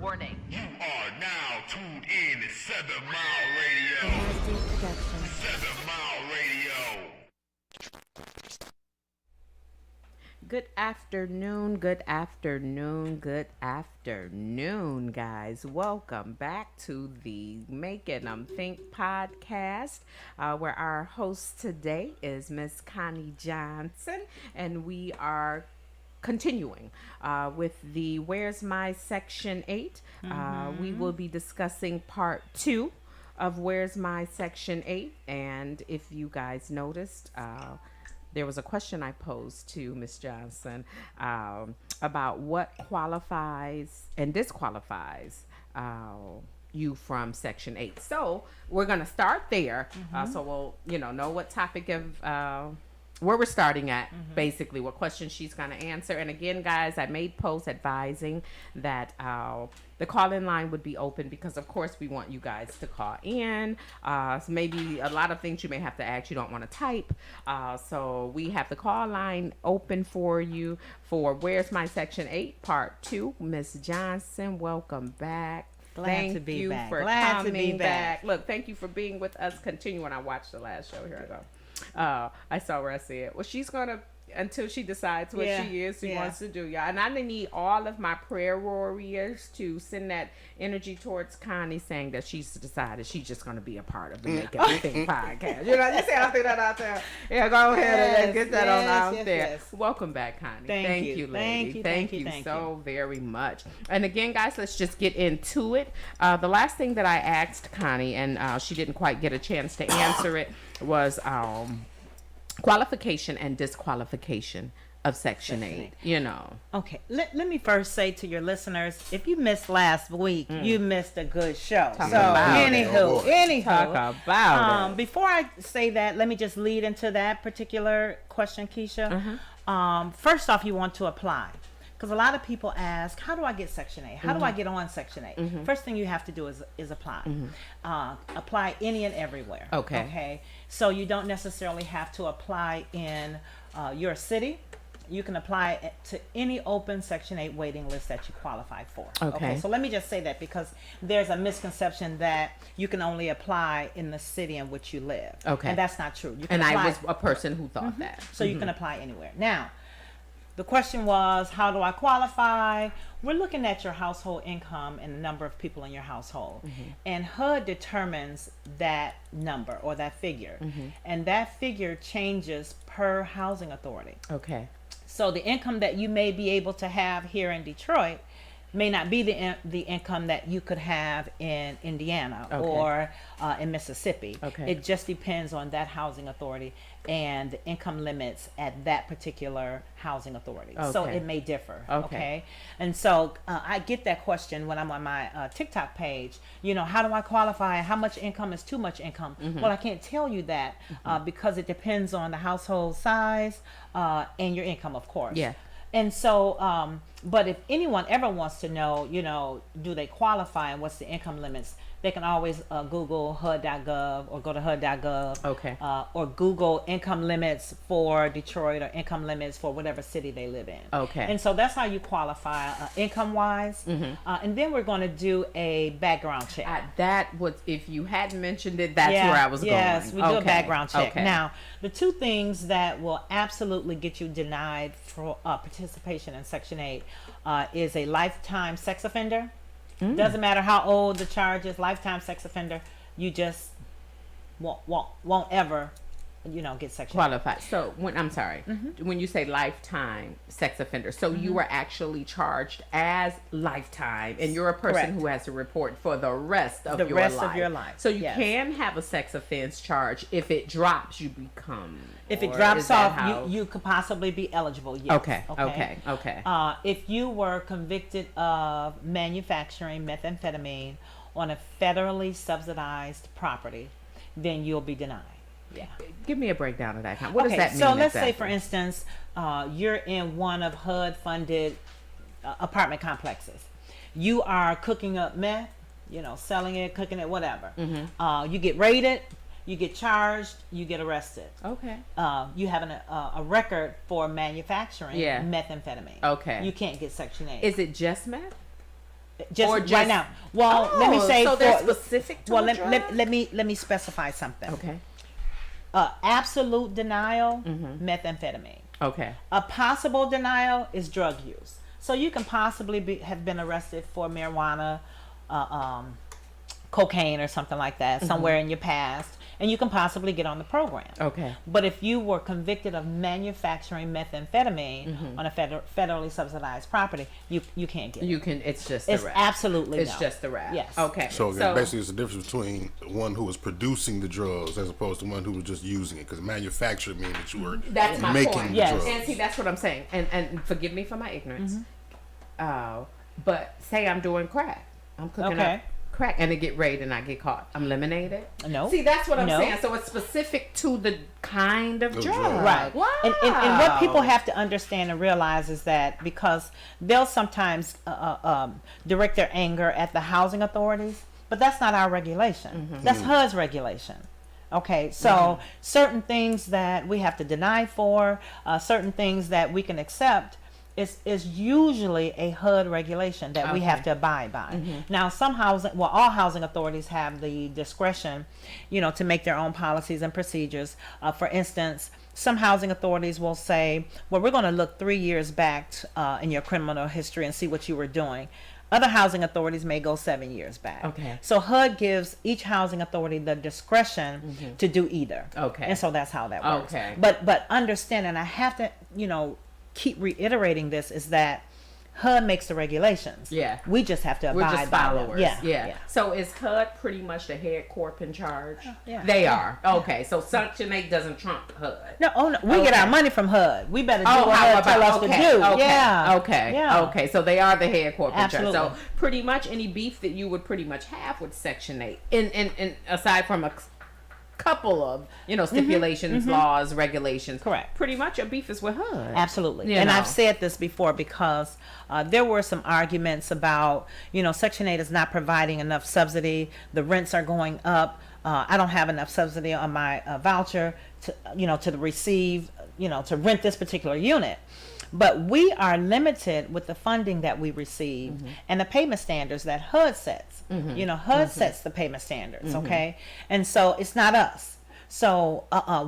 Warning. You are now tuned in to 7 Mile Radio. 7 Mile Radio. Good afternoon, good afternoon, good afternoon, guys. Welcome back to the Makin Think podcast, where our host today is Miss Connie Johnson, and we are continuing with the Where's My Section 8. We will be discussing part 2 of Where's My Section 8, and if you guys noticed, there was a question I posed to Miss Johnson about what qualifies and disqualifies you from Section 8. So we're going to start there. So we'll, know what topic of where we're starting at, basically, what question she's going to answer. And again, guys, I made posts advising that the call-in line would be open because, of course, we want you guys to call in. So maybe a lot of things you may have to ask, you don't want to type. So we have the call line open for you for Where's My Section 8, Part 2. Miss Johnson, welcome back. Glad to be back. Glad to be back. Look, thank you for being with us. Continue when I watched the last show. Here I go. I saw where I said, well, she's gonna until she decides what she wants to do, y'all. And I need all of my prayer warriors to send that energy towards Connie, saying that she's decided she's just gonna be a part of the Make Everything podcast. You see, I'll throw that out there. Yeah, go ahead and get that on out there. Yes. Welcome back, Connie. Thank you, lady. Thank you so very much. And again, guys, let's just get into it. The last thing that I asked Connie, and she didn't quite get a chance to answer it, was qualification and disqualification of Section 8, Okay, let me first say to your listeners, if you missed last week, you missed a good show. Anywho. Talk about it. Before I say that, let me just lead into that particular question, Keisha. First off, you want to apply. Because a lot of people ask, how do I get Section 8? How do I get on Section 8? First thing you have to do is apply. Apply any and everywhere. Okay. So you don't necessarily have to apply in your city. You can apply to any open Section 8 waiting list that you qualify for. Okay. So let me just say that because there's a misconception that you can only apply in the city in which you live. Okay. And that's not true. You can apply, I was a person who thought that. So you can apply anywhere. Now, the question was, how do I qualify? We're looking at your household income and the number of people in your household. And HUD determines that number or that figure. And that figure changes per housing authority. Okay. So the income that you may be able to have here in Detroit may not be the income that you could have in Indiana or in Mississippi. It just depends on that housing authority and the income limits at that particular housing authority. So it may differ. And so I get that question when I'm on my TikTok page, how do I qualify? How much income is too much income? Well, I can't tell you that because it depends on the household size and your income, of course. Yeah. And so, but if anyone ever wants to know, do they qualify and what's the income limits, they can always Google HUD.gov or go to HUD.gov. Or Google income limits for Detroit or income limits for whatever city they live in. And so that's how you qualify income-wise. And then we're going to do a background check. That was, if you hadn't mentioned it, that's where I was going. Yes, we do a background check. Now, the two things that will absolutely get you denied for participation in Section 8 is a lifetime sex offender. Doesn't matter how old the charge is, lifetime sex offender, you just won't ever get Section qualified. So when you say lifetime sex offender, so you were actually charged as lifetime, and you're a person who has to report for the rest of your life. So you can have a sex offense charge. If it drops, you become. If it drops off, you could possibly be eligible. Yes. Okay. If you were convicted of manufacturing methamphetamine on a federally subsidized property, then you'll be denied. Yeah. Give me a breakdown of that. What does that mean? So let's say, for instance, you're in one of HUD-funded apartment complexes. You are cooking up meth, selling it, cooking it, whatever. You get raided. you get charged, you get arrested. Okay. You have a record for manufacturing methamphetamine. Okay. You can't get Section 8. Is it just meth? Just or right now. Well, let me say. So they're specific to a drug? let me specify something. Okay. Absolute denial, methamphetamine. Okay. A possible denial is drug use. So you can possibly have been arrested for marijuana, cocaine, or something like that somewhere in your past, and you can possibly get on the program. Okay. But if you were convicted of manufacturing methamphetamine on a federally subsidized property, you can't get it. You can. It's just It's the rap. absolutely It's no. just the rap. Yes. Okay. So basically, it's the difference between one who was producing the drugs as opposed to one who was just using it. Because manufacture means that you were That's my making point. the Yes. drugs. And see, that's what I'm saying. And forgive me for my ignorance. But say I'm doing crack. I'm cooking up crack and it get raided and I get caught. I'm eliminated. No. See, that's what I'm No. saying. So it's specific to the kind of drug. Right. Wow. And what people have to understand and realize is that because they'll sometimes direct their anger at the housing authorities, but that's not our regulation. That's HUD's regulation. Okay, so certain things that we have to deny for, certain things that we can accept, is usually a HUD regulation that we have to abide by. Now, all housing authorities have the discretion, to make their own policies and procedures. For instance, some housing authorities will say, well, we're going to look 3 years back in your criminal history and see what you were doing. Other housing authorities may go 7 years back. Okay. So HUD gives each housing authority the discretion to do either. Okay. And so that's how that works. Okay. But understand, and I have to, keep reiterating this, is that HUD makes the regulations. Yeah. We just have to abide We're just by them. followers. Yeah. So is HUD pretty much the head corp in charge? Yeah. They are. Okay. So Section 8 doesn't trump HUD. No, we get our money from HUD. We better do what how HUD tell us to do. Okay. Yeah. Okay. Yeah. Okay. So they are the head corp in charge. Absolutely. So pretty much any beef that you would pretty much have with Section 8, in aside from a couple of stipulations, laws, regulations. Correct. Pretty much your beef is with HUD. Absolutely. You And know. I've said this before because there were some arguments about, Section 8 is not providing enough subsidy. The rents are going up. I don't have enough subsidy on my voucher to receive, to rent this particular unit. But we are limited with the funding that we receive and the payment standards that HUD sets. HUD sets the payment standards, okay? And so it's not us. So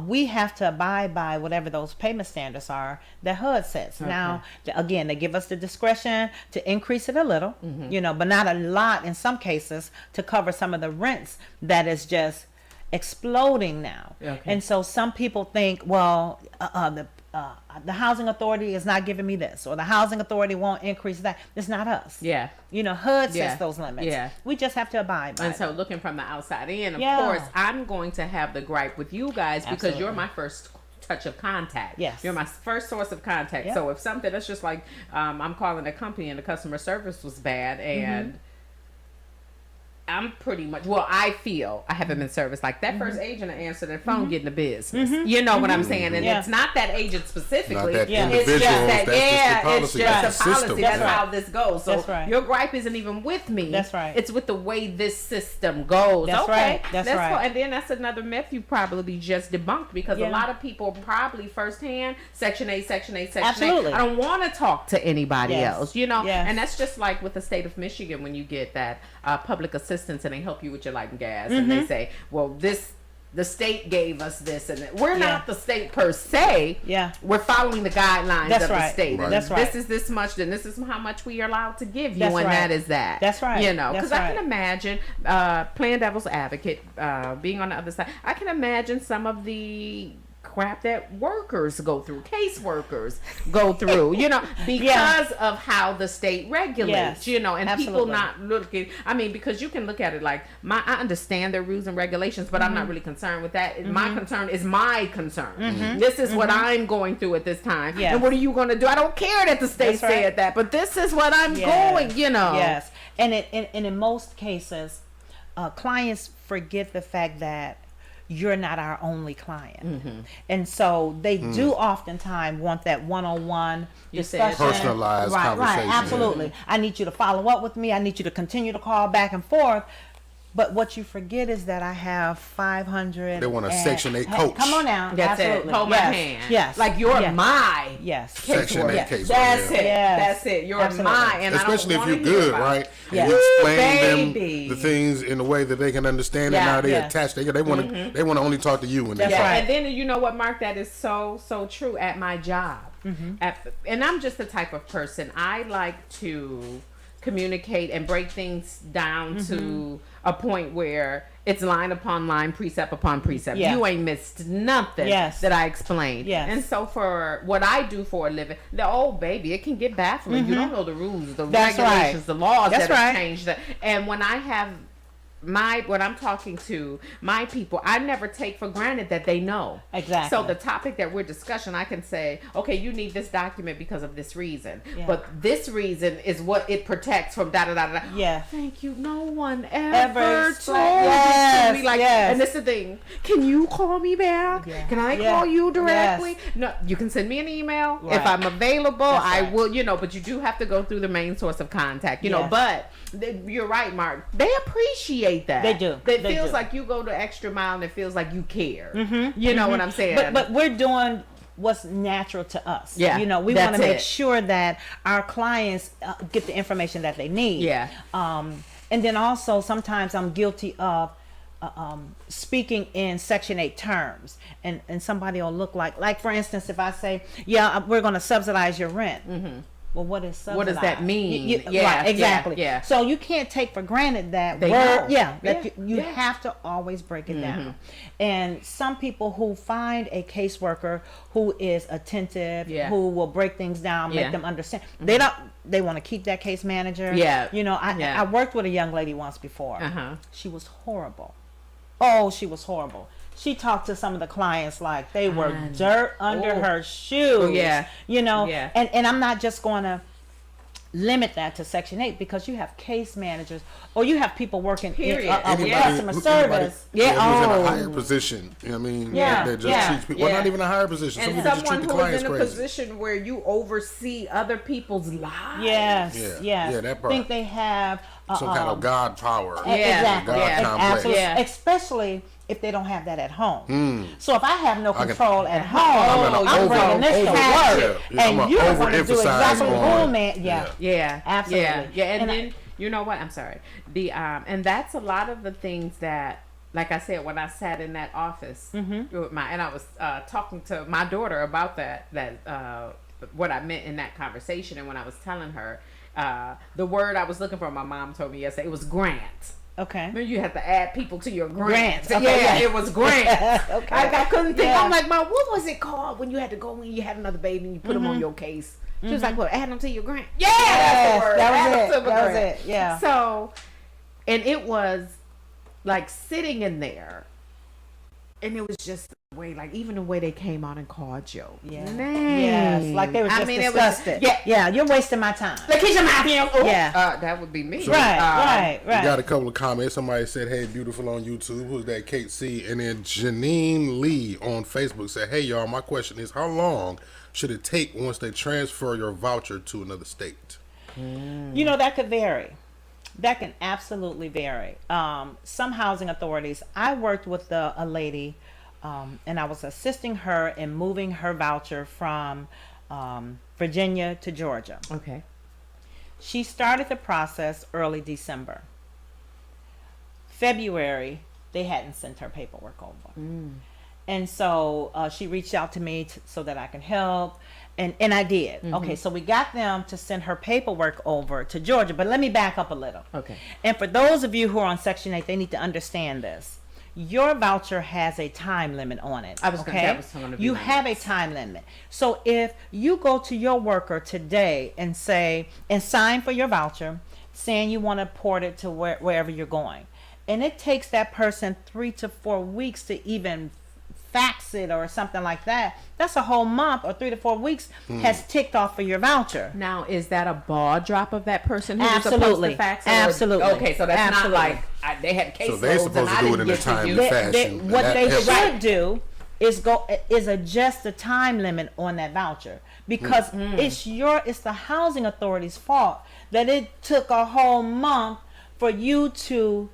we have to abide by whatever those payment standards are that HUD sets. Okay. Now, again, they give us the discretion to increase it a little, but not a lot in some cases to cover some of the rents that is just exploding now. Okay. And so some people think, well, the housing authority is not giving me this, or the housing authority won't increase that. It's not us. Yeah. HUD sets Yeah. those limits. Yeah. We just have to abide by And it. so looking from the outside in, of Yeah. course, I'm going to have the gripe with you guys because Absolutely. you're my first touch of contact. Yes. You're my first source of contact. Yeah. So if something that's just like I'm calling a company and the customer service was bad and I'm pretty much, I feel I haven't been serviced like that first agent that answered the phone getting the business. You know what I'm saying? And Yeah. it's not that agent specifically. Not that Yeah. It's just individual. that, That's just the it's policy. just That's a the policy. system. That's That's how right. this goes. So That's right. your gripe isn't even with me. That's right. It's with the way this system goes. That's okay. right. That's right. Cool. And then that's another myth you probably just debunked because Yeah. a lot of people probably firsthand Section 8, Section 8, Section Absolutely. 8. I don't want to talk to anybody Yes. else, Yes. And that's just like with the state of Michigan when you get that public assistance and they help you with your light and gas and they say, well, the state gave us this and that. We're not the state per se. Yeah. We're following the guidelines That's of right. the state. Right. That's right. This is this much, then this is how much we are allowed to give you, That's and right. that is that. That's right. Because That's I can right. imagine, playing devil's advocate, being on the other side, I can imagine some of the crap that workers go through, caseworkers go through, because of how the state regulates, Yes. and Absolutely. people not looking. I mean, because you can look at it like I understand their rules and regulations, but I'm not really concerned with that. My concern is my concern. This is what I'm going through at this time, Yes. and what are you going to do? I don't care that the state That's right. said that, but this is what I'm going. Yes. And in most cases, clients forget the fact that you're not our only client. And so they do oftentimes want that one-on-one You said discussion. Personalized right, conversation. Right, absolutely. I need you to follow up with me. I need you to continue to call back and forth. But what you forget is that I have 500. They want a Section 8 coach. Come on now. That's Absolutely. it. Hold my Yes. hand. Yes. Like you're Yes. my Yes. Section 8 caseworker. case. That's it. Yes. That's it. You're Absolutely. mine. And Especially I if don't you're wanna hear good, about right? it. And Yeah. you explain Baby. them the things in a way that they can understand it. Yeah. Now they Yeah. attached. They want to only talk to you when they That's talk. Yeah, right. and then you know what, Mark? That is so true at my job. And I'm just the type of person, I like to communicate and break things down to a point where it's line upon line, precept upon precept. Yeah. You ain't missed nothing Yes. that I explained. Yes. And so for what I do for a living, baby, it can get baffling. You don't know the rules, the That's regulations, right. the laws That's that have right. changed. And when I have when I'm talking to my people, I never take for granted that they know. Exactly. So the topic that we're discussing, I can say, okay, you need this document because of this reason. Yeah. But this reason is what it protects from da da da da. Yeah. Thank you. No one Ever ever told explain- this to Yes, me. Like, yes. and this is the thing. Can you call me back? Yeah. Can I Yeah. call you directly? Yes. No, you can send me an email Right. if I'm available. That's I right. will, but you do have to go through the main source of contact, Yes. but you're right, Mark. They appreciate that. They do. It They feels do. like you go the extra mile and it feels like you care. You know what I'm saying? But we're doing what's natural to us. Yeah, we want that's to make it. sure that our clients get the information that they need. Yeah. And then also sometimes I'm guilty of speaking in Section 8 terms, and somebody will look like for instance, if I say, yeah, we're going to subsidize your rent. Well, what is subsidized? What does that mean? Yeah, Yeah, right, exactly. yeah. So you can't take for granted that They word. know. Yeah, that Yeah, you yeah. have to always break it down. And some people who find a caseworker who is attentive, Yeah. who will break things down, make Yeah. them understand. They want to keep that case manager. Yeah. I worked with a young lady once before. Uh-huh. She was horrible. Oh, she was horrible. She talked to some of the clients like they were dirt under Oh. her shoes. Oh, yeah. Yeah. And I'm not just going to limit that to Section 8 because you have case managers or you have people working Period. with Anybody customer service. who's in a Oh. higher position. You know what I mean? Yeah, That just yeah, treats people. Well, yeah. not even a higher position. Some And people just treat someone the who is clients in a crazy. position where you oversee other people's lives. Yes, Yeah, yes. yeah, that part. Think they have Some kind of God power. Yeah, exactly. yeah. complex. Absolutely. Yeah. Especially if they don't have that at home. So if I have no I can- control at I'm home, gonna I'm bringing this to work, yeah, I'm and gonna you're going to do overemphasize exactly on- man. Yeah. Yeah, Absolutely. Yeah, and And then you know what? I'm sorry. And that's a lot of the things that, like I said, when I sat in that office with and I was talking to my daughter about that what I meant in that conversation, and when I was telling her the word I was looking for, my mom told me yesterday, it was grant. Okay. Remember, you have to add people to your Grants. grants. Okay, Yeah, yeah. it was grants. Okay. I couldn't think. Yeah. I'm like, Mom, what was it called when you had to go in, you had another baby, and you put them on your case? She was like, well, add them to your grant. Yeah, that's the word. that Add was them it. to the That was grant. it. Yeah. So, and it was like sitting in there, and it was just the way, like even the way they came out and called your Yeah. name. Yes. Like they were just it was- disgusted. Yeah. Yeah. You're wasting my time. Lakeisha Matthews. Oh, Yeah. that would be me. Right. We got a couple of comments. Somebody said, "Hey, beautiful" on YouTube. Who's that? Kate C. And then Janine Lee on Facebook said, "Hey, y'all. My question is, how long should it take once they transfer your voucher to another state?" You know, that could vary. That can absolutely vary. Some housing authorities, I worked with a lady, and I was assisting her in moving her voucher from Virginia to Georgia. Okay. She started the process early December. February, they hadn't sent her paperwork over. And so she reached out to me so that I can help. And I did. Okay, so we got them to send her paperwork over to Georgia. But let me back up a little. Okay. And for those of you who are on Section 8, they need to understand this. Your voucher has a time limit on it. I was gonna- that was gonna be You my have a time limit. So if you go to your worker today and sign for your voucher, saying you want to port it to wherever you're going, and it takes that person 3 to 4 weeks to even fax it or something like that, that's a whole month or 3 to 4 weeks has ticked off for your voucher. Now, is that a ball drop of that person who was supposed Absolutely. to fax it? Absolutely. Okay, so that's Absolutely. not like they had case So they loads supposed and to I do it didn't in a get to timely you. fashion. and What that they helps. should do is adjust the time limit on that voucher, because it's the housing authority's fault that it took a whole month for you to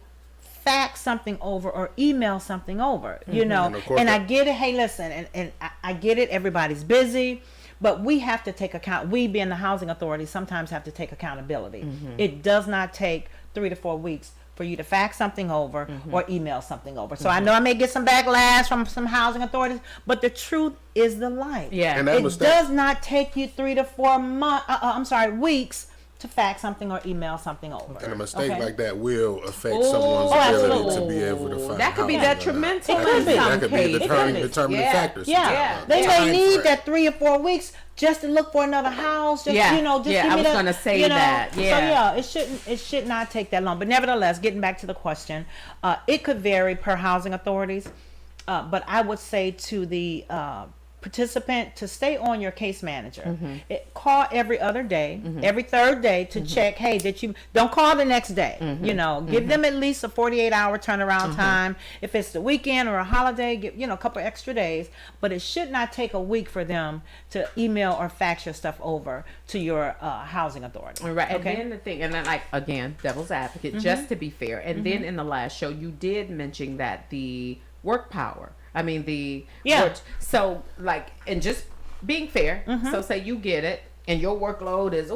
fax something over or email something over, you know. And of course And I get it. Hey, listen, and I get it. Everybody's busy. But we have to take account. We, being the housing authority, sometimes have to take accountability. It does not take 3 to 4 weeks for you to fax something over or email something over. So I know I may get some backlash from some housing authorities, but the truth is the light. Yeah. And that It mistake- does not take you 3 to 4 weeks to fax something or email something over. And a mistake Okay? like that will affect Ooh. someone's Oh, ability absolutely. to be able to find That could be housing or not. detrimental That could in be- some that could be a cases. determining, It could be. determining Yeah. factor. Yeah, sometimes. they The may time need frame. that 3 or 4 weeks just to look for another house. Just, Yeah. you know, just Yeah, give I me was that, gonna say you know. that. So Yeah. it should not take that long. But nevertheless, getting back to the question, it could vary per housing authorities. But I would say to the participant to stay on your case manager. Call every other day, every third day to check, hey, did you, don't call the next day, you know, give them at least a 48-hour turnaround time. If it's the weekend or a holiday, give, you know, a couple extra days, but it should not take a week for them to email or fax your stuff over to your housing authority. Right. And Okay. then the thing, and then like again, devil's advocate, just to be fair. And then in the last show, you did mention that the work power. I mean the Yeah. so like, and just being fair. So say you get it, and your workload is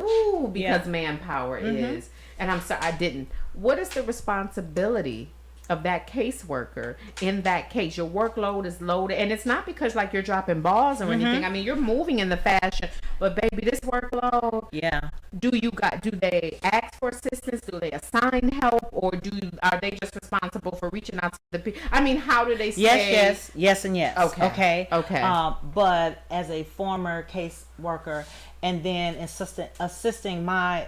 because manpower is. And I'm sorry, I didn't. What is the responsibility of that caseworker in that case? Your workload is loaded, and it's not because like you're dropping balls or anything. I mean, you're moving in the fashion, but baby, this workload. Yeah. Do they ask for assistance? Do they assign help, or are they just responsible for reaching out to the people? I mean, how do they say Yes, and yes. Okay. Okay. But as a former case worker and then assisting my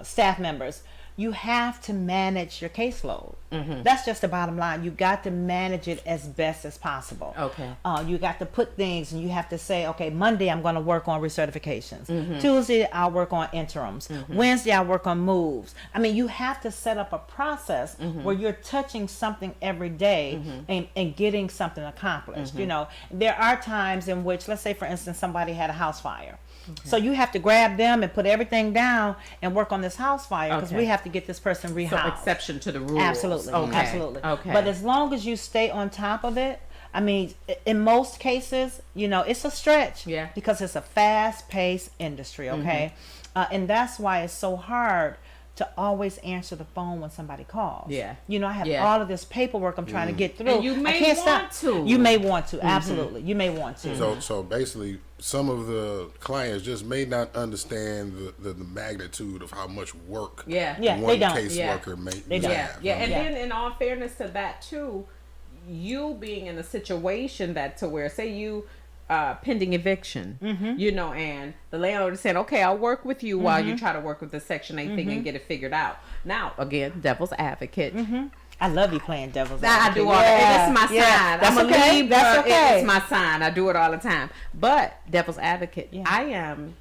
staff members, you have to manage your caseload. That's just the bottom line. You got to manage it as best as possible. Okay. You got to put things, and you have to say, okay, Monday I'm going to work on recertifications. Tuesday I'll work on interims. Wednesday I'll work on moves. I mean, you have to set up a process where you're touching something every day and getting something accomplished. You know, there are times in which, let's say for instance, somebody had a house fire. So you have to grab them and put everything down and work on this house fire because we have to get this person so rehoused. exception to the rules? Absolutely. Okay. Absolutely. Okay. But as long as you stay on top of it, I mean, in most cases, you know, it's a stretch. Yeah. Because it's a fast-paced industry, okay? And that's why it's so hard to always answer the phone when somebody calls. Yeah. You know, I have Yeah. all of this paperwork I'm trying to get through. And you may I can't want stop. to. You may want to. Absolutely. You may want to. So basically, some of the clients just may not understand the magnitude of how much work Yeah. Yeah, one they don't. caseworker may They don't. have. Yeah, and Yeah. then in all fairness to that too, you being in a situation that to where say you pending eviction, you know, and the landlord is saying, okay, I'll work with you while you try to work with the Section 8 thing and get it figured out. Now, again, devil's advocate. I love you playing devil's I advocate. do all that. It's my sign. That's I'm a okay. Libra. That's okay. It's my sign. I do it all the time. But devil's advocate, I am.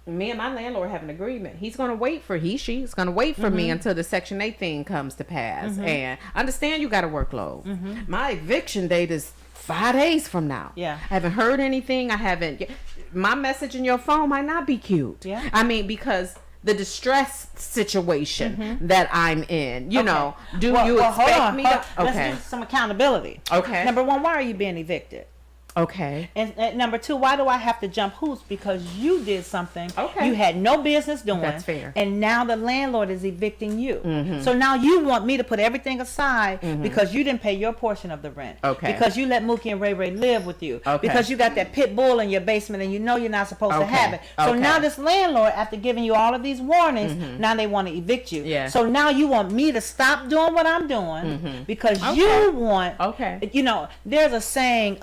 Me and my landlord have an agreement. He's going to wait for she's going to wait for me until the Section 8 thing comes to pass. And I understand you got a workload. My eviction date is 5 days from now. Yeah. I haven't heard anything. I haven't. My message in your phone might not be cute. Yeah. I mean, because the distress situation that I'm in, you know, do you expect me to? Let's do some accountability. Okay. Number one, why are you being evicted? Okay. And number two, why do I have to jump hoops? Because you did something Okay. you had no business doing. That's fair. And now the landlord is evicting you. So now you want me to put everything aside because you didn't pay your portion of the rent. Okay. Because you let Mookie and Ray Ray live with you. Okay. Because you got that pit bull in your basement and you know you're not supposed to Okay. have it. So Okay. now this landlord, after giving you all of these warnings, now they want to evict you. Yeah. So now you want me to stop doing what I'm doing because Okay. you want, Okay. you know, there's a saying,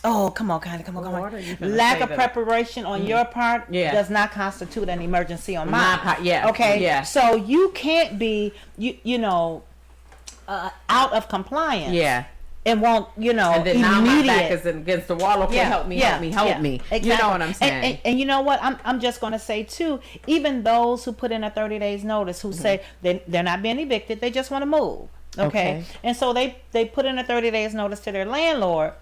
oh, come on, come on. What are you gonna Lack say of to that? preparation on your part Yeah. does not constitute an emergency on My mine. part, yeah, Okay. yeah. So you can't be, you know, out of compliance. Yeah. And won't, you know, And then now my back immediate. is against the wall. Okay, help me. Exactly. You know what I'm saying? And you know what? I'm just going to say too. Even those who put in a 30 days notice, who say they're not being evicted, they just want to move. Okay. Okay. And so they put in a 30 days notice to their landlord.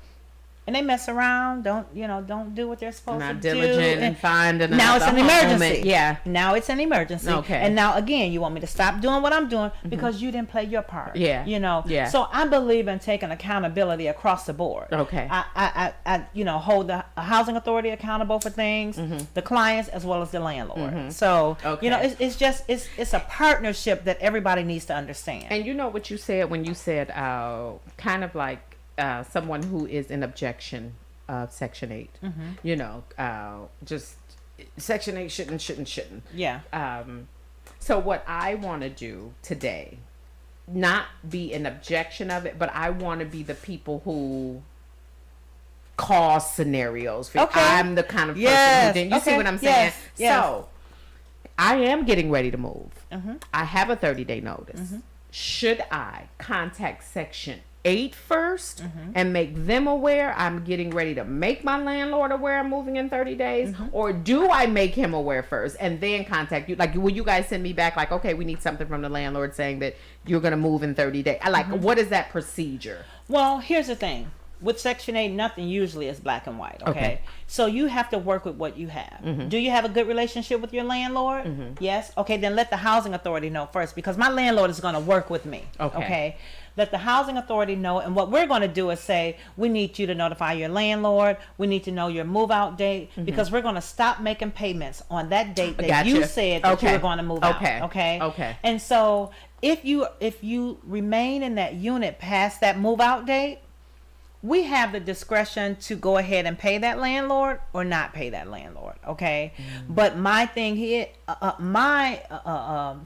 and they mess around, don't do what they're supposed Not to do. diligent and find another now it's an home. emergency. Yeah. Now it's an emergency. Okay. And now again, you want me to stop doing what I'm doing because you didn't play your part. Yeah. Yeah. So I believe in taking accountability across the board. Okay. I hold the housing authority accountable for things, the clients as well as the landlord. So Okay. it's a partnership that everybody needs to understand. And you know what you said when you said kind of like someone who is in objection of Section 8. Just Section 8 shouldn't. Yeah. So what I want to do today, not be an objection of it, but I want to be the people who cause scenarios. Okay. I'm the kind of person Yes. who didn't. You see Okay. what I'm saying? Yes. So I am getting ready to move. I have a 30-day notice. Should I contact Section 8 first and make them aware I'm getting ready to make my landlord aware I'm moving in 30 days? Or do I make him aware first and then contact you? Like, will you guys send me back like, okay, we need something from the landlord saying that you're going to move in 30 days? What is that procedure? Well, here's the thing. With Section 8, nothing usually is black and white, okay? So you have to work with what you have. Do you have a good relationship with your landlord? Yes? Okay, then let the housing authority know first, because my landlord is going to work with me, okay? Let the housing authority know, and what we're going to do is say, we need you to notify your landlord, we need to know your move-out date, because we're going to stop making payments on that date that Gotcha. you said that you Okay. were going to move out, okay? Okay. And so if you remain in that unit past that move-out date, we have the discretion to go ahead and pay that landlord or not pay that landlord, okay? But my thing here, my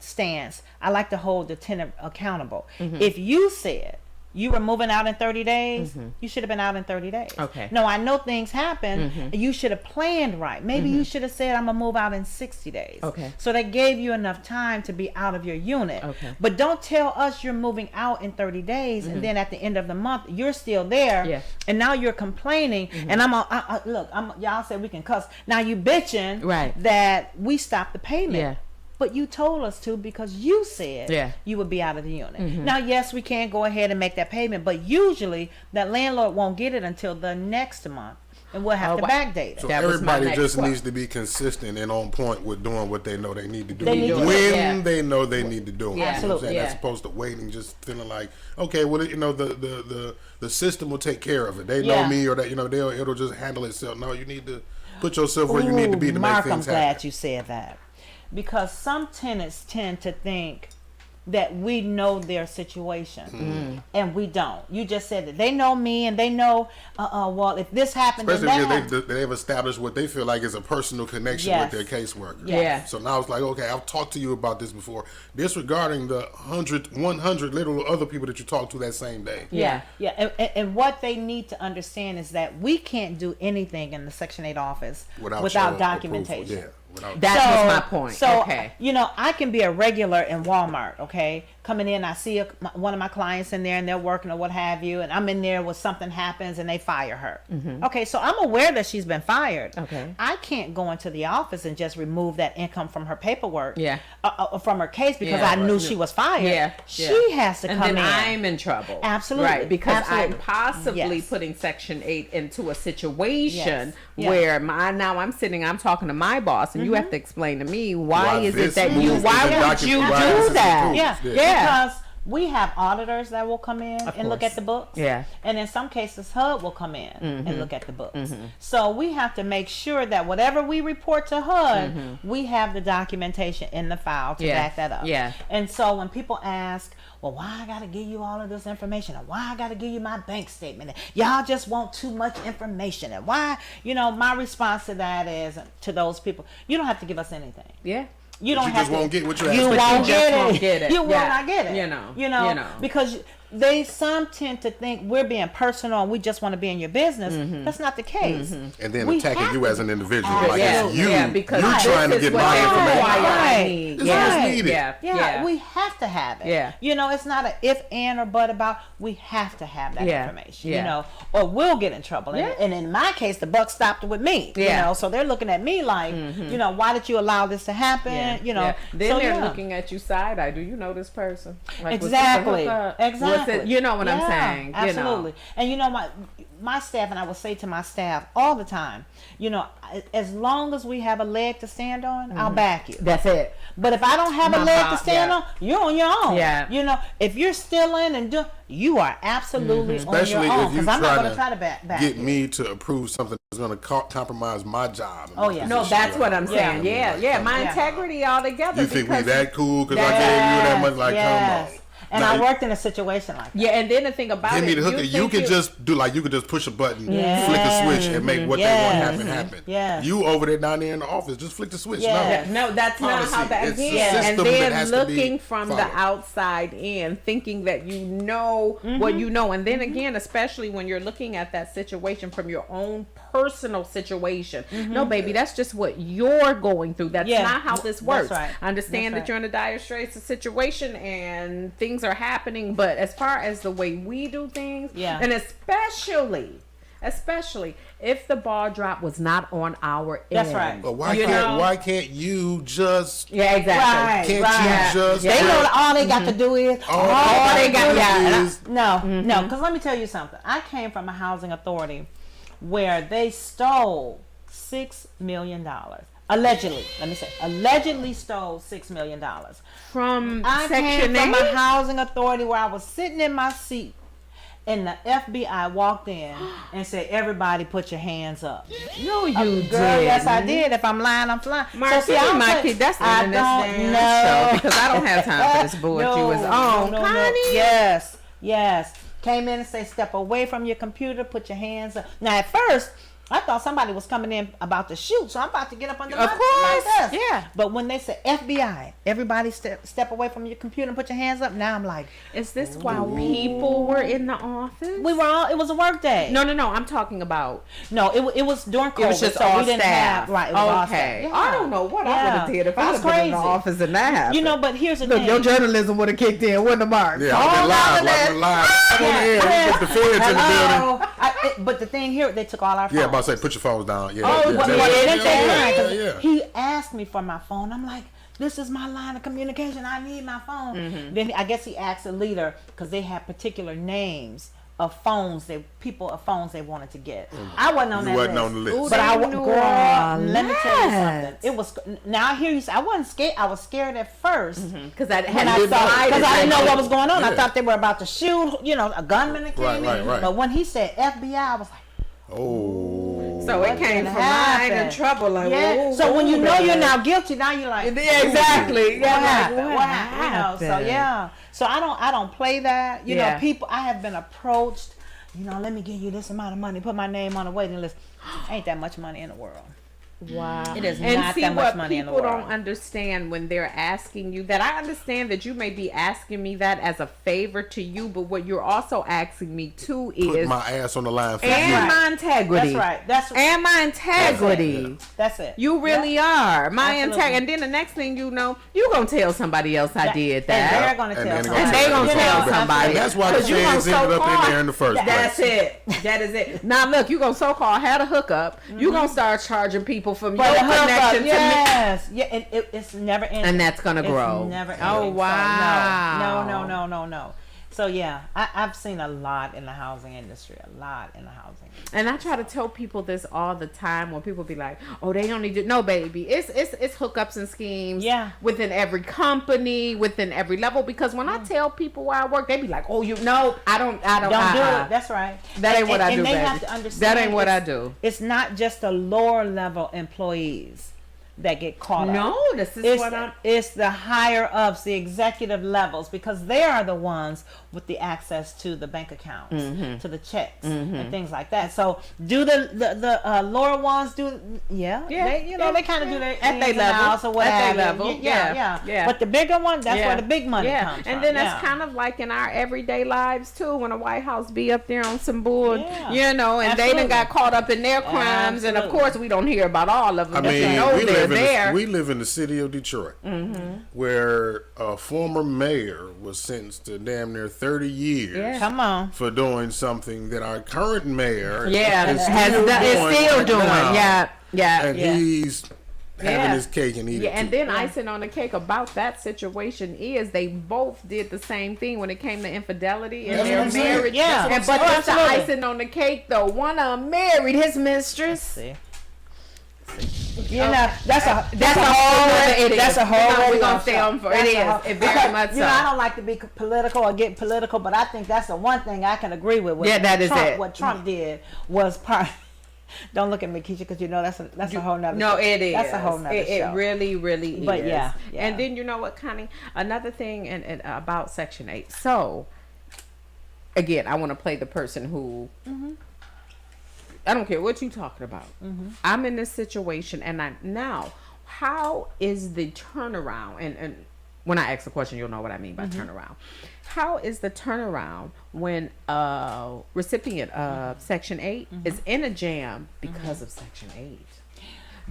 stance, I like to hold the tenant accountable. If you said you were moving out in 30 days, you should have been out in 30 days. Okay. No, I know things happen. You should have planned right. Maybe you should have said, I'm going to move out in 60 days. Okay. So that gave you enough time to be out of your unit. Okay. But don't tell us you're moving out in 30 days and then at the end of the month, you're still there. Yeah. And now you're complaining. And y'all said we can cuss. Now you bitching Right. that we stopped the payment. Yeah. But you told us to because you said you would be out of the unit. Now, yes, we can go ahead and make that payment, but usually that landlord won't get it until the next month, and we'll have to backdate it. So That was my everybody next just question. needs to be consistent and on point with doing what they know they need to do They need to do it, when they know they need to do it. Yeah. You know what I'm Absolutely. saying? Yeah. As opposed to waiting, just feeling like, okay, well, the system will take care of it. They know Yeah. me, or that it'll just handle itself. No, you need to put yourself where you need to be to Mark, make things I'm glad happen. you said that. Because some tenants tend to think that we know their situation, and we don't. You just said that they know me, and they know, well, if this happened, Especially then that if happened. they've established what they feel like is a personal connection Yes. with their caseworker. Yeah. So now it's like, okay, I've talked to you about this before. Disregarding the 100 little other people that you talked to that same day. Yeah. And what they need to understand is that we can't do anything in the Section 8 office without your documentation. approval. Yeah. Without That was my point. So, Okay. I can be a regular in Walmart, okay? Coming in, I see one of my clients in there and they're working or what have you, and I'm in there when something happens and they fire her. Okay, so I'm aware that she's been fired. Okay. I can't go into the office and just remove that income from her paperwork, Yeah. From her case because Yeah, I knew right. she was fired. Yeah. She has to and come then in. I'm in trouble. Absolutely. Right. Because Absolutely. I'm possibly Yes. putting Section 8 into a situation Yes. Yeah. where I'm talking to my boss, and you have to explain to me why is it this that move you isn't why would you documented, why this do isn't that? approved. Yeah, Yeah. because we have auditors that will come in and look course. at the books. Yeah. And in some cases, HUD will come in and look at the books. So we have to make sure that whatever we report to HUD, we have the documentation in the file to Yeah. back that up. Yeah. And so when people ask, well, why I got to give you all of this information? And why I got to give you my bank statement? And y'all just want too much information. And why, my response to that is, to those people, you don't have to give us anything. Yeah. You don't you have just to. won't get what you You asked for. won't You just get won't it. get it. You will Yeah. not get it. You know. Because some tend to think we're being personal and we just want to be in your business. That's not the case. And then We attacking have you to- as an individual. Like Yeah. it's you. Yeah, because you this trying to is get what my they information. require I Right. need. It's Yeah. what's needed. Yeah. Yeah, we have to have it. Yeah. It's not a if, and, or but about. We have to have that Yeah. information. Yeah. Or we'll get in trouble. Yeah. And in my case, the buck stopped with me. Yeah. So they're looking at me like, why did you allow this to happen? Yeah. Then so, they're yeah. looking at you side eye. Do you know this person? Like, was this a Exactly. hookup? Exactly. Was it, you know what I'm Yeah, saying? Absolutely. And my staff, and I would say to my staff all the time, you know, as long as we have a leg to stand on, I'll back you. That's it. But if I don't have a leg to stand on, you're on your own. Yeah. You know, if you're stealing and doing, you are absolutely on Especially your own. if you Because I'm not going try to try to back get you. me to approve something that's going to compromise my job. Oh, yeah. No, that's what I'm saying. Yeah. Yeah, my integrity altogether. You think we because that cool because I gave you that much? Like, come on. And Now, I worked in a situation like that. Yeah, and then the thing about give me it, the hooker. You think could just do like you could just push a button, flick a switch, and make what they want happen. Yes. You over there down there in the office, just flick the switch. Yes. No, that's not Policy. how that It's a again. And system that then has to be looking from the followed. outside in, thinking that you know what you know. And then again, especially when you're looking at that situation from your own personal situation. No, baby, that's just what you're going through. That's not how this works. right. I understand that you're in a dire straits of situation and things are happening, but as far as the way we do things, and especially if the ball drop was not on our That's end. right. But why can't you just? Yeah, exactly. Can't you just? They know that all they got to do is All they got- is no, because let me tell you something. I came from a housing authority where they stole $6 million. Allegedly, let me say, allegedly stole $6 million. From I Section came from 8? a housing authority where I was sitting in my seat, and the FBI walked in and said, "Everybody, put your hands up." No, you did. Girl, yes, I did. If I'm lying, I'm flying. Marcy, that's I the don't show because I don't have time for this bullshit you was on. No. Honey. Yes. Came in and say, "Step away from your computer. Put your hands up." Now, at first, I thought somebody was coming in about to shoot, so I'm about to get up under my desk. Yeah. But when they said FBI, everybody step away from your computer and put your hands up. Now I'm like, Is this while people were in the office? we were all. It was a work day. No. I'm talking about. No, it was during COVID. It was just so all we didn't staff. have right. It was all Okay. staff. I don't know what I would have did if It I was was been in the crazy. office and that happened. You know, but here's the Look, thing. your journalism would have kicked in, wouldn't have, Mark? Yeah, I'm live. I'm on the air. We put the feds in the building. Hello. But the thing here, they took all our phones. Yeah, about to say, put your phones down. Yeah, Oh, yeah, but yeah, it didn't take mine, 'cause yeah. he asked me for my phone. I'm like, this is my line of communication. I need my phone. Then I guess he asked the leader because they had particular names of phones they wanted to get. I wasn't on You that wasn't list. on the list. But I They was, knew girl, all let me tell you that. something. It was now I hear you say I wasn't scared. I was scared at first. Because I When I didn't know what was going on. I Yeah. thought they were about to shoot, a gunman that came in. Right. But when he said FBI, I was like, Oh. So it came can from mine happen? in trouble. Like, yeah. whoa, So when you whoa, know baby. you're now guilty, now you're like, Yeah, exactly. What Yeah, happened? like, What happened? So yeah. So I don't play that. You Yeah. know, people. I have been approached. Let me give you this amount of money. Put my name on the waiting list. Ain't that much money in the world. Wow. It is and not see that much what money in the people world. don't understand when they're asking you that. I understand that you may be asking me that as a favor to you, but what you're also asking me too Put is my ass on the line for and you. my integrity. That's right. And my integrity. That's it. You really are. My Absolutely. integrity. And then the next thing you know, you're going to tell somebody else I did that. And they're going to And tell then somebody. And they gonna tell And somebody. that's why the 'Cause you gonna feds ended up in so-called- there in the first That's place. it. That is it. Now look, you gonna so-called had a hookup. You gonna start charging people from your But the hookup, connection to me. yes. Yeah, it's never ending. And that's gonna grow. It's never ending. Oh, So, wow. no. So yeah, I've seen a lot in the housing industry. And I try to tell people this all the time when people be like, "Oh, they don't need to." No, baby, it's hookups and schemes. Yeah. Within every company, within every level. Because when I tell people where I work, they be like, "Oh, I don't Don't do it. That's right. That ain't what I do, And they baby. have to understand That ain't what I do. It's not just the lower level employees that get caught up. No, this is what I'm. It's the higher ups, the executive levels, because they are the ones with the access to the bank accounts, to the checks, and things like that. So, do the lower ones do? Yeah, they kind of do their At their ins and level. outs or what At their have you. level. Yeah. But the bigger one, that's where the big money comes from. And then yeah. it's kind of like in our everyday lives too, when the White House be up there on some bull, Yeah. and they Absolutely. done got caught up in their crimes, and of Absolutely. course we don't hear about all of them. I but mean, you know they're there. we live in the city of Detroit, where a former mayor was sentenced to damn near 30 years Yeah. Come on. for doing something that our current mayor Yeah, is is still still doing. now. Yeah. And he's having this cake and eating Yeah, and then Yeah. icing on the cake about that situation is they both did the same thing when it came to infidelity and That's what their I'm saying. marriage. Yeah. And, but Oh, it's the absolutely. icing on the cake though. One of them married his mistress. See. You know, that's a It is. that's a whole We're radio gonna stay show. on for That's it a is. whole- It very because, much You know, so. I don't like to be political or get political, but I think that's the one thing I can agree with. Yeah, that is Trump, it. What Trump did was part. Don't look at me, Keisha, because you know that's a whole nother. No, show. it is. That's a whole nother It show. really, really is. But yeah. And then you know what, Connie? Another thing and about Section 8. So, again, I want to play the person who. I don't care what you're talking about. I'm in this situation, and now, how is the turnaround? And when I ask a question, you'll know what I mean by turnaround. How is the turnaround when a recipient of Section 8 is in a jam because of Section 8?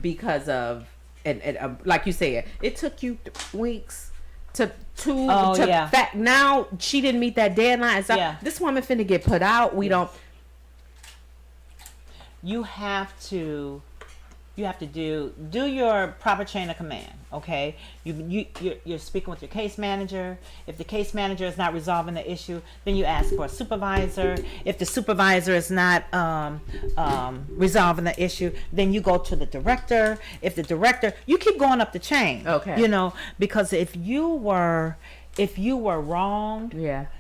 Because of, and like you said, it took you weeks to fact. Now she didn't meet that deadline. So this woman finna get put out. We don't. You have to do your proper chain of command. Okay, you're speaking with your case manager. If the case manager is not resolving the issue, then you ask for a supervisor. If the supervisor is not resolving the issue, then you go to the director. If the director, you keep going up the chain. Okay. You know, because if you were wrong,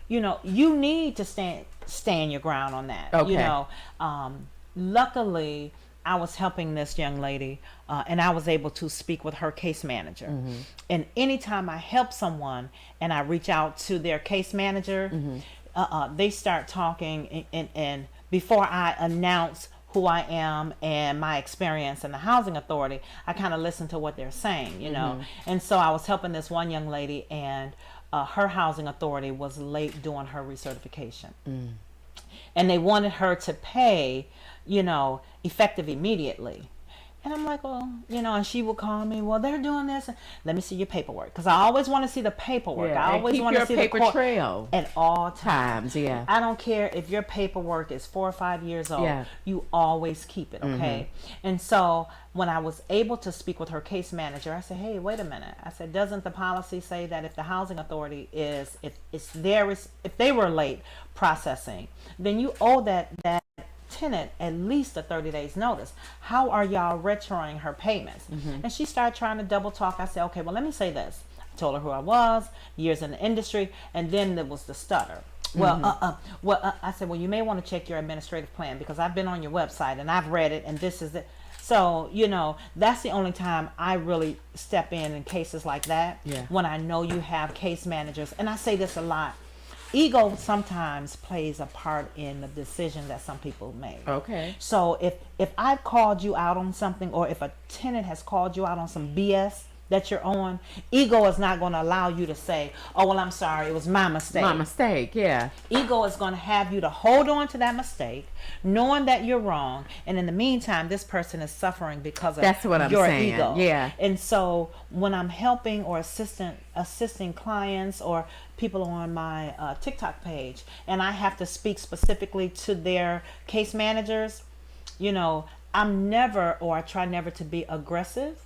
you know, you need to stand your ground on that. Okay. You know, luckily, I was helping this young lady, and I was able to speak with her case manager. And anytime I help someone and I reach out to their case manager, they start talking, and before I announce who I am and my experience in the housing authority, I kind of listen to what they're saying, you know. And so I was helping this one young lady, and her housing authority was late doing her recertification. And they wanted her to pay, you know, effective immediately. And I'm like, well, you know, and she would call me, well, they're doing this. Let me see your paperwork. Because I always want to see the paperwork. I always want to see paper the court trail at all times. Yeah. I don't care if your paperwork is 4 or 5 years old. You always keep it, okay? And so when I was able to speak with her case manager, I said, hey, wait a minute. I said, doesn't the policy say that if the housing authority is, if they were late processing, then you owe that tenant at least a 30 days notice? How are y'all retroing her payments? And she started trying to double talk. I said, okay, well, let me say this. I told her who I was, years in the industry, and then there was the stutter. I said, well, you may want to check your administrative plan, because I've been on your website and I've read it, and this is it. So, you know, that's the only time I really step in cases like that, when I know you have case managers. And I say this a lot. Ego sometimes plays a part in the decision that some people make. Okay. So if I've called you out on something, or if a tenant has called you out on some BS that you're on, ego is not going to allow you to say, oh, well, I'm sorry, it was my mistake. My mistake, yeah. Ego is going to have you to hold on to that mistake, knowing that you're wrong, and in the meantime, this person is suffering because of That's what I'm your saying. ego. Yeah. And so when I'm helping or assisting clients or people on my TikTok page, and I have to speak specifically to their case managers, you know, I'm never, or I try never to be aggressive,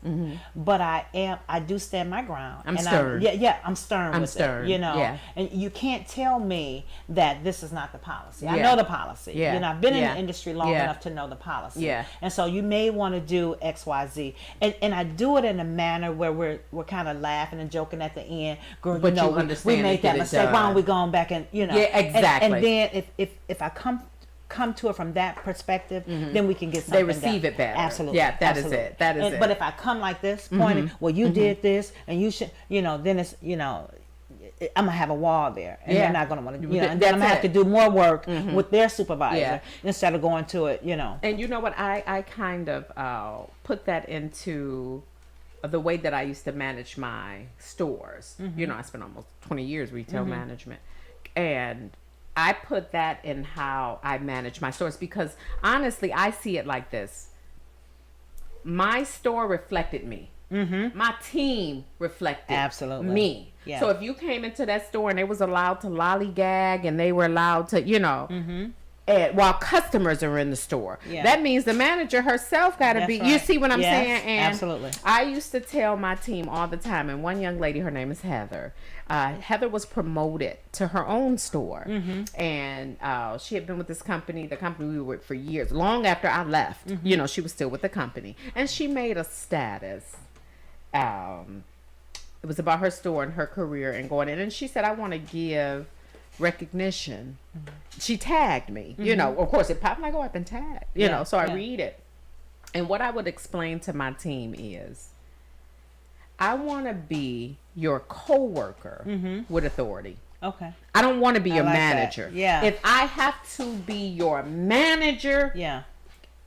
but I do stand my ground. I'm and stern. I'm stern with stern, it, you know. yeah. And you can't tell me that this is not the policy. I Yeah. know the policy. Yeah. You know, I've been in Yeah. the industry long Yeah. enough to know the policy. Yeah. And so you may want to do X, Y, Z. And I do it in a manner where we're kind of laughing and joking at the end. Girl, But you know, you understand we to made get that it mistake. Why done. don't we go back and, you know. Yeah, exactly. And then if I come to it from that perspective, then we can get something They receive done. it better. Absolutely. Yeah, that is absolutely. it. That is it. But if I come like this, pointing, well, you did this, and you should, you know, then it's, you know, I'm gonna have a wall there, and Yeah. they're not gonna want to, you know, and That's then I'm gonna have it. to do more work with their supervisor Yeah. instead of going to it, you know. And you know what? I kind of put that into the way that I used to manage my stores. You know, I spent almost 20 years retail management. And I put that in how I manage my stores, because honestly, I see it like this. My store reflected me. My team reflected Absolutely. me. Yeah. So if you came into that store and they was allowed to lollygag and they were allowed to, you know, while customers are in the store. Yeah. That means the manager herself got to That's be. right. You see what I'm Yes, saying? And absolutely. I used to tell my team all the time, and one young lady, her name is Heather. Heather was promoted to her own store, and she had been with this company, the company we were with for years, long after I left. You know, she was still with the company, and she made a status. It was about her store and her career and going in, and she said, "I want to give recognition." She tagged me, you know. Of course, it popped like, "Oh, I've been tagged," you know. So I read it, and what I would explain to my team is, I want to be your coworker with authority. Okay. I don't want to be your like that. manager. Yeah. If I have to be your manager, Yeah.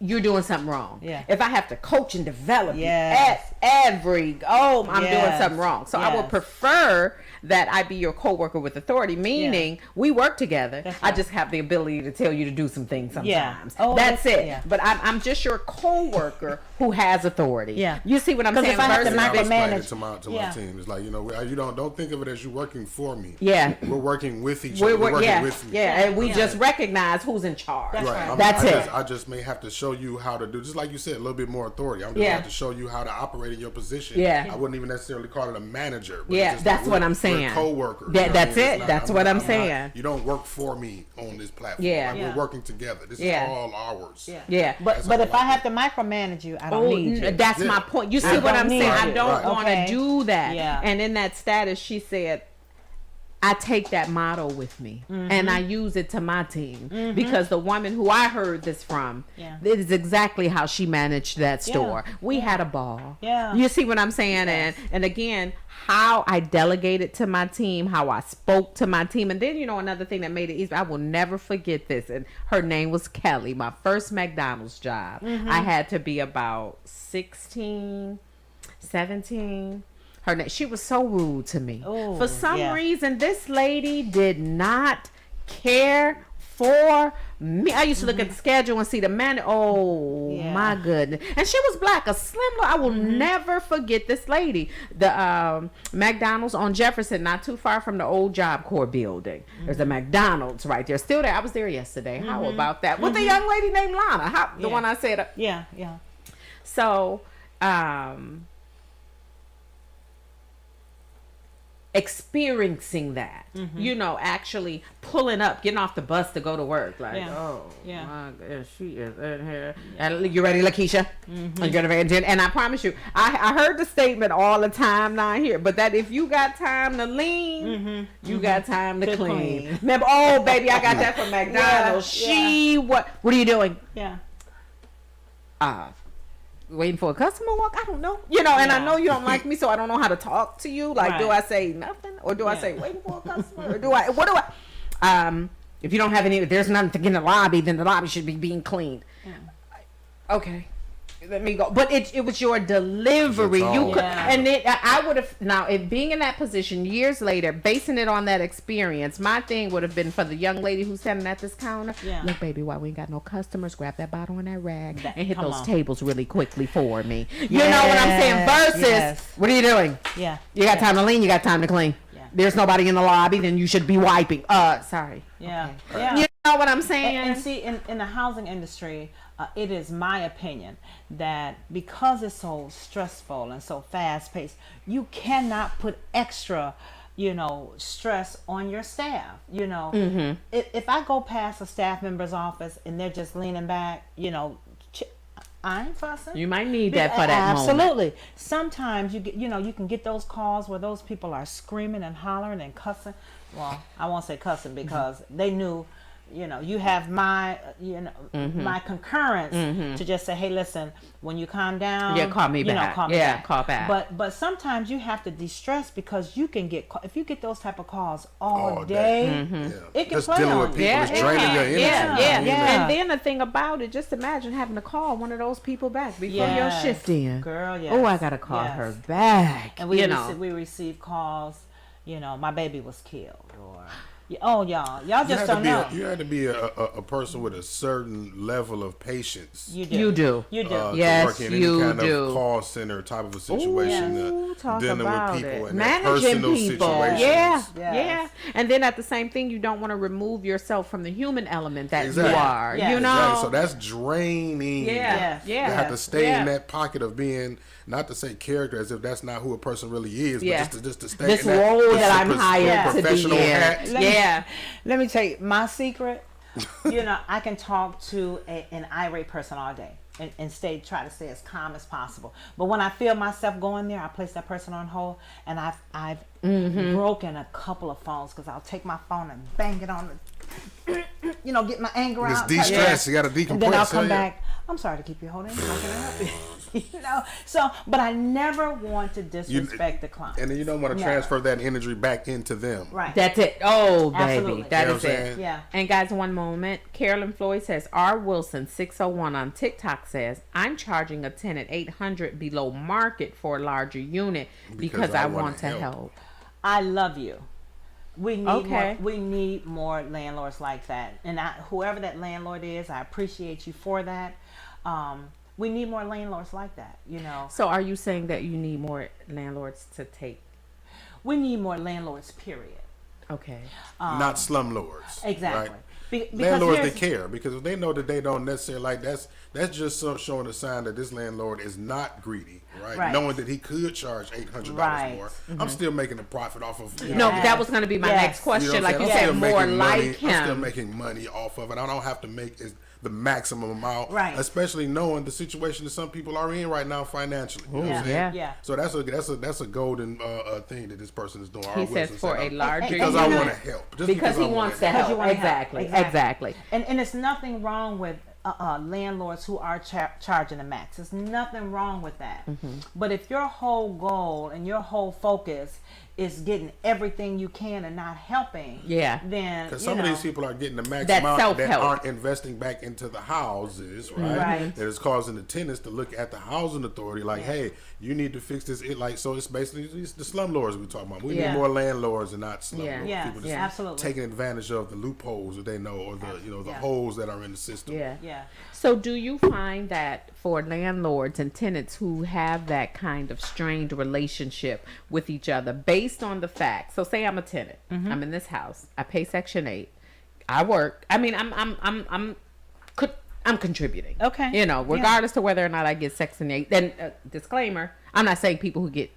you're doing something wrong. Yeah. If I have to coach and develop Yes. you at I'm doing Yes. something wrong. So I would Yes. prefer that I be your coworker with authority, meaning we work together. That's I right. just have the ability to tell you to do some things Yeah. sometimes. Oh, that's it. yeah. But I'm just your coworker who has authority. Yeah. You see what I'm 'Cause saying? if I have to Versus I micromanage- explain it to my Yeah. team. It's like, you know, you don't think of it as you working for me. Yeah. We're working with each other. We're working yeah, with me. yeah, and we just recognize who's in charge. That's right. I'm- That's it. I just may have to show you how to do, just like you said, a little bit more authority. I'm just Yeah. have to show you how to operate in your position. Yeah. I wouldn't even necessarily call it a manager. But Yeah, it's just that's like what we're- I'm saying. We're co-workers. That- you know what I that's mean? it. It's not- That's what I'm saying. You don't work for me on this platform. Yeah. Like, Yeah. we're working together. This Yeah. is all ours. Yeah. But if I have to micromanage you, I don't need you. That's Yeah. my point. You see I what don't I'm need saying? I you. don't Right. want to Okay. do that. Yeah. And in that status, she said, I take that motto with me and I use it to my team because the woman who I heard this from, Yeah. it is exactly how she managed that store. We had a ball. Yeah. You see what I'm saying? Yes. And again, how I delegated to my team, how I spoke to my team. And then, you know, another thing that made it easy, I will never forget this. And her name was Kelly, my first McDonald's job. I had to be about 16, 17. Her name, she was so rude to me. Oh, For some yeah. reason, this lady did not care for me. I used to look at the schedule and see the man. Oh Yeah. my goodness! And she was black, a slim. I will never forget this lady. The McDonald's on Jefferson, not too far from the old Job Corps building. There's a McDonald's right there, still there. I was there yesterday. How about that? With a young lady named Lana. The Yeah. one I said. Yeah, yeah. So, experiencing that, you know, actually pulling up, getting off the bus to go to work, like, Yeah. oh Yeah. my God, she is in here. And you ready, Lakeisha? You ready? And I promise you, I heard the statement all the time down here, but that if you got time to lean, you got time to clean. Remember, oh baby, I got that from McDonald's. Yeah, She what are you doing? Yeah. Waiting for a customer walk? I don't know. You know, and I Yeah. know you don't like me, so I don't know how to talk to you. Like, do I Right. say nothing? Or do I Yeah. say waiting for a customer? Or what do I if you don't have any, if there's nothing in the lobby, then the lobby should be being cleaned. Okay. Let me go. But it was your delivery. Your You tone. could, Yeah. and it, I would have now if being in that position years later, basing it on that experience, my thing would have been for the young lady who's standing at this counter. Yeah. Look, baby, while we ain't got no customers, grab that bottle and that rag and hit come those on. tables really quickly for me. You know what I'm saying? Yes, Versus, yes. what are you doing? Yeah. You got time to lean. You got time to clean. Yeah. There's nobody in the lobby. Then you should be wiping. Sorry. Yeah. Okay. Yeah. You know what I'm saying? And see, in the housing industry, it is my opinion that because it's so stressful and so fast paced, you cannot put extra, stress on your staff. If I go past a staff member's office and they're just leaning back, I ain't fussing. You might need that for that moment. Absolutely. Sometimes you can get those calls where those people are screaming and hollering and cussing. Well, I won't say cussing because they knew, you have my, my concurrence to just say, hey, listen, when you calm down, Yeah, call me back. Call me Yeah, back. call back. But sometimes you have to de-stress because you can get, if you get those type of calls all day, Yeah. it can Just play dealing on with you. people is draining your energy. Yeah. Yeah. And then the thing about it, just imagine having to call one of those people back before your Yes. shift in. Girl, yes. Oh, I gotta call Yes. her back. And we you know. we receive calls, my baby was killed, or Oh, y'all just don't know. You had to be a person with a certain level of patience. You do. You do. You do. To Yes, work in any you kind do. of call center type of a situation, Ooh, talk dealing about with people it. and their Managing personal people. situations. Yeah, Yes. yeah. And then at the same thing, you don't want to remove yourself from the human element that Exactly. you are. Yeah. You know. Exactly. So that's draining. Yeah, Yes. yeah. You have to stay yeah. in that pocket of being, not to say character, as if that's not who a person really is, Yeah. but just to stay This in that role that I'm pros- hired to be professional in. hat. Yeah. Let me tell you my secret. I can talk to an irate person all day and try to stay as calm as possible. But when I feel myself going there, I place that person on hold, and I've broken a couple of phones because I'll take my phone and bang it on the, get my anger It's out. de-stress. You got to decompress. And then I'll come yeah. back. I'm sorry to keep you holding. How can I help you? So, but I never want to disrespect the client. And then you don't want to Never. transfer that energy back into them. Right. That's it. Oh, baby. Absolutely. That You know is what I'm it. saying? Yeah. And guys, one moment. Carolyn Floyd says, R. Wilson 601 on TikTok says, I'm charging a tenant $800 below market for a larger unit because I want to help. I love you. We need Okay. more. We need more landlords like that. And whoever that landlord is, I appreciate you for that. We need more landlords like that. So are you saying that you need more landlords to take? We need more landlords. Period. Okay. Not slumlords. Exactly. Right? Because Landlords, they here's- care, because if they know that they don't necessarily like, that's just showing a sign that this landlord is not greedy, right? Right. Knowing that he could charge $800 Right. more. I'm still making a profit off of. No, Yes. that was going to be my Yes. next question. what I'm Like you saying? said, I'm still more making like money. I'm still him. making money off of it. I don't have to make the maximum amount, Right. especially knowing the situation that some people are in right now financially. You know what I'm Yeah. saying? Yeah. So that's a golden thing that this person is doing. He R. says Wilson for said, a larger because unit. I want to help. Just Because he I wanna wants to help. help. you wanna Exactly. help. Exactly. And it's nothing wrong with landlords who are charging the max. There's nothing wrong with that. But if your whole goal and your whole focus is getting everything you can and not helping, Yeah. then Because some of these people are getting the max That's amount that self-help. aren't investing back into the houses, right? Right. That is causing the tenants to look at the housing authority like, hey, you need to fix this. So it's basically the slumlords we're talking about. We Yeah. need more landlords and not slumlords. Yeah. Yes, People just yeah. Absolutely. taking advantage of the loopholes that they know, or the the Yeah. holes that are in the system. Yeah. Yeah. So do you find that for landlords and tenants who have that kind of strained relationship with each other based on the fact, so say I'm a tenant, I'm in this house, I pay Section 8, I work, I mean I'm contributing. Okay. Regardless to whether or not I get Section 8. Then disclaimer, I'm not saying people who get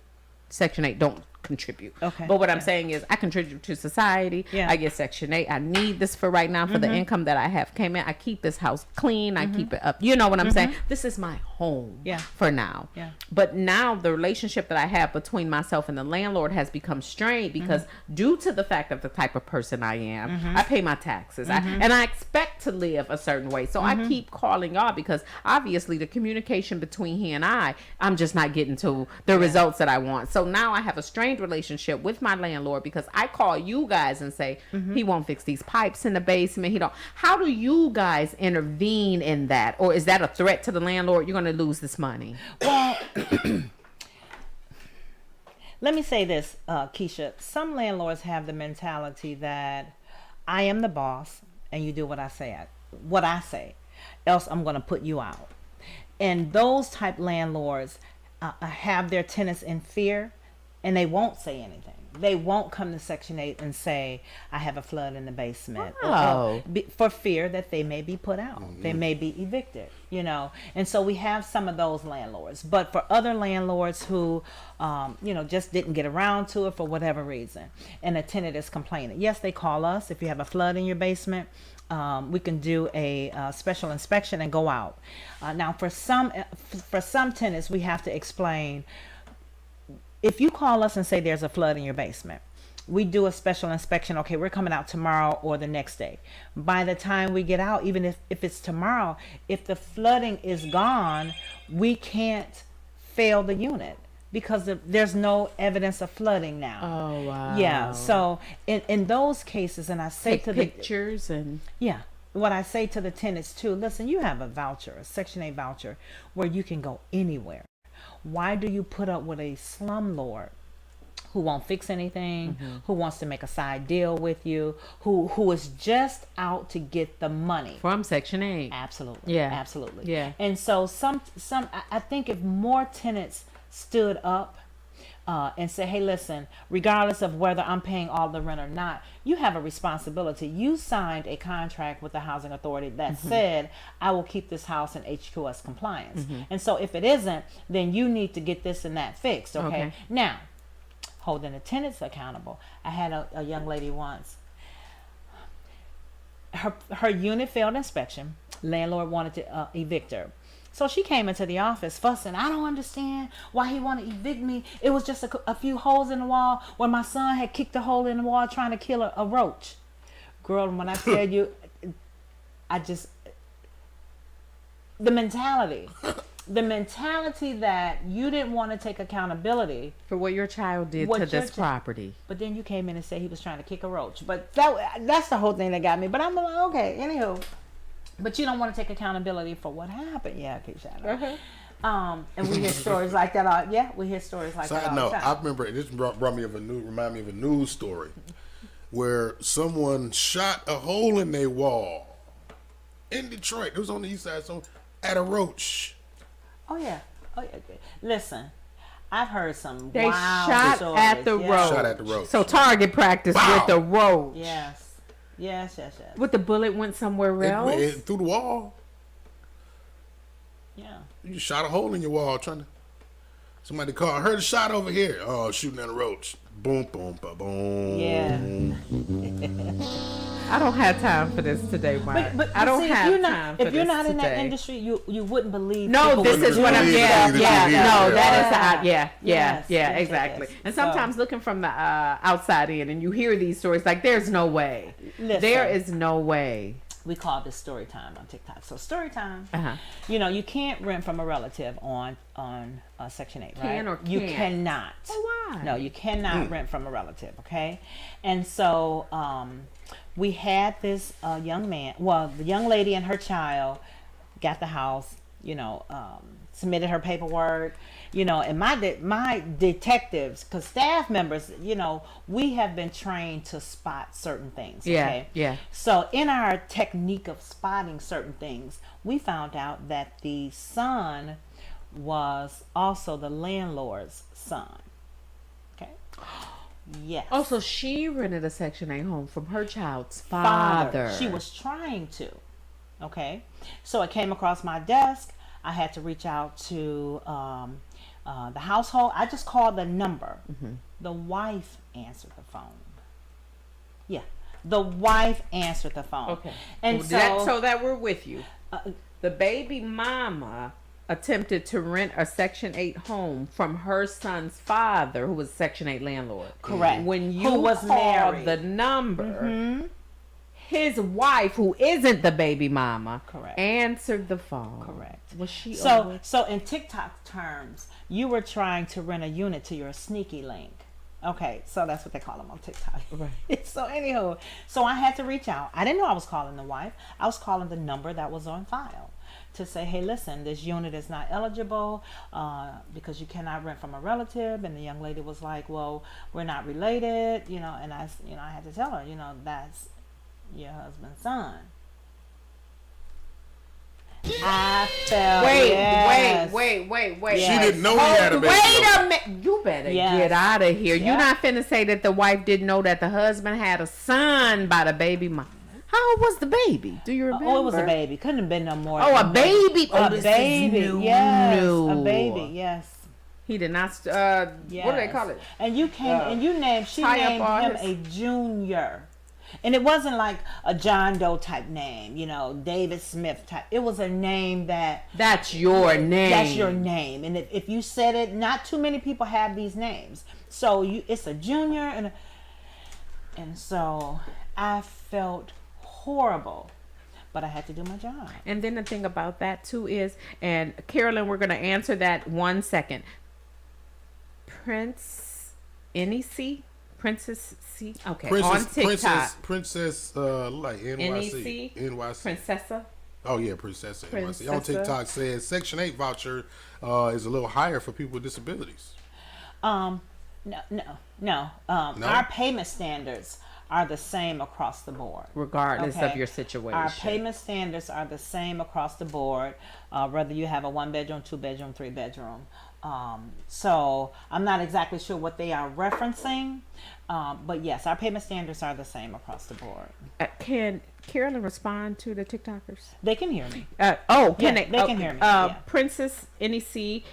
Section 8 don't contribute. Okay. But what I'm saying is I contribute to society. Yeah. I get Section 8. I need this for right now for the income that I have came in. I keep this house clean. I keep it up. You know what I'm saying? This is my home Yeah. for now. Yeah. But now the relationship that I have between myself and the landlord has become strained because due to the fact of the type of person I am, I pay my taxes. And I expect to live a certain way. So I keep calling y'all because obviously the communication between he and I'm just not getting to the results that I want. So now I have a strained relationship with my landlord because I call you guys and say he won't fix these pipes in the basement. He don't. How do you guys intervene in that? Or is that a threat to the landlord? You're going to lose this money. Well, let me say this, Keisha. Some landlords have the mentality that I am the boss and you do what I say. Else I'm going to put you out. And those type landlords have their tenants in fear, and they won't say anything. They won't come to Section 8 and say, I have a flood in the basement. Oh. For fear that they may be put out. They may be evicted, And so we have some of those landlords. But for other landlords who, just didn't get around to it for whatever reason, and a tenant is complaining. Yes, they call us if you have a flood in your basement. We can do a special inspection and go out. Now, for some tenants, we have to explain. If you call us and say there's a flood in your basement, we do a special inspection. Okay, we're coming out tomorrow or the next day. By the time we get out, even if it's tomorrow, if the flooding is gone, we can't fail the unit because there's no evidence of flooding now. Oh, wow. Yeah. So in those cases, and I say Take to pictures and... Yeah. What I say to the tenants too, listen, you have a voucher, a Section 8 voucher, where you can go anywhere. Why do you put up with a slumlord who won't fix anything, who wants to make a side deal with you, who is just out to get the money from Section 8. Absolutely. Yeah. Absolutely. Yeah. And so I think if more tenants stood up and say, hey, listen, regardless of whether I'm paying all the rent or not, you have a responsibility. You signed a contract with the housing authority that said, I will keep this house in HQS compliance. And so if it isn't, then you need to get this and that fixed. Okay. Now, holding the tenants accountable. I had a young lady once. Her unit failed inspection. Landlord wanted to evict her. So she came into the office fussing. I don't understand why he wanted to evict me. It was just a few holes in the wall where my son had kicked a hole in the wall trying to kill a roach. Girl, when I tell you, the mentality that you didn't want to take accountability for what your child did to this property. But then you came in and said he was trying to kick a roach. But that's the whole thing that got me. But I'm like, okay, anywho. But you don't want to take accountability for what happened. Yeah, Keisha. And we hear stories like that. We hear stories like that all the time. I remember, this remind me of a news story where someone shot a hole in their wall in Detroit. It was on the east side, so at a roach. Oh yeah. Listen, I've heard some they wild shot stories. at the roach. Shot at the roach. So target practice with the roach. Yes. But the bullet went somewhere else? It went through the wall. Yeah. You shot a hole in your wall trying to... Somebody called, I heard a shot over here. Oh, shooting at a roach. Boom, boom, boom. Yeah. I don't have time for this today, Mark. But I don't see, have time for this if you're not in that today. industry, you wouldn't believe. No, this is what I'm. Yeah, exactly. Yes. And sometimes looking from the outside in, and you hear these stories, like there's no way. Listen, there is no way. We call this story time on TikTok. So story time. You know, you can't rent from a relative on Section 8, right? Can or can't? You cannot. Oh, why? No, you cannot rent from a relative. Okay, and so we had this young man. Well, the young lady and her child got the house. You know, submitted her paperwork. You know, and my detectives, because staff members, you know, we have been trained to spot certain things. Okay? Yeah. So in our technique of spotting certain things, we found out that the son was also the landlord's son. Okay. Yes. Oh, so she rented a Section 8 home from her child's father. She was trying to. Okay. So it came across my desk. I had to reach out to the household. I just called the number. The wife answered the phone. Yeah. The wife answered the phone. Okay. And so that we're with you. The baby mama attempted to rent a Section 8 home from her son's father, who was a Section 8 landlord. Correct. When you called the number, his wife, who isn't the baby mama, answered the phone. Correct. Was she so in TikTok terms, you were trying to rent a unit to your sneaky link. Okay, so that's what they call them on TikTok. Right. So anywho, so I had to reach out. I didn't know I was calling the wife. I was calling the number that was on file to say, hey, listen, this unit is not eligible because you cannot rent from a relative. And the young lady was like, well, we're not related, you know. And I had to tell her, you know, that's your husband's son. I felt wait. She didn't know he had a baby. Wait a minute. You better get out of here. You're not finna say that the wife didn't know that the husband had a son by the baby mom. How old was the baby? Do you remember? Oh, it was a baby. Couldn't have been no more. Oh, a baby. A baby. Yes. A baby. Yes. He did not. What do they call it? And you came and you named. She named him a junior. And it wasn't like a John Doe type name, you know, David Smith type. It was a name that's your name. That's your name. And if you said it, not too many people have these names. So it's a junior and so I felt horrible, but I had to do my job. And then the thing about that too is, and Carolyn, we're going to answer that 1 second. Princess C. Okay. On TikTok. Princess like NYC. NYC. Princessa. Oh yeah, Princessa NYC. On TikTok says Section 8 voucher is a little higher for people with disabilities. No. Our payment standards are the same across the board, regardless of your situation. Our payment standards are the same across the board, whether you have a 1-bedroom, 2-bedroom, 3-bedroom. So I'm not exactly sure what they are referencing, but yes, our payment standards are the same across the board. Can Carolyn respond to the TikTokers? They can hear me. Can they can hear me. Yeah. Princess NEC,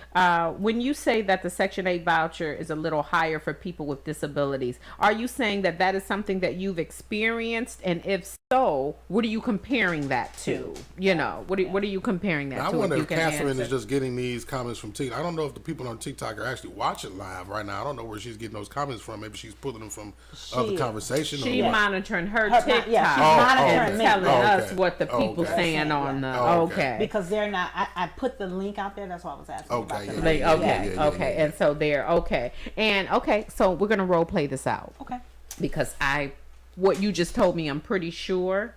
when you say that the Section 8 voucher is a little higher for people with disabilities, are you saying that that is something that you've experienced? And if so, what are you comparing that to? You know, what are you comparing that to? I wonder if can Catherine answer. is just getting these comments from TikTok. I don't know if the people on TikTok are actually watching live right now. I don't know where she's getting those comments from. Maybe she's pulling them from other conversations. She monitoring her TikTok. Yeah, she's monitoring and me. telling us what the people saying on the because they're not. I put the link out there. That's why I was asking. Okay. And so they're okay. And so we're gonna role play this out. Okay. Because what you just told me, I'm pretty sure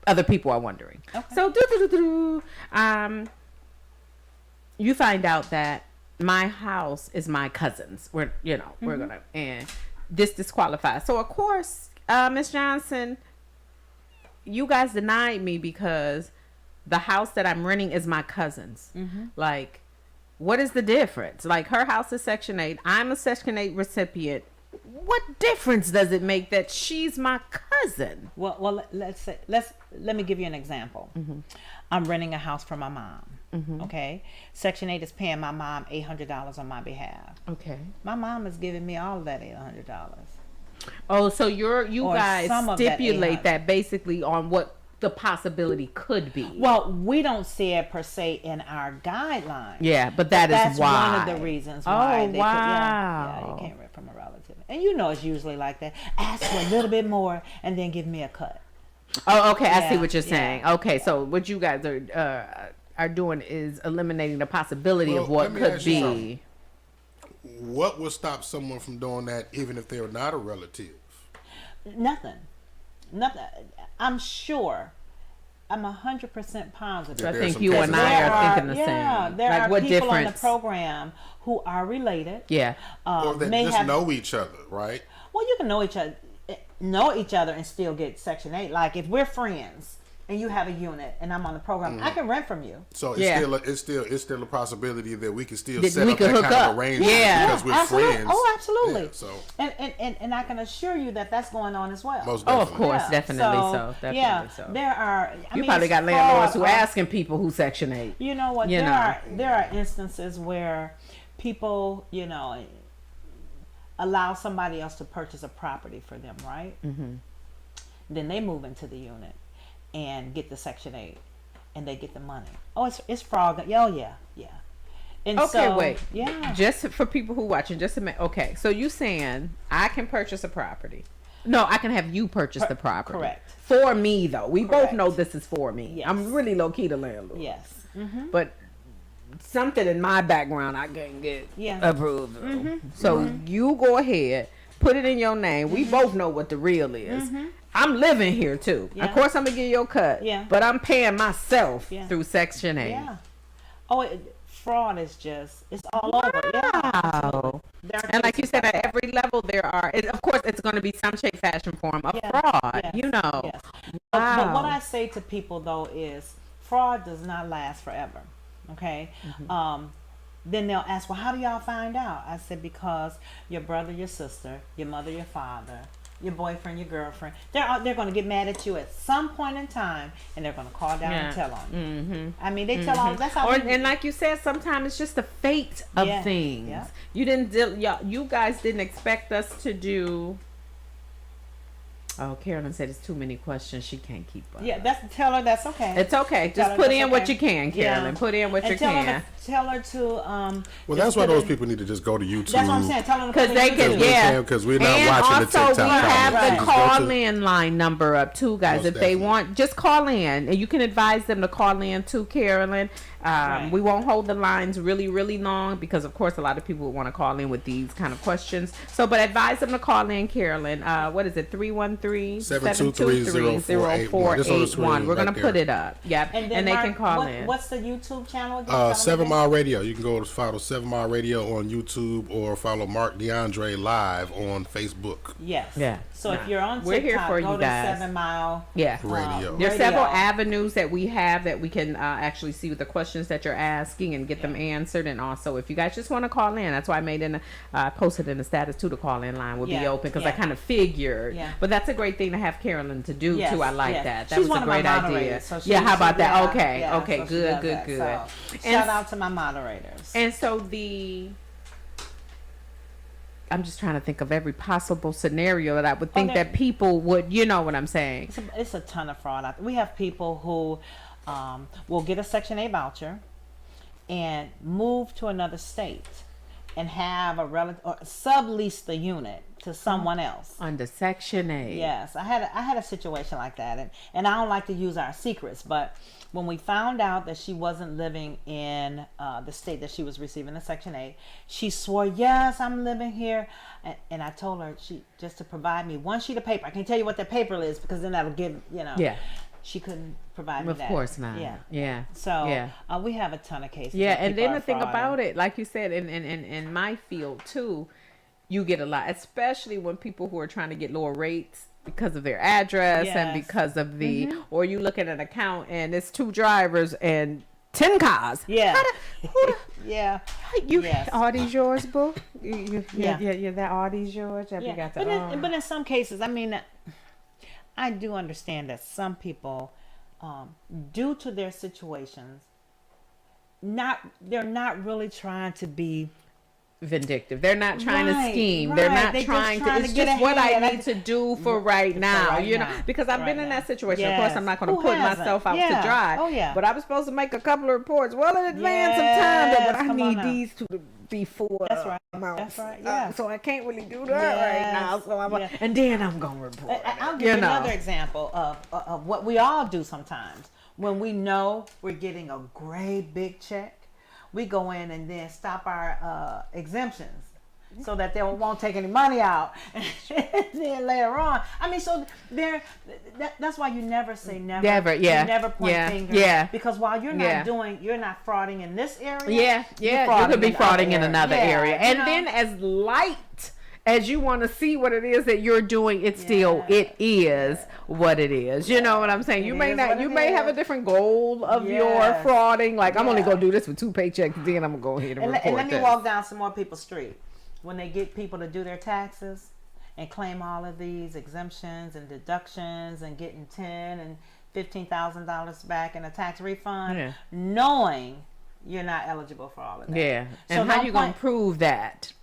other people are wondering. Okay. So you find out that my house is my cousin's. We're gonna, and this disqualifies. So of course, Miss Johnson, you guys denied me because the house that I'm renting is my cousin's. Like, what is the difference? Like, her house is Section 8. I'm a Section 8 recipient. What difference does it make that she's my cousin? Well, let me give you an example. I'm renting a house for my mom. Okay, Section 8 is paying my mom $800 on my behalf. Okay, my mom is giving me all of that $800. Oh, so you guys stipulate that basically on what the possibility could be. Well, we don't see it per se in our guidelines. Yeah, but that's why. One of the reasons why. Oh, wow. Yeah, you can't rent from a relative. And you know it's usually like that. Ask for a little bit more and then give me a cut. Oh, okay. I see what you're saying. Okay, so what you guys are doing is eliminating the possibility of what could be. What would stop someone from doing that even if they're not a relative? Nothing. I'm sure. I'm 100% positive. I think you and I are thinking the same. Yeah, there are people on the program who are related. Yeah. Or that just know each other, right? Well, you can know each other and still get Section 8. Like, if we're friends and you have a unit and I'm on the program, I can rent from you. So it's still a possibility that we can still set up that kind of arrangement because we're friends. Oh, absolutely. Yeah, so and I can assure you that that's going on as well. Most definitely. Oh, of course, definitely so. So there are. You probably got landlords who asking people who Section 8. You know what? There are instances where people, allow somebody else to purchase a property for them, right? Then they move into the unit and get the Section 8 and they get the money. Oh, it's fraud. Oh, yeah. And wait. Yeah. Just for people who watching, just a minute. Okay, so you saying I can purchase a property. No, I can have you purchase the property. Correct. For me, though. We both know this is for me. Yes. I'm really low-key the landlord. Yes. But something in my background I can get approved. So you go ahead, put it in your name. We both know what the real is. I'm living here too. Of course I'm gonna get your cut. But I'm paying myself through Section 8. Fraud is it's all over. Wow. And like you said, at every level there are, of course it's going to be some shape, fashion, form of fraud. Yes. Wow. But what I say to people though is fraud does not last forever. Okay. Then they'll ask, well, how do y'all find out? I said, because your brother, your sister, your mother, your father, your boyfriend, your girlfriend, they're going to get mad at you at some point in time, and they're going to call down and tell on you. I mean, they tell all. That's how. And like you said, sometimes it's just the fate of things. Yeah. You guys didn't expect us to do. Oh, Carolyn said it's too many questions. She can't keep up. Tell her that's okay. It's okay. Just put in what you can, Carolyn. Put in what you can. Tell her to. Well, that's why those people need to just go to YouTube. That's what I'm saying. Tell them because they can. Because we're not watching the TikTok. And also, we have the call-in line number up too, guys. If they want, just call in, and you can advise them to call in to Carolyn. Right. We won't hold the lines really long because, of course, a lot of people would want to call in with these kind of questions. So, but advise them to call in, Carolyn. What is it? 313-723-0481. We're going to put it up. Yep. And they Mark, can call in. What's the YouTube channel again? 7 Mile Radio. You can go to follow 7 Mile Radio on YouTube or follow Mark DeAndre live on Facebook. Yes. Yeah. So if you're on TikTok, We're here for go you to guys. 7 Mile Radio. There's several avenues that we have that we can actually see with the questions that you're asking and get them answered. And also, if you guys just want to call in, that's why I made posted in the status too. The call in line would be open because I kind of figured. Yeah. But that's a great thing to have Carolyn to do too. I like that. That She's was a great idea. So How about that? yeah, Okay. yeah, Okay. so she Good. does Good. that. Good. So, shout out to my moderators. And so I'm just trying to think of every possible scenario that I would think that people would, you know what I'm saying? It's a ton of fraud. We have people who will get a Section 8 voucher and move to another state and have a relative or sublease the unit to someone else Under Section 8. Yes, I had a situation like that, and I don't like to use our secrets, but when we found out that she wasn't living in the state that she was receiving the Section 8, she swore, yes, I'm living here, and I told her she just to provide me one sheet of paper. I can't tell you what that paper is because then that'll give Yeah. She couldn't provide me Of that. course not. Yeah. So we have a ton of cases. Yeah, where and people then are the thing frauding. about it, like you said, in my field too, you get a lot, especially when people who are trying to get lower rates because of their address and Yes. because of or you look at an account and it's 2 drivers and 10 cars. Yeah. Yeah. Yes. Audi's yours, boo? Yeah, Yeah. that Audi's yours? Have you got the But in some cases, I mean, I do understand that some people, due to their situations, they're not really trying to be vindictive. They're not trying to Right, scheme. right. They're not They just trying to. trying to It's get just what I ahead. need to do for right now. right You know, now. because I've Right been in now. that situation. Of course, I'm not going Yes. to put Who hasn't? myself out to Yeah. dry. Oh, yeah. But I was supposed to make a couple of reports well in advance Yes. of time. But I Come on need now. these to be full. That's right. amounts. That's right. Yeah. So I can't really do that right now. Yes. So Yeah. and then I'm going to report. I'll it, give you know. another example of what we all do sometimes. When we know we're getting a great big check, we go in and then stop our exemptions so that they won't take any money out. And then later on, I mean, so that's why you never say never. Never, yeah. You never point Yeah, fingers. yeah. Because while you're Yeah. you're not frauding in this area. Yeah, you're you could be in frauding in other another areas. area. Yeah, And you know? then as light as you want to see what it is that you're doing, it is what it is. You know what I'm saying? You may is not, what you it may have a is. different goal of your Yes. frauding. Like, I'm only Yeah. going to do this with 2 paychecks, then I'm going to go ahead and report And let me this. walk down some more people's street. When they get people to do their taxes and claim all of these exemptions and deductions and getting $10,000 and $15,000 back in a tax refund, Yeah. knowing you're not eligible for all of that. Yeah. So And how don't you going to point- prove that?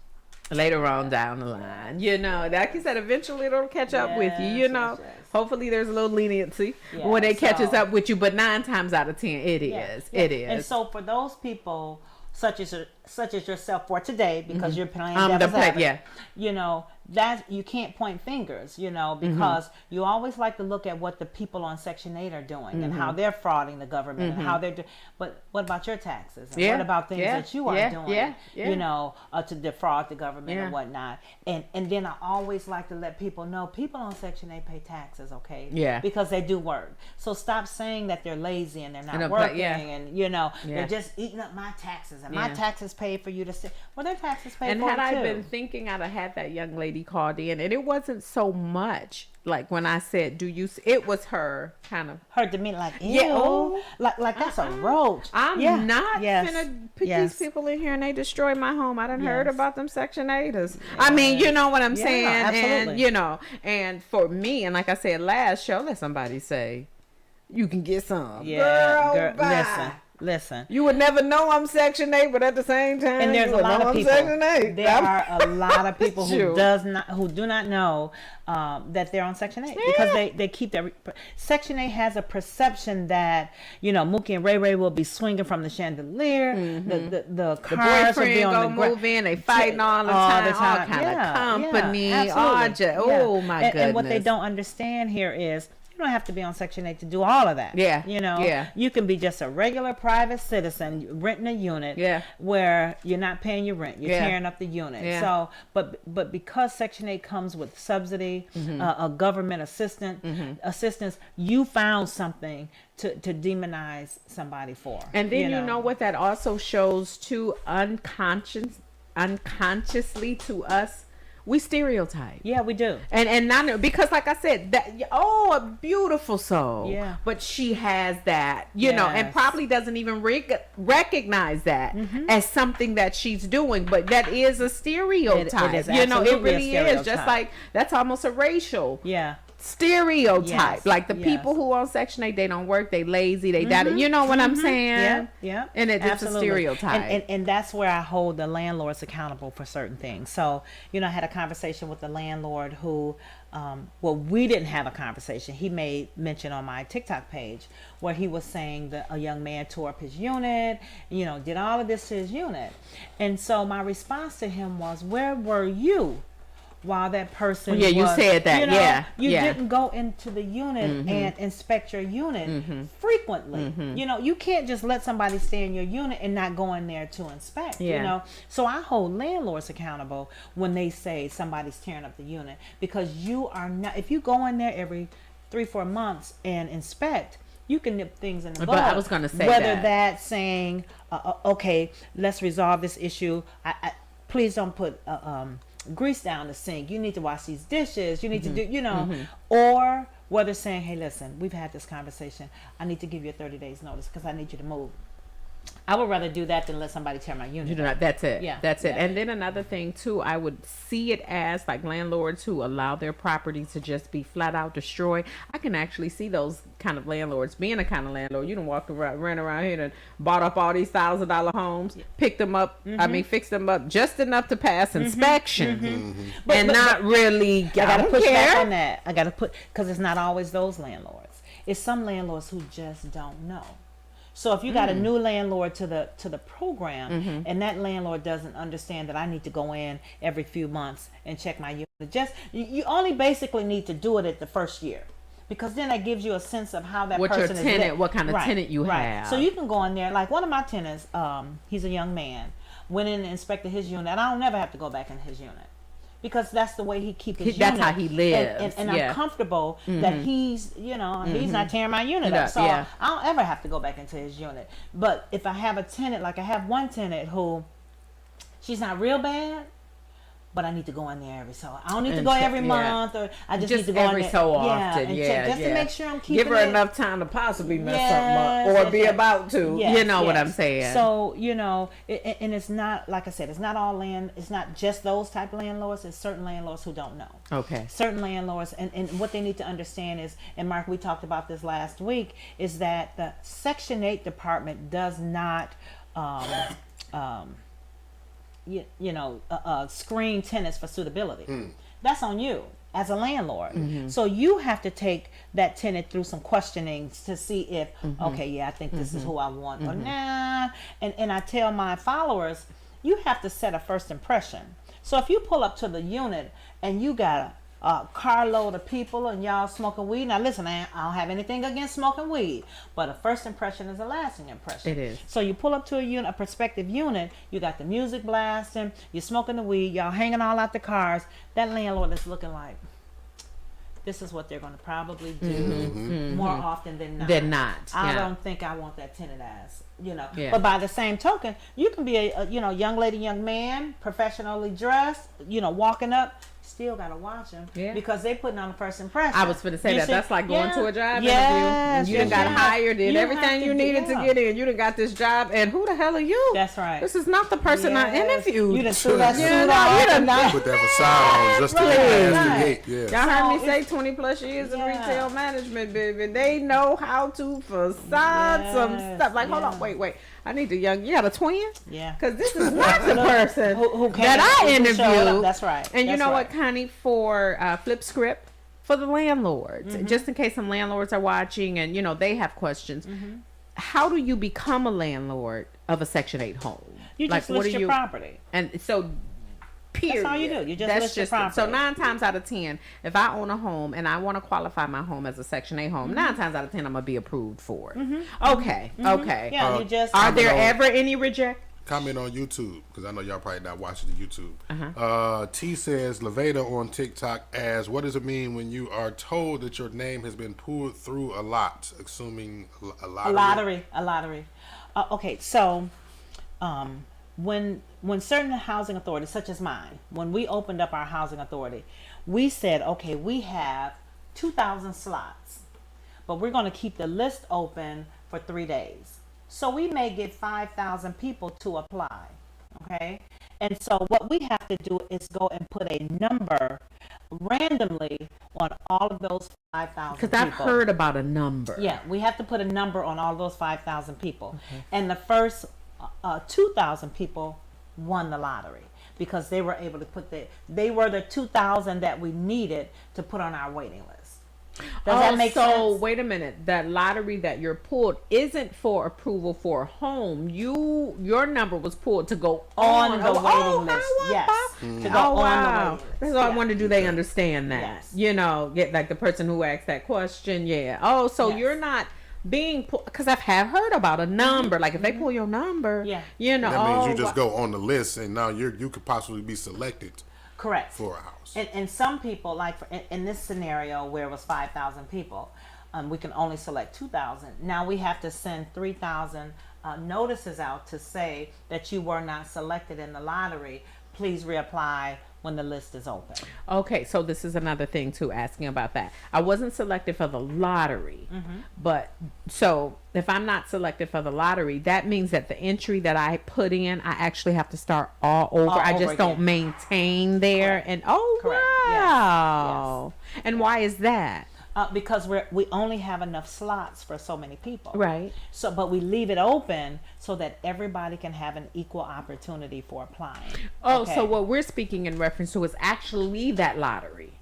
Later on down the line, you know, like you said, eventually it'll catch up with you. You Yes, know, yes, yes. hopefully there's a little leniency Yeah, when it catches so- up with you. But 9 times out of 10, it is. Yeah. It is. And so for those people, such as yourself for today, because you're playing The devil's play- advocate, yeah. you know, that you can't point fingers, you know, because you always like to look at what the people on Section 8 are doing and how they're frauding the government and how they're doing. But what about your taxes? And Yeah. what about things Yeah. that you are Yeah. doing, Yeah. Yeah. you know, to defraud the government Yeah. and whatnot? And then I always like to let people know people on Section 8 pay taxes, okay? Yeah. Because they do work. So stop saying that they're lazy and they're not don't working play- yeah. and, you know, Yeah. they're just eating up my taxes and my Yeah. taxes paid for you to sit. Well, their taxes paid And for had it I too. been thinking, I'd have had that young lady called in, and it wasn't so much like when I said, "Do you?" It was her kind of. Her demeanor, like, ew, Yeah, oh. like that's a roach. I'm Yeah. not Yes. gonna put Yes. these people in here and they destroy my home. I done heard Yes. about them Section 8ers. I mean, you know what I'm Yeah, saying? And absolutely. you know, and for me, and like I said last show, let somebody say, you can get some. Yeah, Girl, bye. listen. You would never know I'm Section 8, but at the same time, And there's you a would lot know of I'm people. Section 8. There are a lot of people True. who do not know that they're on Section 8 because they keep their Section 8 has a perception that, you know, Mookie and Ray Ray will be swinging from the chandelier. The cars will be boyfriend on go the ground. move in, they fighting all the time, all kind of company, all absolutely. oh my And what they goodness. don't understand here is You don't have to be on Section 8 to do all of that. Yeah. You know, Yeah. you can be just a regular private citizen renting a unit where you're not paying your rent. You're tearing up the unit. Yeah. So, but because Section 8 comes with subsidy, a government assistance, you found something to demonize somebody for. And then you know what that also shows too, unconsciously to us, we stereotype. Yeah, we do. And not because, like I said, that a beautiful soul. Yeah. But she has that, you know, and probably doesn't even recognize that as something that she's doing. But that is a stereotype. It is you know, it really a is. Just like that's almost a racial. Yeah. Stereotype. Yes, like the people who on Section 8, they don't work, they lazy, they that. You know what I'm saying? Yeah. And it's a stereotype. And that's where I hold the landlords accountable for certain things. So, you know, I had a conversation with the landlord who, we didn't have a conversation. He made mention on my TikTok page where he was saying that a young man tore up his unit, you know, did all of this to his unit. And so my response to him was, where were you while that person you said that. You know, you yeah. didn't go into the unit and inspect your unit frequently. You know, you can't just let somebody stay in your unit and not go in there to inspect. You know, so I hold landlords accountable when they say somebody's tearing up the unit, because you are not. If you go in there every 3-4 months and inspect, you can nip things in the bud. But I was going to say whether that's saying, okay, let's resolve this issue. I please don't put grease down the sink. You need to wash these dishes. You need to do, you know, or whether saying, hey, listen, we've had this conversation. I need to give you a 30 days notice because I need you to move. I would rather do that than let somebody tear my unit. That's it. Yeah, That's it. yeah. And then another thing too, I would see it as like landlords who allow their property to just be flat out destroyed. I can actually see those kind of landlords being a kind of landlord. You done walked around, ran around here and bought up all these $1,000 homes, picked them up. I mean, fixed them up just enough to pass inspection, and not really. I gotta don't push back care. on that. I gotta because it's not always those landlords. It's some landlords who just don't know. So if you got a new landlord to the program, and that landlord doesn't understand that I need to go in every few months and check my unit, you only basically need to do it at the first year, because then that gives you a sense of how that What person your tenant, is. what kind of tenant you have. So you can go in there, like one of my tenants, he's a young man, went in and inspected his unit, and I don't never have to go back in his unit, because that's the way he keeps his That's unit. how he lives. And I'm comfortable that he's, you know, he's not tearing my unit up. So I don't ever have to go back into his unit. But if I have a tenant, like I have one tenant who, she's not real bad, but I need to go in there every so. I don't need to go every month, or I just need to go every in there so often. and check, just to make sure I'm keeping Give her enough time to possibly mess something up or be about to. Yes, you know what I'm saying? So you know, and it's not, like I said, it's not all it's not just those type of landlords. It's certain landlords who don't know. Okay. Certain landlords, and what they need to understand is, and Mark, we talked about this last week, is that the Section 8 department does not screen tenants for suitability. That's on you as a landlord. So you have to take that tenant through some questioning to see if, okay, I think this is who I want, or nah. And I tell my followers, you have to set a first impression. So if you pull up to the unit and you got a carload of people and y'all smoking weed. Now listen, I don't have anything against smoking weed, but a first impression is a lasting impression. It is. So you pull up to a prospective unit, you got the music blasting, you're smoking the weed, y'all hanging all out the cars. That landlord is looking like, this is what they're going to probably do more often than not. I don't think I want that tenant as, you know. Yeah. But by the same token, you can be a young lady, young man, professionally dressed, walking up. Still gotta watch them because they putting on the first impression. I was going to say that's like going to a job interview. Yes, You done got hired, did everything you needed to get in. You done got this job, and who the hell are you? That's right. This is not the person I interviewed. You done threw that suit on. Put that facade on just to get past the gate. Yeah. Y'all heard me say 20 plus years in retail management, baby. They know how to facade some stuff. Like, hold on, wait. I need to you got a twin? Yeah. Because this is not the person who that I interviewed. That's right. And you know right. what, Connie, for Flip Script, for the landlords, just in case some landlords are watching and, they have questions. How do you become a landlord of a Section 8 home? You just list your property. And so Period. That's all you do. You just That's list your just it. property. So 9 times out of 10, if I own a home and I want to qualify my home as a Section 8 home, 9 times out of 10, I'm gonna be approved for it. Okay. Okay. Yeah, you just Are there on- ever any reject? Comment on YouTube, because I know y'all probably not watching the YouTube. T says, Laveda on TikTok asks, what does it mean when you are told that your name has been pulled through a lot, assuming a lottery? a lottery. Okay, so when certain housing authorities, such as mine, when we opened up our housing authority, we said, okay, we have 2,000 slots, but we're going to keep the list open for 3 days. So we may get 5,000 people to apply. Okay, and so what we have to do is go and put a number randomly on all of those 5,000 people. Because I've heard about a number. Yeah, we have to put a number on all those 5,000 people. And the first 2,000 people won the lottery because they were able to they were the 2,000 that we needed to put on our waiting list. Does that make sense? So wait a minute. That lottery that you're pulled isn't for approval for a home. Your number was pulled to go On on the waiting list. Yes. To To go on the waiting list. That's all I Yeah. wanted to do. They understand that. Yes. You know, get like the person who asked that question. Yeah. Oh, so Yes. you're not being pulled because I've heard about a number. Like if they pull your number, Yeah. you know, That means you just go on the list, and now you could possibly be selected Correct. for a house. And some people, like in this scenario where it was 5,000 people, we can only select 2,000. Now we have to send 3,000 notices out to say that you were not selected in the lottery. Please reapply when the list is open. Okay, so this is another thing too, asking about that. I wasn't selected for the lottery, but so if I'm not selected for the lottery, that means that the entry that I put in, I actually have to start all over. All I over just don't again. maintain there. Correct. And oh Correct. Yes. wow! And why is that? Because we only have enough slots for so many people. Right. So, but we leave it open so that everybody can have an equal opportunity for applying. Oh, Okay. so what we're speaking in reference to is actually that lottery.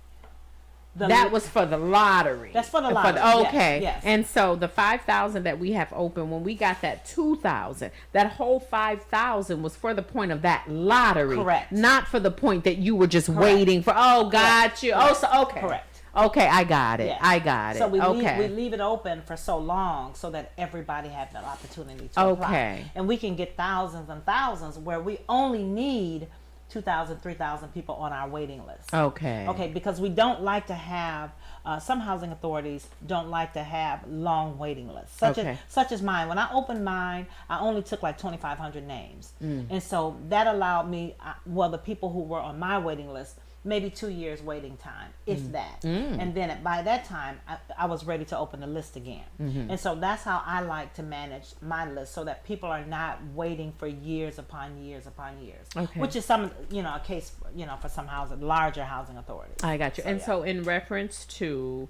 The That was for the lottery. That's for the lottery, yes, okay. yes. And so the 5,000 that we have open, when we got that 2,000, that whole 5,000 was for the point of that lottery. Correct. Not for the point that you were just waiting for. Oh, got you. Oh, so okay. Correct. Okay, I got it. Yes. I got it. So we okay. leave it open for so long so that everybody had the opportunity to Okay. apply. And we can get thousands and thousands where we only need 2,000, 3,000 people on our waiting list. Okay. Okay, because we don't like to have, some housing authorities don't like to have long waiting lists, Okay. such as mine. When I opened mine, I only took like 2,500 names. And so that allowed me, the people who were on my waiting list, maybe 2 years waiting time, if that. And then by that time, I was ready to open the list again. And so that's how I like to manage my list, so that people are not waiting for years upon years upon years. Okay. Which is a case, for some larger housing authorities. I got you. And yeah. so in reference to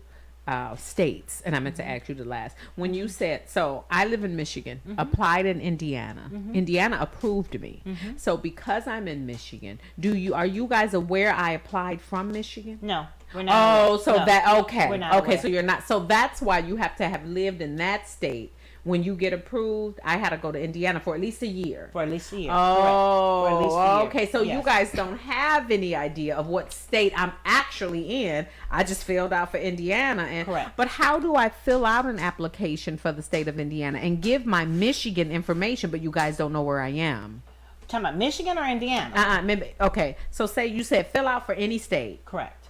states, and I meant to ask you the last, when you said, so I live in Michigan, applied in Indiana. Indiana approved me. So because I'm in Michigan, are you guys aware I applied from Michigan? No, we're not. Oh, so No, that, okay. we're not Okay, aware. so you're not, so that's why you have to have lived in that state. When you get approved, I had to go to Indiana for at least a year. For at least a year. Oh, Correct. For at least a year. okay. So you Yes. guys don't have any idea of what state I'm actually in. I just filled out for Indiana. Correct. But how do I fill out an application for the state of Indiana and give my Michigan information, but you guys don't know where I am? Talking about Michigan or Indiana? Maybe, okay. So say you said fill out for any state. Correct.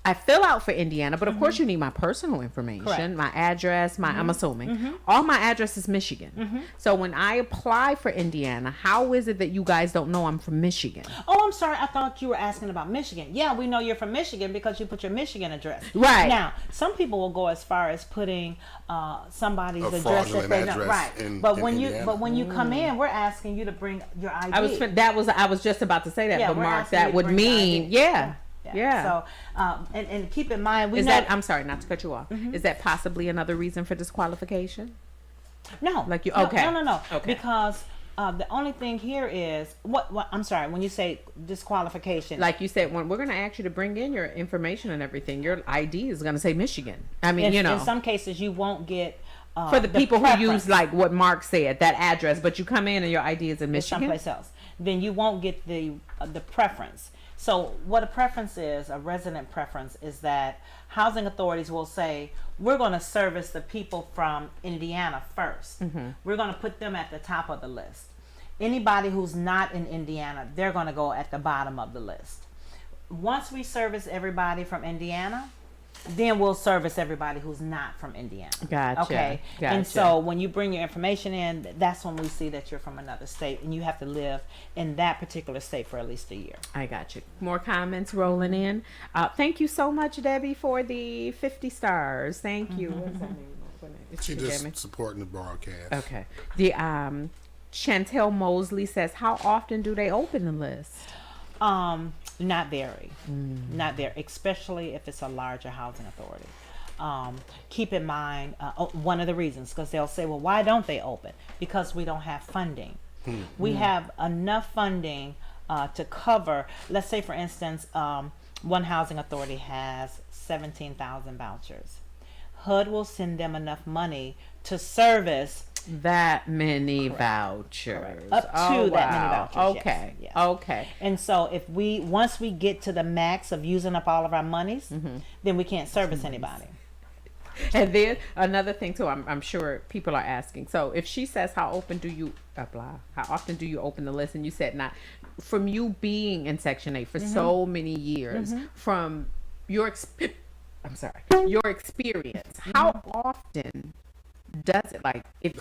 I fill out for Indiana, but of course you need my personal information, Correct. my address, I'm assuming. All my address is Michigan. So when I apply for Indiana, how is it that you guys don't know I'm from Michigan? Oh, I'm sorry. I thought you were asking about Michigan. Yeah, we know you're from Michigan because you put your Michigan address. Right. Now, some people will go as far as putting somebody's A address fraudulent that they know. address Right. in But when Indiana. you come in, we're asking you to bring your ID. I was just about to say that, Yeah, but we're Mark, asking you that to would bring your mean, ID. yeah. So, and keep in mind, we Is know that, I'm sorry, not to cut you off. Is that possibly another reason for disqualification? no, like you- no, okay. no, Okay. because the only thing here is what I'm sorry, when you say disqualification, Like you said, when we're going to ask you to bring in your information and everything, your ID is going to say Michigan. I mean, in some cases you won't get for the people who preference. use like what Mark said, that address, but you come in and your ID is in It's Michigan. someplace else, then you won't get the preference. So what a preference is, a resident preference, is that housing authorities will say, we're going to service the people from Indiana first. We're going to put them at the top of the list. Anybody who's not in Indiana, they're going to go at the bottom of the list. Once we service everybody from Indiana, then we'll service everybody who's not from Indiana. Gotcha. Okay. Gotcha. And so when you bring your information in, that's when we see that you're from another state, and you have to live in that particular state for at least a year. I got you. More comments rolling in. Thank you so much, Debbie, for the 50 stars. Thank you. What's that name? She just supporting the broadcast. Okay. The Chantel Mosley says, how often do they open the list? Not very. Not very, especially if it's a larger housing authority. Keep in mind, one of the reasons, because they'll say, well, why don't they open? Because we don't have funding. We have enough funding to cover, let's say for instance, one housing authority has 17,000 vouchers. HUD will send them enough money to service that many vouchers. Up to that many vouchers. Okay. Yes. Okay. And so if once we get to the max of using up all of our monies, then we can't service anybody. And then another thing too, I'm sure people are asking. So if she says, how often do you apply? How often do you open the list? And you said not. From you being in Section 8 for so many years, from your experience, how often does it, like, if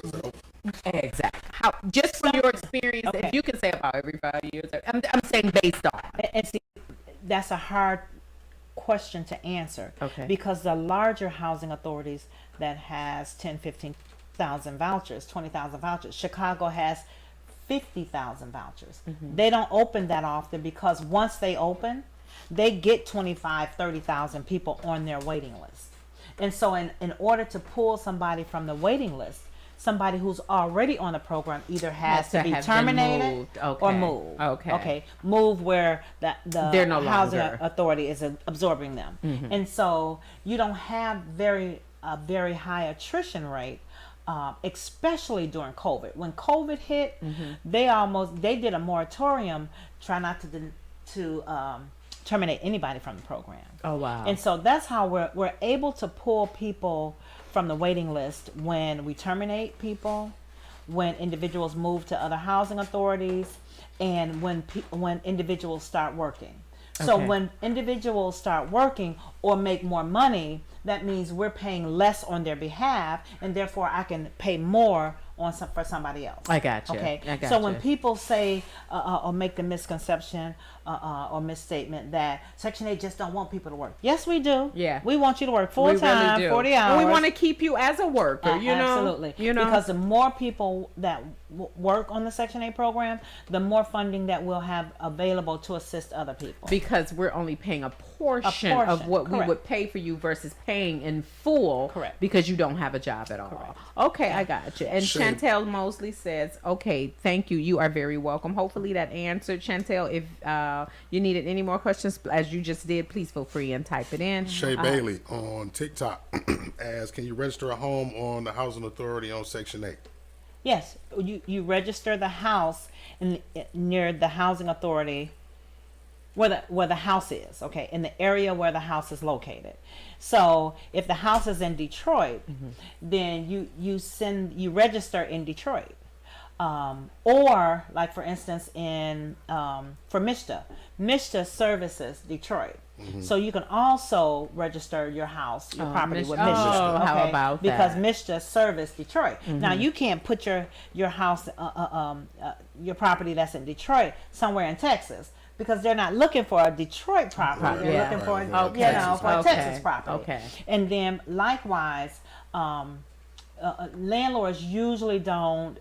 exactly how, just from your experience, if you can say about every 5 years, I'm saying based on. And see, that's a hard question to answer. Okay. Because the larger housing authorities that has 10, 15,000 vouchers, 20,000 vouchers, Chicago has 50,000 vouchers. They don't open that often because once they open, they get 25, 30,000 people on their waiting list. And so in order to pull somebody from the waiting list, somebody who's already on the program either has to be terminated or moved. Okay. Move where the housing authority is absorbing them. And so you don't have a very high attrition rate, especially during COVID. When COVID hit, they did a moratorium, try not to terminate anybody from the program. Oh wow. And so that's how we're able to pull people from the waiting list when we terminate people, when individuals move to other housing authorities, and when individuals start working. So when individuals start working or make more money, that means we're paying less on their behalf, and therefore I can pay more for somebody else. I got you. Okay. I got so you. when people say or make the misconception or misstatement that Section 8 just don't want people to work. Yes, we do. Yeah. We want you to work full time, 40 hours. And we want to keep you as a worker, you know? Absolutely. Because the more people that work on the Section 8 program, the more funding that we'll have available to assist other people. Because we're only paying a portion of what we would pay for you versus paying in full. Correct. Because you don't have a job at all. Correct. Okay, I got you. And Chantel Mosley says, okay, thank you. You are very welcome. Hopefully that answered. Chantel, if you needed any more questions, as you just did, please feel free and type it in. Shay Bailey on TikTok asks, can you register a home on the housing authority on Section 8? Yes, you register the house near the housing authority where the house is, okay, in the area where the house is located. So if the house is in Detroit, then you register in Detroit. Or like for instance for MISTA services Detroit. So you can also register your property with MISTA. Oh, how about that? Because MISTA service Detroit. Now you can't put your house, your property that's in Detroit somewhere in Texas, because they're not looking for a Detroit property. They're looking for a Texas property. Okay. And then likewise, landlords usually don't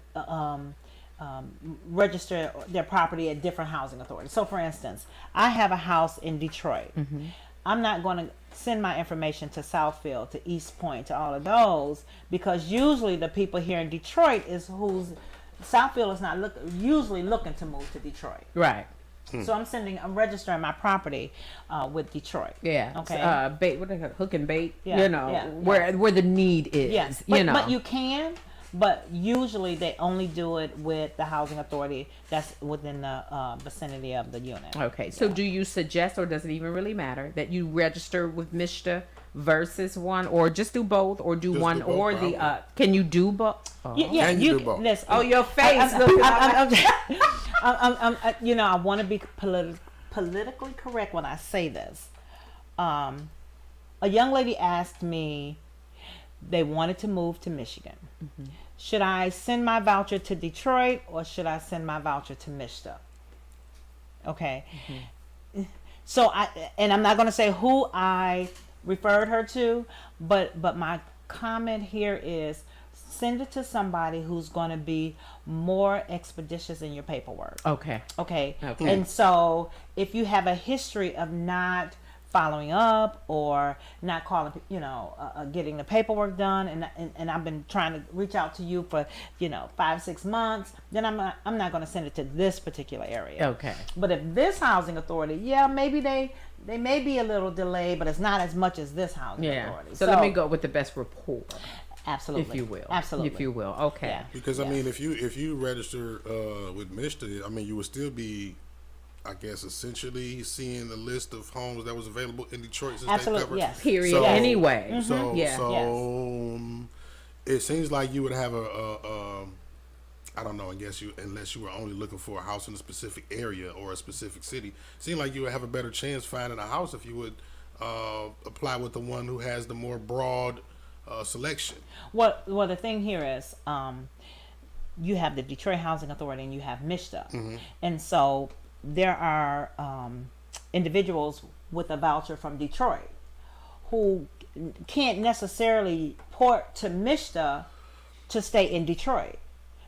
register their property at different housing authorities. So for instance, I have a house in Detroit. I'm not going to send my information to Southfield, to East Point, to all of those, because usually the people here in Detroit Southfield is not usually looking to move to Detroit. Right. So I'm registering my property with Detroit. Yeah. Okay. Bait. What they call hook and bait. Yeah, where the need is. Yes. But But you can. but usually they only do it with the housing authority that's within the vicinity of the unit. Okay, so do you suggest, or does it even really matter, that you register with MISTA versus one, or just do both, or do Just one do both, or probably. the can you do both? Oh. Yeah, Can you do both? Listen, Oh, your face. you know, I want to be politically correct when I say this. A young lady asked me, they wanted to move to Michigan. Should I send my voucher to Detroit or should I send my voucher to MISTA? Okay. So I'm not going to say who I referred her to, but my comment here is send it to somebody who's going to be more expeditious in your paperwork. Okay. Okay. Okay. And so if you have a history of not following up or not calling, getting the paperwork done, and I've been trying to reach out to you for 5-6 months, then I'm not going to send it to this particular area. Okay. But if this housing authority, maybe they may be a little delayed, but it's not as much as this housing authority. So let me go with the best rapport. Absolutely. If you will. Absolutely. If you will. Okay. Yeah. Because I mean, if you register with MISTA, I mean, you would still be, I guess, essentially seeing the list of homes that was available in Detroit since they covered. Yes. Period. So- Anyway. So, Yeah. It seems like you would have I don't know. I guess unless you were only looking for a house in a specific area or a specific city, seemed like you would have a better chance finding a house if you would apply with the one who has the more broad selection. Well, the thing here is, you have the Detroit Housing Authority and you have MISTA, and so there are individuals with a voucher from Detroit who can't necessarily port to MISTA to stay in Detroit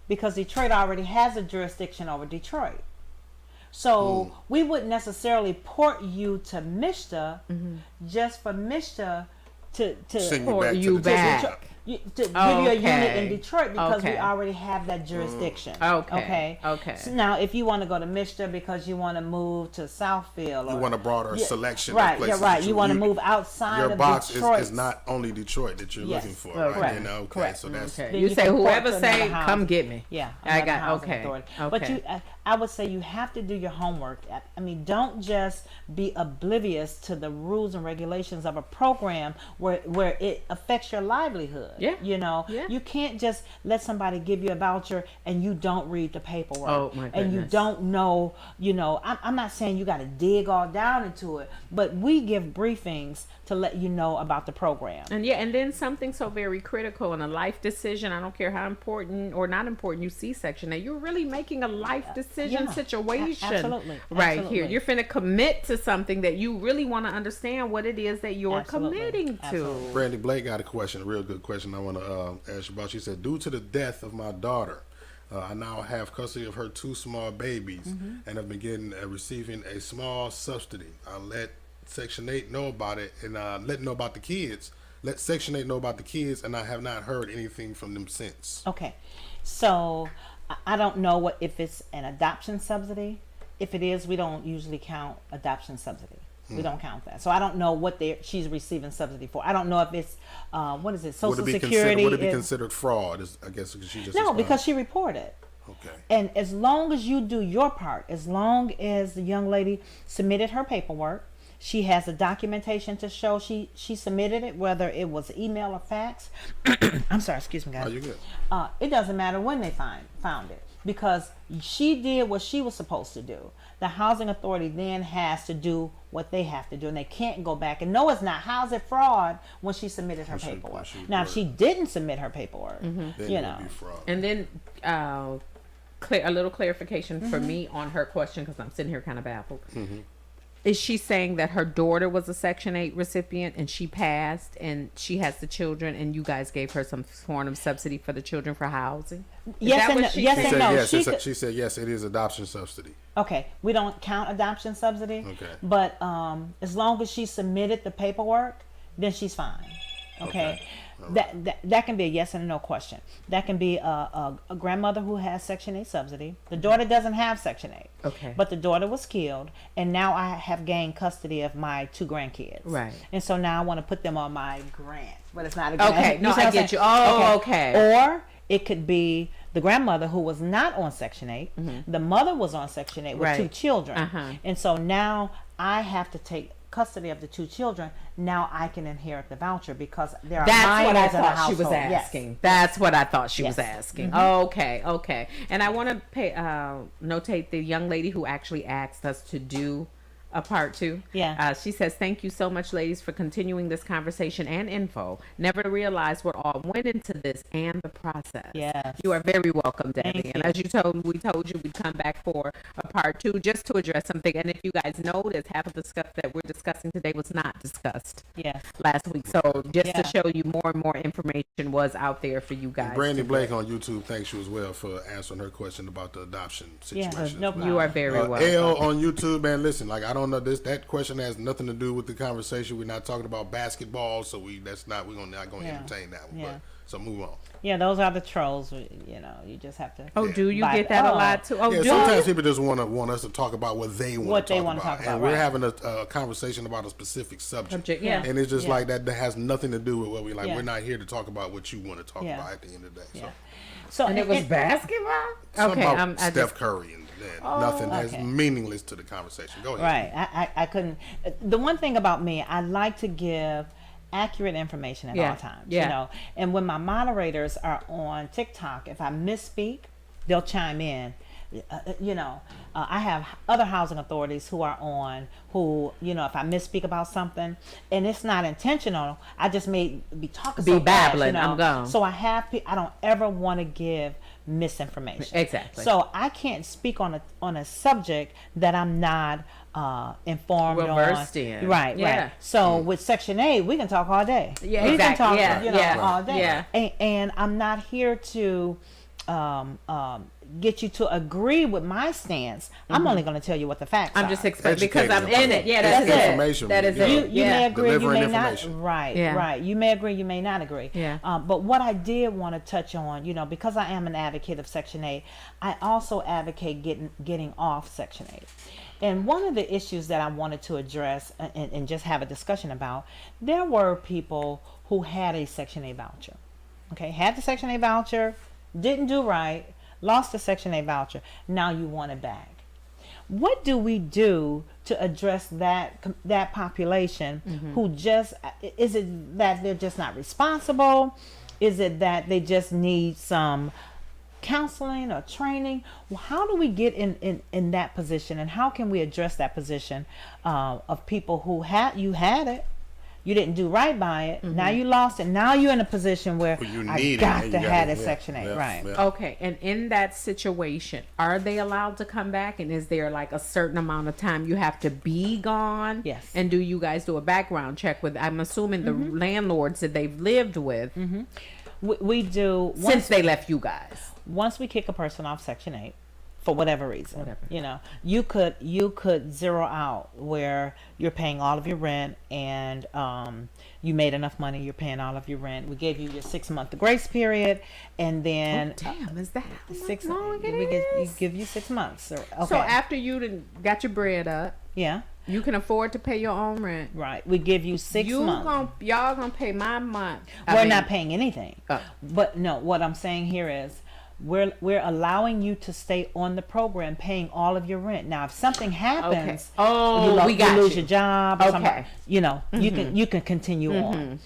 because Detroit already has a jurisdiction over Detroit. So we wouldn't necessarily port you to MISTA just for MISTA to Send you Port back you to the back. Detroit. to give you a unit Okay. in Detroit because we Okay. already have that jurisdiction. Okay. Okay. So now, if you want to go to MISTA because you want to move to Southfield, or You want a broader selection of right? places Yeah, right. that You want to move outside Your of box Detroit. is not only Detroit that you're Yes. looking for, Okay. right? Correct. Okay, Correct. so that's Okay. Then You you say can port whoever to say, another come house. get me. Yeah, I another got housing okay. authority. Okay. But I would say you have to do your homework. I mean, don't just be oblivious to the rules and regulations of a program where it affects your livelihood. Yeah. Yeah. You can't just let somebody give you a voucher and you don't read the paperwork. Oh, my And you goodness. don't know. I'm not saying you got to dig all down into it, but we give briefings to let you know about the program. And and then something so very critical in a life decision. I don't care how important or not important you see Section 8. You're really making a life decision Yeah. situation. Absolutely. Right Absolutely. here. You're finna commit to something that you really want to understand what it is that you're Absolutely. committing to. Absolutely. Brandy Blake got a question, a real good question I want to ask you about. She said, due to the death of my daughter, I now have custody of her 2 small babies and have been receiving a small subsidy. I let Section 8 know about it and let Section 8 know about the kids, and I have not heard anything from them since. Okay, so I don't know if it's an adoption subsidy. If it is, we don't usually count adoption subsidy. We don't count that. So I don't know what she's receiving subsidy for. I don't know if it's what is it, Social Security? Would it be considered fraud? I guess she just No, explained. because she reported. Okay. And as long as you do your part, as long as the young lady submitted her paperwork, she has the documentation to show she submitted it, whether it was email or fax. I'm sorry, excuse me, guys. Oh, you good? It doesn't matter when they found it because she did what she was supposed to do. The housing authority then has to do what they have to do, and they can't go back and no, it's not. How's it fraud when she submitted her paperwork? Now, if she didn't submit her paperwork, Then it would be fraud. And then a little clarification for me on her question, because I'm sitting here kind of baffled. Is she saying that her daughter was a Section 8 recipient and she passed and she has the children and you guys gave her some form of subsidy for the children for housing? Yes and no. Yes She and said no. yes. She said yes. It is adoption subsidy. Okay, we don't count adoption subsidy. Okay. But as long as she submitted the paperwork, then she's fine. Okay. That can be a yes and a no question. That can be a grandmother who has Section 8 subsidy. The daughter doesn't have Section 8. Okay. But the daughter was killed, and now I have gained custody of my 2 grandkids. Right. And so now I want to put them on my grant, but it's not a grant. Okay, no, You see I what I'm get saying? you. Oh, okay. Or It could be the grandmother who was not on Section 8. The mother was on Section 8 with Right. 2 children. Uh-huh. And so now I have to take custody of the 2 children. Now I can inherit the voucher because there are That's what I minors in the thought she was household. Yes. asking. That's what I thought she was Yes. asking. Okay. And I want to notate the young lady who actually asked us to do a part 2. Yeah. She says, "Thank you so much, ladies, for continuing this conversation and info. Never realized what all went into this and the process." Yes. You are very welcome, Debbie. Thank And you. as we told you we'd come back for a part 2 just to address something. And if you guys notice, half of the stuff that we're discussing today was not discussed Yes. last week. So just Yeah. to show you more and more information was out there for you guys. Brandy to Blake on YouTube, thanks you as well for answering her question about the adoption Yeah. situation. No as well. problem. You are very welcome. L on YouTube, man. Listen, like I don't know that question has nothing to do with the conversation. We're not talking about basketball, so we're not gonna Yeah. entertain that one. Yeah. But so move on. Yeah, those are the trolls. You just have to. Oh, do you Bye. get that a Oh. lot too? Oh, Yeah, do sometimes you? people just want us to talk about what they want to talk about, and we're right. having a conversation about a specific subject. Yeah. And it's just Yeah. like that has nothing to do with what we like. Yeah. We're not here to talk about what you want to talk Yeah. about at the end of the day. So Yeah. So And it was basketball? something Okay, about I Steph just, Curry and nothing that's okay. meaningless to the conversation. Go ahead. Right. I couldn't. The one thing about me, I like to give accurate information at Yeah. all times. Yeah. You know, and when my moderators are on TikTok, if I misspeak, they'll chime in. I have other housing authorities who are on who, if I misspeak about something and it's not intentional, I just may be talking Be so fast, babbling, I'm gone. So I don't ever want to give misinformation. Exactly. So I can't speak on a subject that I'm not informed Well on. versed in. Right, Yeah. right. So with Section 8, we can talk all day. Yeah, we exactly. can talk, Yeah, yeah. all day. Yeah. And I'm not here to get you to agree with my stance. I'm only going to tell you what the facts are. I'm just explaining because I'm Educated. in it. Yeah, That's that's it. it. Information, That is you know. it. You may agree, you Delivering may not. information. Right, Yeah. right. You may agree, you may not agree. Yeah. But what I did want to touch on, because I am an advocate of Section 8, I also advocate getting off Section 8. And one of the issues that I wanted to address and just have a discussion about, there were people who had a Section 8 voucher. Okay, had the Section 8 voucher, didn't do right, lost the Section 8 voucher. Now you want it back. What do we do to address that population who just, is it that they're just not responsible? Is it that they just need some counseling or training? Well, how do we get in that position, and how can we address that position of people who had it, you didn't do right by it, now you lost it, now you're in a position where You I need got it. to You have got it it. Section 8, Yeah, right? yeah. Okay, and in that situation, are they allowed to come back? And is there like a certain amount of time you have to be gone? Yes. And do you guys do a background check with, I'm assuming, the landlords that they've lived with We do since they left you guys? once we kick a person off Section 8 for whatever reason. Whatever. You could zero out where you're paying all of your rent and you made enough money, you're paying all of your rent. We gave you your 6-month grace period, and then Damn, is that how six long it we is? give you 6 months. Okay. So after you done got your bread up, yeah, you can afford to pay your own rent. right. We give you 6 months. Y'all gonna pay my month. We're not paying anything. Oh. But no, what I'm saying here is we're allowing you to stay on the program paying all of your rent. Now, if something happens, Oh, we got you lose you. your job. Or Okay. something, you can continue on.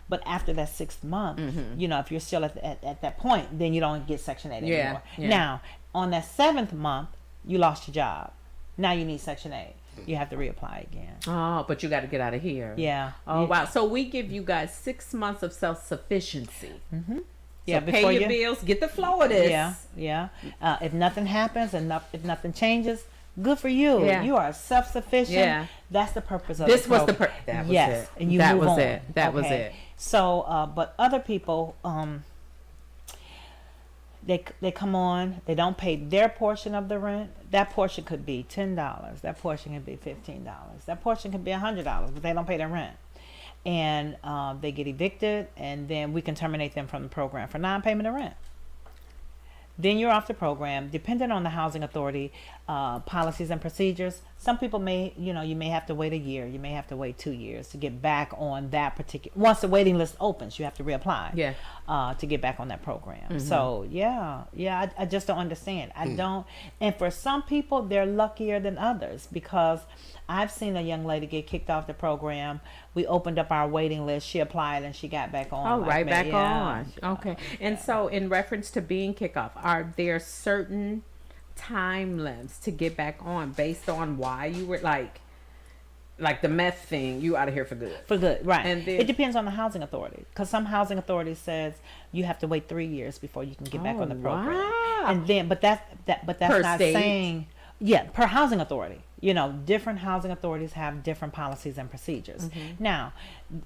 But after that 6th month, if you're still at that point, then you don't get Section 8 anymore. Yeah. Now, on that 7th month, you lost your job. Now you need Section 8. You have to reapply again. Oh, but you got to get out of here. Yeah. Oh wow. So we give you guys 6 months of self-sufficiency. Yeah, So before pay your you- bills, get the flow of this. Yeah. If nothing happens and if nothing changes, good for you. Yeah. You are self-sufficient. Yeah. That's the purpose of This the was the program. that was yes, it. and you that move was on. it. That was Okay. it. So, but other people, they come on, they don't pay their portion of the rent. That portion could be $10. That portion could be $15. That portion could be $100, but they don't pay their rent. And they get evicted, and then we can terminate them from the program for non-payment of rent. Then you're off the program. Depending on the housing authority, policies and procedures. Some people may, you may have to wait a year. You may have to wait 2 years to get back on that particular. Once the waiting list opens, you have to reapply. Yeah. To get back on that program. So I just don't understand. I don't. And for some people, they're luckier than others, because I've seen a young lady get kicked off the program. We opened up our waiting list. She applied and she got back on. Oh, like right that. back on. Okay. And so, in reference to being kicked off, are there certain time limits to get back on based on why you were like the meth thing, you out of here for good? For good, right. And then, it depends on the housing authority, because some housing authority says you have to wait 3 years before you can get back on the program. Wow. And then, but that's Per not state? saying, per housing authority. Different housing authorities have different policies and procedures. Now,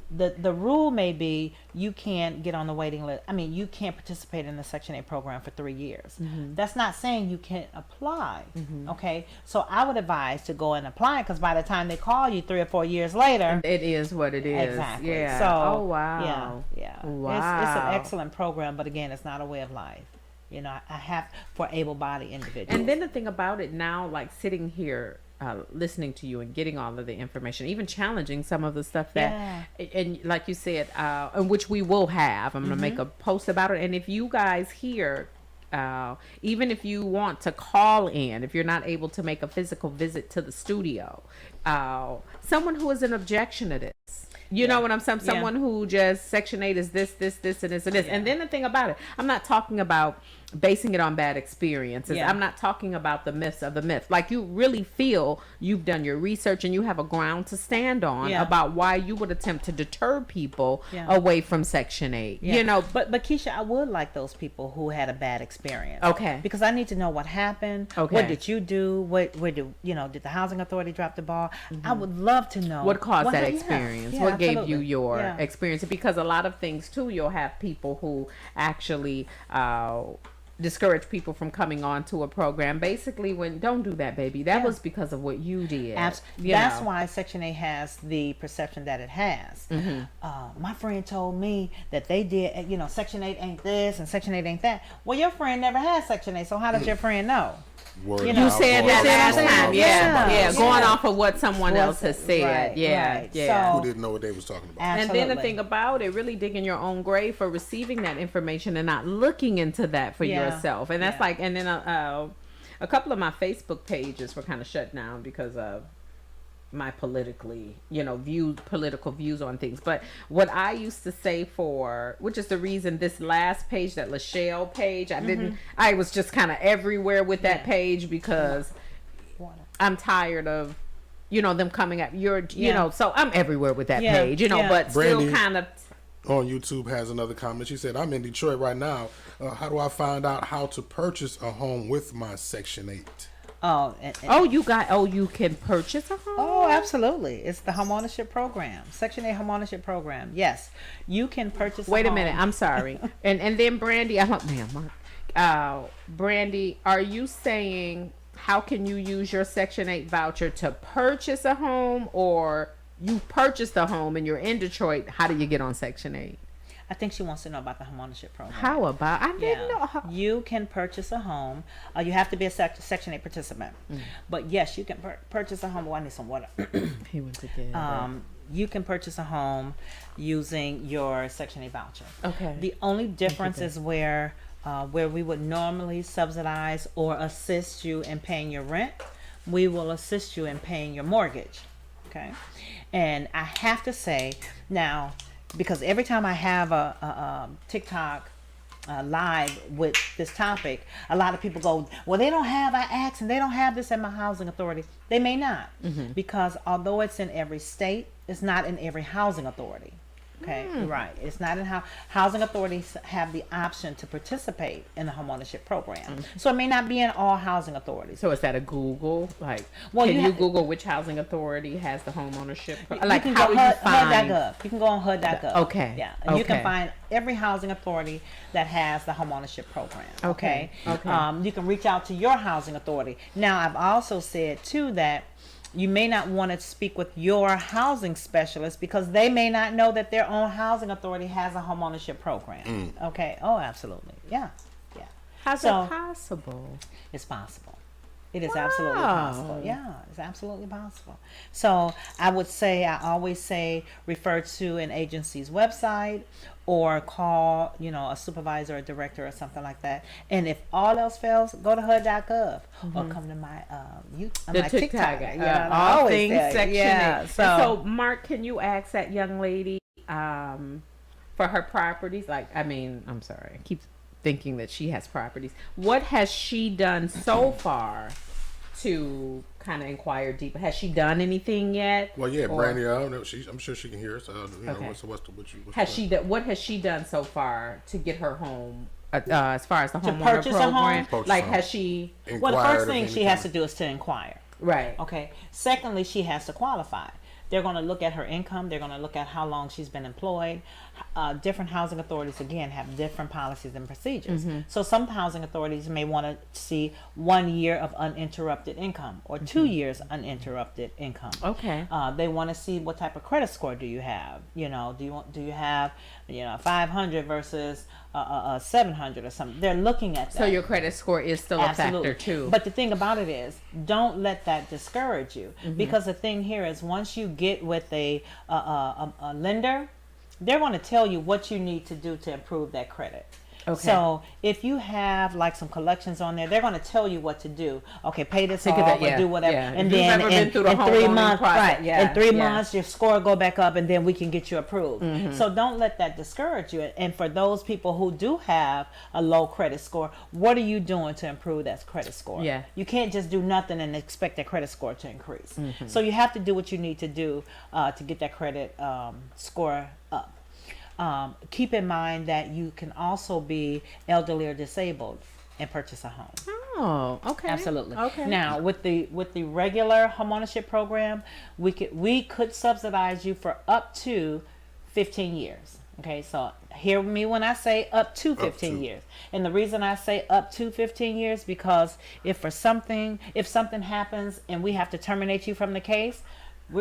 the rule may be you can't get on the waiting list. I mean, you can't participate in the Section 8 program for 3 years. That's not saying you can't apply. Okay, so I would advise to go and apply, because by the time they call you 3 or 4 years later, it is what it is. exactly. Yeah. So, oh wow. yeah. Wow. It's an excellent program, but again, it's not a way of life. I have for able-bodied individuals. And then the thing about it now, like sitting here, listening to you and getting all of the information, even challenging some of the stuff that, and like you said, and which we will have. I'm going to make a post about it. And if you guys here, even if you want to call in, if you're not able to make a physical visit to the studio, someone who has an objection to this. You know what I'm saying? Someone who just Section 8 is this, and this, and this. And then the thing about it, I'm not talking about basing it on bad experiences. I'm not talking about the myths of the myth. Like, you really feel you've done your research and you have a ground to stand on about why you would attempt to deter people away from Section 8. But Keisha, I would like those people who had a bad experience. Okay. Because I need to know what happened. Okay. What did you do? Where did did the housing authority drop the ball? I would love to know what caused that experience. What gave you your experience? Because a lot of things too, you'll have people who actually discourage people from coming on to a program. Basically, when don't do that, baby. That was because of what you did. That's why Section 8 has the perception that it has. My friend told me that they did, Section 8 ain't this and Section 8 ain't that. Well, your friend never had Section 8, so how does your friend know? You said that last time. Yeah. Going off of what someone else has said. Right. Who didn't know what they was talking about. Absolutely. And then the thing about it, really digging your own grave for receiving that information and not looking into that for yourself. And that's like, and then a couple of my Facebook pages were kind of shut down because of my political views on things. But what I used to say which is the reason this last page, that Lachelle page, I was just kind of everywhere with that page, because I'm tired of them coming up so I'm everywhere with that page, but Brandy, still kind of on YouTube has another comment. She said, I'm in Detroit right now. How do I find out how to purchase a home with my Section 8? you can purchase a home? Oh, absolutely. It's the homeownership program, Section 8 homeownership program. Yes, you can purchase. Wait a minute. I'm sorry. and then Brandy, Brandy, are you saying how can you use your Section 8 voucher to purchase a home, or you purchased a home and you're in Detroit? How do you get on Section 8? I think she wants to know about the homeownership program. How about? I didn't know. You can purchase a home. You have to be a Section 8 participant. But yes, you can purchase a home. Oh, I need some water. He went to get you can purchase a home using your Section 8 voucher. Okay. The only difference is where we would normally subsidize or assist you in paying your rent, we will assist you in paying your mortgage. Okay. And I have to say now, because every time I have a TikTok live with this topic, a lot of people go, well, they don't have, I asked, and they don't have this at my housing authority. They may not, because although it's in every state, it's not in every housing authority. Okay, right. It's not in how housing authorities have the option to participate in the homeownership program. So it may not be in all housing authorities. So is that a Google? Like, can you Google which housing authority has the homeownership? Like, you can how go do you find? HUD.gov. You can go on HUD.gov. Okay. Yeah, and you can find every housing authority that has the homeownership program. Okay. You can reach out to your housing authority. Now, I've also said too that you may not want to speak with your housing specialist, because they may not know that their own housing authority has a homeownership program. Okay. Oh, absolutely. Yeah. How's that possible? It's possible. It is absolutely possible. Yeah, it's absolutely possible. So I always say, refer to an agency's website or call, a supervisor or director or something like that. And if all else fails, go to HUD.gov or come to my my TikTok. Yeah, I all always things say, Section yeah, 8. So, So, Mark, can you ask that young lady for her properties? I'm sorry, I keep thinking that she has properties. What has she done so far to kind of inquire deeper? Has she done anything yet? Well, yeah, Or- Brandy, I'm sure she can hear us. Okay. What's What has she done so far to get her home? As far as the homeowner purchase a home? program, Purchase like a home. has she? well, the first thing she has to do is to inquire. Right. Okay. Secondly, she has to qualify. They're going to look at her income. They're going to look at how long she's been employed. Different housing authorities, again, have different policies and procedures. So some housing authorities may want to see 1 year of uninterrupted income or 2 years uninterrupted income. Okay. They want to see what type of credit score do you have. Do you have 500 versus 700 or something? They're looking at that. So your credit score is still a factor too. But the thing about it is, don't let that discourage you, because the thing here is, once you get with a lender, they're going to tell you what you need to do to improve that credit. Okay. So if you have like some collections on there, they're going to tell you what to do. Okay, pay this Think off of that, or do whatever, yeah. and If you've then ever been through the in home 3 loaning months, process, right? yeah, In 3 yeah. months, your score go back up, and then we can get you approved. So don't let that discourage you. And for those people who do have a low credit score, what are you doing to improve that credit score? Yeah. You can't just do nothing and expect that credit score to increase. So you have to do what you need to do to get that credit score up. Keep in mind that you can also be elderly or disabled and purchase a home. Oh, okay. Absolutely. Okay. Now, with the regular homeownership program, we could subsidize you for up to 15 years. Okay, so hear me when I say up to 15 years. And the reason I say up to 15 years, because if something happens and we have to terminate you from the case,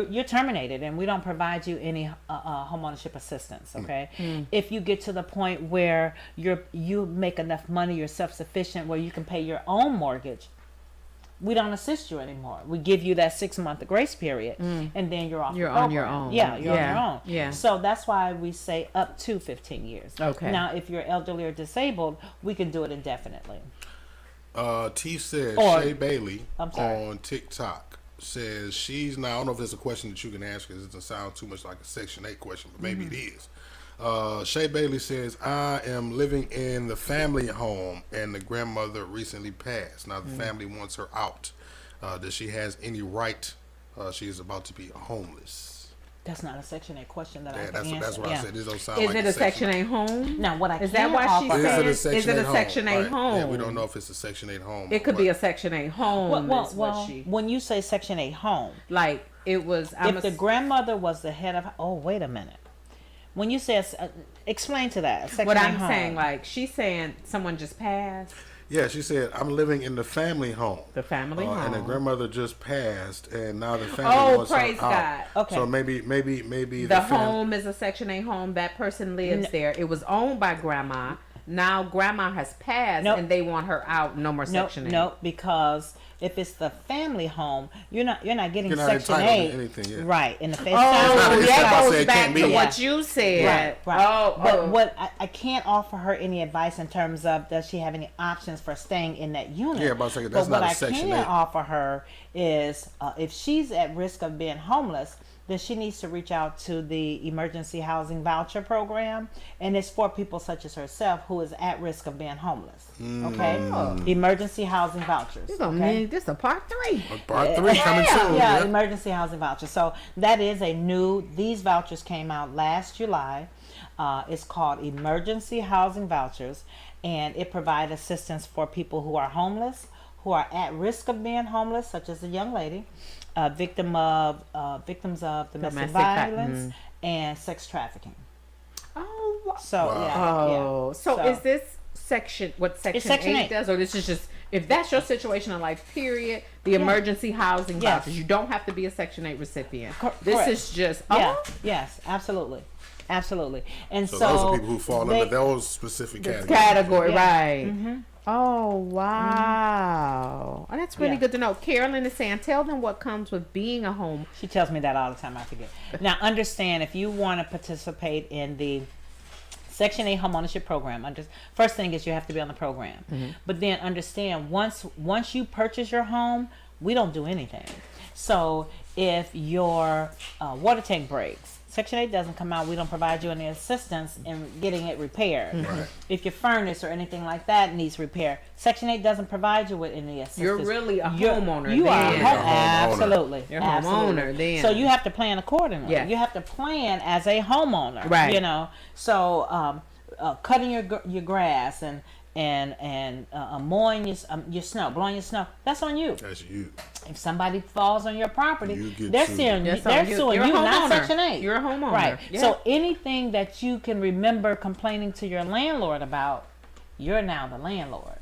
you're terminated, and we don't provide you any homeownership assistance. Okay, if you get to the point where you make enough money, you're self-sufficient, where you can pay your own mortgage, we don't assist you anymore. We give you that 6-month grace period, and then you're off. You're the on your program. own. Yeah, you're on your own. Yeah. So that's why we say up to 15 years. Okay. Now, if you're elderly or disabled, we can do it indefinitely. T said Or- Shay Bailey I'm sorry. on TikTok says she's now. I don't know if there's a question that you can ask because it doesn't sound too much like a Section 8 question, but maybe it is. Shay Bailey says, I am living in the family home and the grandmother recently passed. Now the family wants her out. Does she has any right? She is about to be homeless. That's not a Section 8 question that I Yeah, can that's answer. what I said. This don't sound Is like it a Section 8 home? Now, what I Is can that why she offer her- said? Is it a Section 8 Right. home? Yeah, we don't know if it's a Section 8 home. It could be a Section 8 home. Well, is what she when you say Section 8 home, like. It was. if the grandmother was the head of, oh, wait a minute. When you say, explain to that. Section what 8 I'm home. saying, like she's saying, someone just passed. Yeah, she said, I'm living in the family home. The family home. And the grandmother just passed, and now the family Oh, wants her praise out. God. Okay. So maybe The home is a Section 8 home. That person lives there. It was owned by grandma. Now grandma has passed, Nope. and they want her out. No more Section 8. Nope, because if it's the family home, you're not getting You're not Section entitled 8. to anything, yeah. Right. In the face. Oh, It's not that about goes saying it back can't to be. what you said. Right. Oh, But oh. what I can't offer her any advice in terms of does she have any options for staying in that unit. Yeah, but I was thinking that's but what not a I Section can 8. offer her is if she's at risk of being homeless, then she needs to reach out to the emergency housing voucher program, and it's for people such as herself who is at risk of being homeless. Okay, emergency housing vouchers. You're gonna Okay? need this a part 3. Part 3 coming soon. Yeah, Yeah. emergency housing voucher. So that is these vouchers came out last July. It's called emergency housing vouchers, and it provides assistance for people who are homeless, who are at risk of being homeless, such as a young lady, victims of domestic violence and sex trafficking. Oh, wow. So Oh, so is this section what Section Section 8 8. does, or this is just if that's your situation in life, period? The emergency housing Yes. vouchers. You don't have to be a Section 8 recipient. This correct. is just Yeah. Yes. Absolutely. And so, So those are people who fall they- under those specific categories. category, Yeah. right? Oh, wow. Oh, that's really Yeah. good to know. Carolyn is saying, tell them what comes with being a home. She tells me that all the time. I forget. Now, understand, if you want to participate in the Section 8 homeownership program, first thing is you have to be on the program. But then understand, once you purchase your home, we don't do anything. So if your water tank breaks, Section 8 doesn't come out. We don't provide you any assistance in getting it repaired. Right. If your furnace or anything like that needs repair, Section 8 doesn't provide you with any assistance. You're really a homeowner. You are then. You're a homeowner. absolutely. You're a absolutely. homeowner then. So you have to plan accordingly. Yeah. You have to plan as a homeowner. Right. You know. So cutting your grass and mowing your snow, blowing your snow. That's on you. That's you. If somebody falls on your property, You get they're sued. suing you. That's They're on you. suing You're a you, not homeowner. Section 8. You're a homeowner. Right. Yeah. So anything that you can remember complaining to your landlord about, you're now the landlord.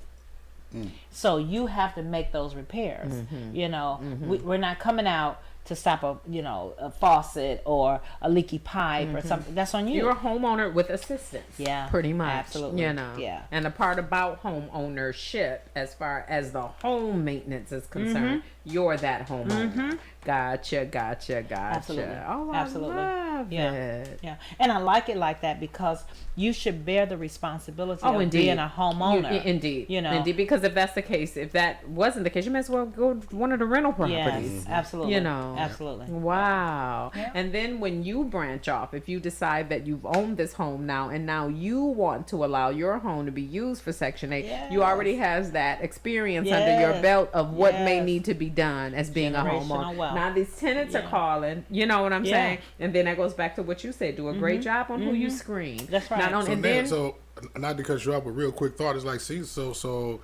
So you have to make those repairs. You know, we're not coming out to stop a faucet or a leaky pipe or something. That's on you. You're a homeowner with assistance. Yeah, Pretty much. absolutely. You know. Yeah. And the part about home ownership, as far as the home maintenance is concerned, you're that homeowner. Gotcha. Absolutely. Oh, I Absolutely. love Yeah. it. Yeah, and I like it like that because you should bear the responsibility Oh, of indeed. being a homeowner. Indeed. You know. Indeed. Because if that's the case, if that wasn't the case, you might as well go to one of the rental properties. Yes, absolutely. You know. Absolutely. Wow. Yeah. And then when you branch off, if you decide that you've owned this home now and now you want to allow your home to be used for Section 8, you already has that experience under your Yes. belt of what may Yes. need to be done as being a Generational homeowner. wealth. Now these tenants are calling, you know what I'm Yeah. saying? And then that goes back to what you said, do a great job on who you screen. That's right. Not on, So and then, then so not to cut you off, but real quick thought is like, see, so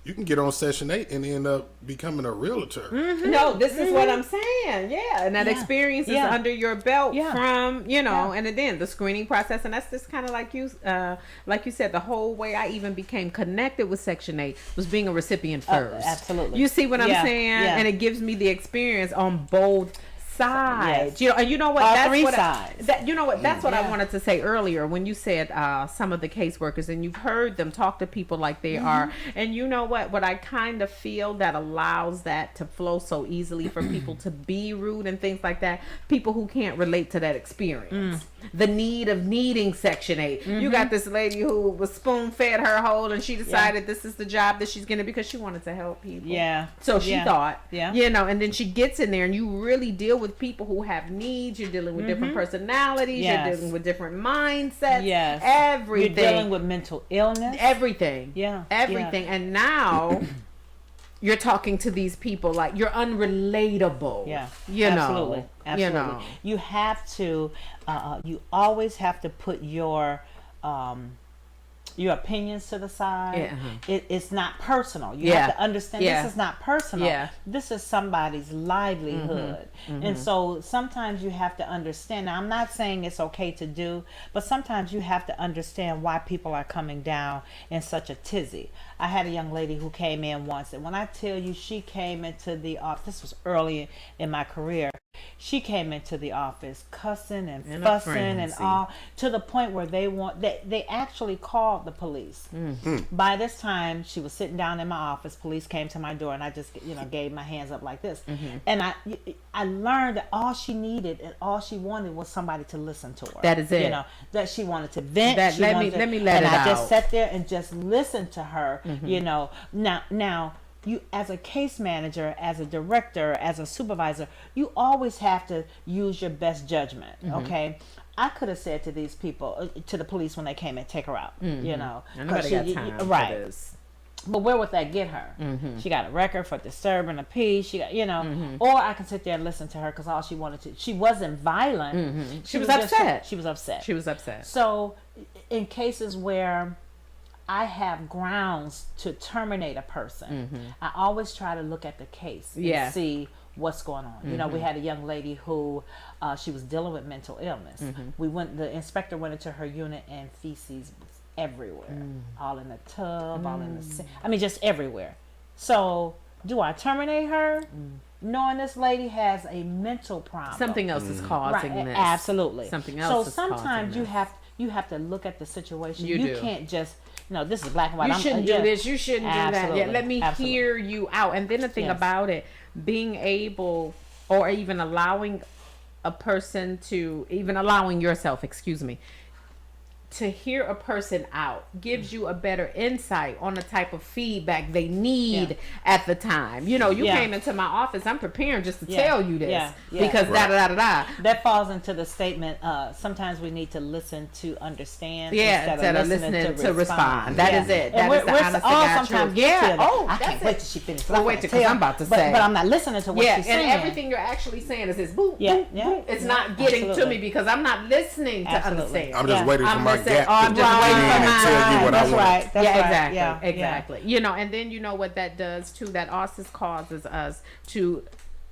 you can get on Section 8 and end up becoming a realtor. no, this is what I'm saying. Yeah. And that Yeah. experience is Yeah. under your belt Yeah. from, you know, Yeah. and then the screening process. And that's just kind of like you said, the whole way I even became connected with Section 8 was being a recipient first. absolutely. You see what I'm Yeah. saying? Yeah. And it gives me the experience on both sides. Yes. You know, and you know what? All That's three what sides. you know what? That's what I Yeah. wanted to say earlier when you said some of the caseworkers, and you've heard them talk to people like they are. And you know what I kind of feel that allows that to flow so easily for people to be rude and things like that. People who can't relate to that experience, the need of needing Section 8. You got this lady who was spoon fed her whole, and she decided this is the job that she's getting because she wanted to help people. Yeah. So she Yeah. thought, Yeah. you know, and then she gets in there and you really deal with people who have needs. You're dealing with different personalities. Yes. You're dealing with different mindsets. Yes. Everything. You're dealing with mental illness. everything. Yeah. Everything. And now you're talking to these people like you're unrelatable. Yeah. You Absolutely. know. Absolutely. You know. You have to. You always have to put your opinions to the side. Yeah, It's not personal. You Yeah. have to understand Yeah. this is not personal. Yeah. This is somebody's livelihood. And so sometimes you have to understand. Now, I'm not saying it's okay to do, but sometimes you have to understand why people are coming down in such a tizzy. I had a young lady who came in once, and when I tell you she came into the office, this was early in my career, she came into the office cussing and In a fussing and frenzy. all, to the point where they actually called the police. By this time, she was sitting down in my office. Police came to my door, and I just gave my hands up like this. And I learned that all she needed and all she wanted was somebody to listen to her. That is it. You know, that she wanted to vent. That- she let wanted me to, let and it I just out. sat there and just listened to her. You know, now. You, as a case manager, as a director, as a supervisor, you always have to use your best judgment. Okay, I could have said to these people, to the police when they came and take her out. You know, And nobody 'cause got time for right. this. But where would that get her? She got a record for disturbing the peace. She got, or I can sit there and listen to her because all she wanted to. She wasn't violent. She was just- upset. she was upset. She was upset. So, in cases where I have grounds to terminate a person, I always try to look at the case and Yeah. see what's going on. You know, we had a young lady who she was dealing with mental illness. The inspector went into her unit and feces was everywhere, all in the tub, all in the sink. I mean, just everywhere. So, do I terminate her, knowing this lady has a mental problem? Something else is causing Right, this. absolutely. Something else So is sometimes causing you this. have to look at the situation. You do. Can't just. no, this is black and white. You shouldn't do this. You shouldn't do that. Yeah, Absolutely. let me Absolutely. hear you out. And then the thing Yes. about it, being able, or even allowing a person to, even allowing yourself, excuse me, to hear a person out gives you a better insight on the type of feedback they need at the time. You know, you came into my office, I'm preparing just to tell you this because Right. da. That falls into the statement, sometimes we need to listen to understand Instead of listening to respond. That is it. And That is the we're honest to all God sometimes truth. guilty Yeah. of that. Oh, I that's can't it. wait till she finishes. Well, wait, because I'm about to say. But I'm not listening to what Yeah, she's and saying. everything you're actually saying is this boop, Yeah, boop, yeah, boop. It's yeah, not getting to absolutely. me because I'm not listening to Absolutely. understand. I'm just Yeah. waiting for I'm my just saying, gap oh, I'm to just come waiting in for and mine. tell you what That's I want. right. That's yeah, right. exactly. Yeah, Exactly. You know, and then you know what that does too, that also causes us to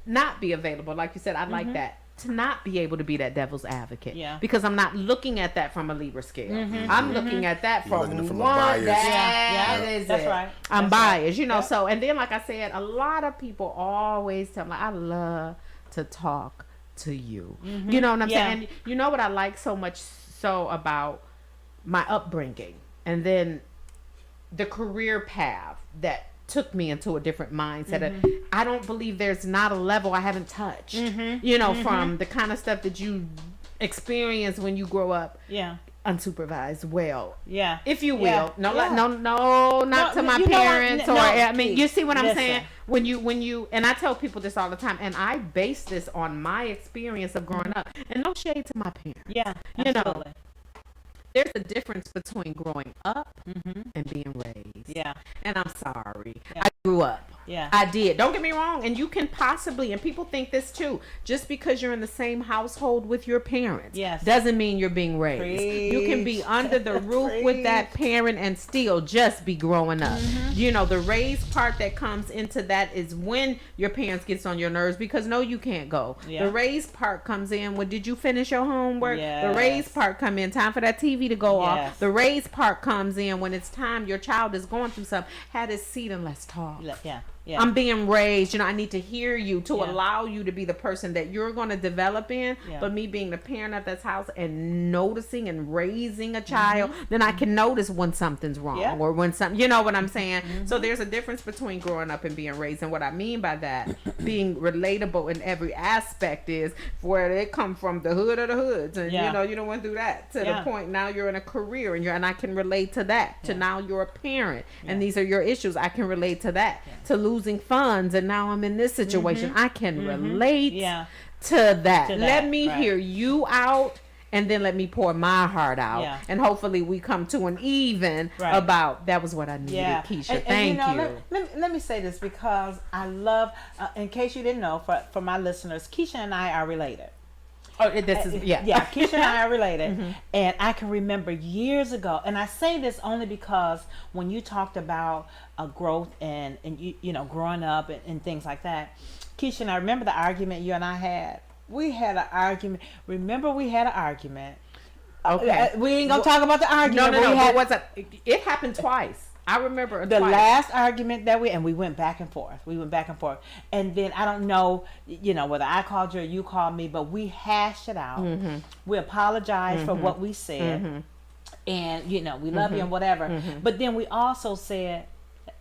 not be available. Like you said, I like that. To not be able to be that devil's advocate. Yeah. Because I'm not looking at that from a Libra scale. I'm looking at that You're from looking from a one. bias. That Yeah. is That's it. right. I'm That's right. biased, you know. Yep. So, and then like I said, a lot of people always tell me, like, I love to talk to you. You know what I'm Yeah. saying? And you know what I like so much so about my upbringing, and then the career path that took me into a different mindset. I don't believe there's not a level I haven't touched. You know, from the kind of stuff that you experience when you grow up Yeah. unsupervised, well, Yeah. if you will. Yeah. No, Yeah. no, not No, to my you know what? parents No, or I mean, you see what I'm listen. saying? When you and I tell people this all the time, and I base this on my experience of growing up. And no shade to my parents. Yeah. You know, Absolutely. there's a difference between growing up and being raised. Yeah. And I'm sorry. Yeah. I grew up. Yeah. I did. Don't get me wrong. And you can possibly, and people think this too, just because you're in the same household with your parents Yes. doesn't mean you're being raised. You can be Preach. under the roof with that parent and still just be growing up. You know, the raised part that comes into that is when your parents gets on your nerves because no, you can't go. Yeah. The raised part comes in when did you finish your homework? Yes. The raised part come in time for that TV to go Yes. off. The raised part comes in when it's time your child is going through something. Have a seat and let's talk. Yeah. Yeah. I'm being raised, you know, I need to hear you to Yeah. allow you to be the person that you're going to develop in. Yeah. But me being the parent of this house and noticing and raising a child, then I can notice when something's wrong Yeah. or when something, you know what I'm saying? So there's a difference between growing up and being raised. And what I mean by that, being relatable in every aspect is where they come from, the hood of the hoods. And, Yeah. you know, you don't want to do that to Yeah. the point now you're in a career and I can relate to that. To now you're a parent and these are your issues. I can relate to that. To losing funds and now I'm in this situation. I can relate Yeah. to that. To Let that, me right. hear you out and then let me pour my heart out. Yeah. And hopefully we come to an even Right. about that was what I needed, Yeah, Keisha. And, Thank you. Know, you. Let me say this because I love. In case you didn't know, for my listeners, Keisha and I are related. Oh, this is yeah. Yeah, Keisha and I are related, and I can remember years ago. And I say this only because when you talked about growth and you know growing up and things like that, Keisha and I remember the argument you and I had. We had an argument. Remember, we had an argument. Okay. We ain't gonna talk about the argument. No. but we But had- what's up? It happened twice. I remember the twice. last argument that we went back and forth. And then I don't know, you know, whether I called you or you called me, but we hashed it out. We apologized for what we said. And, you know, we love you and whatever. But then we also said,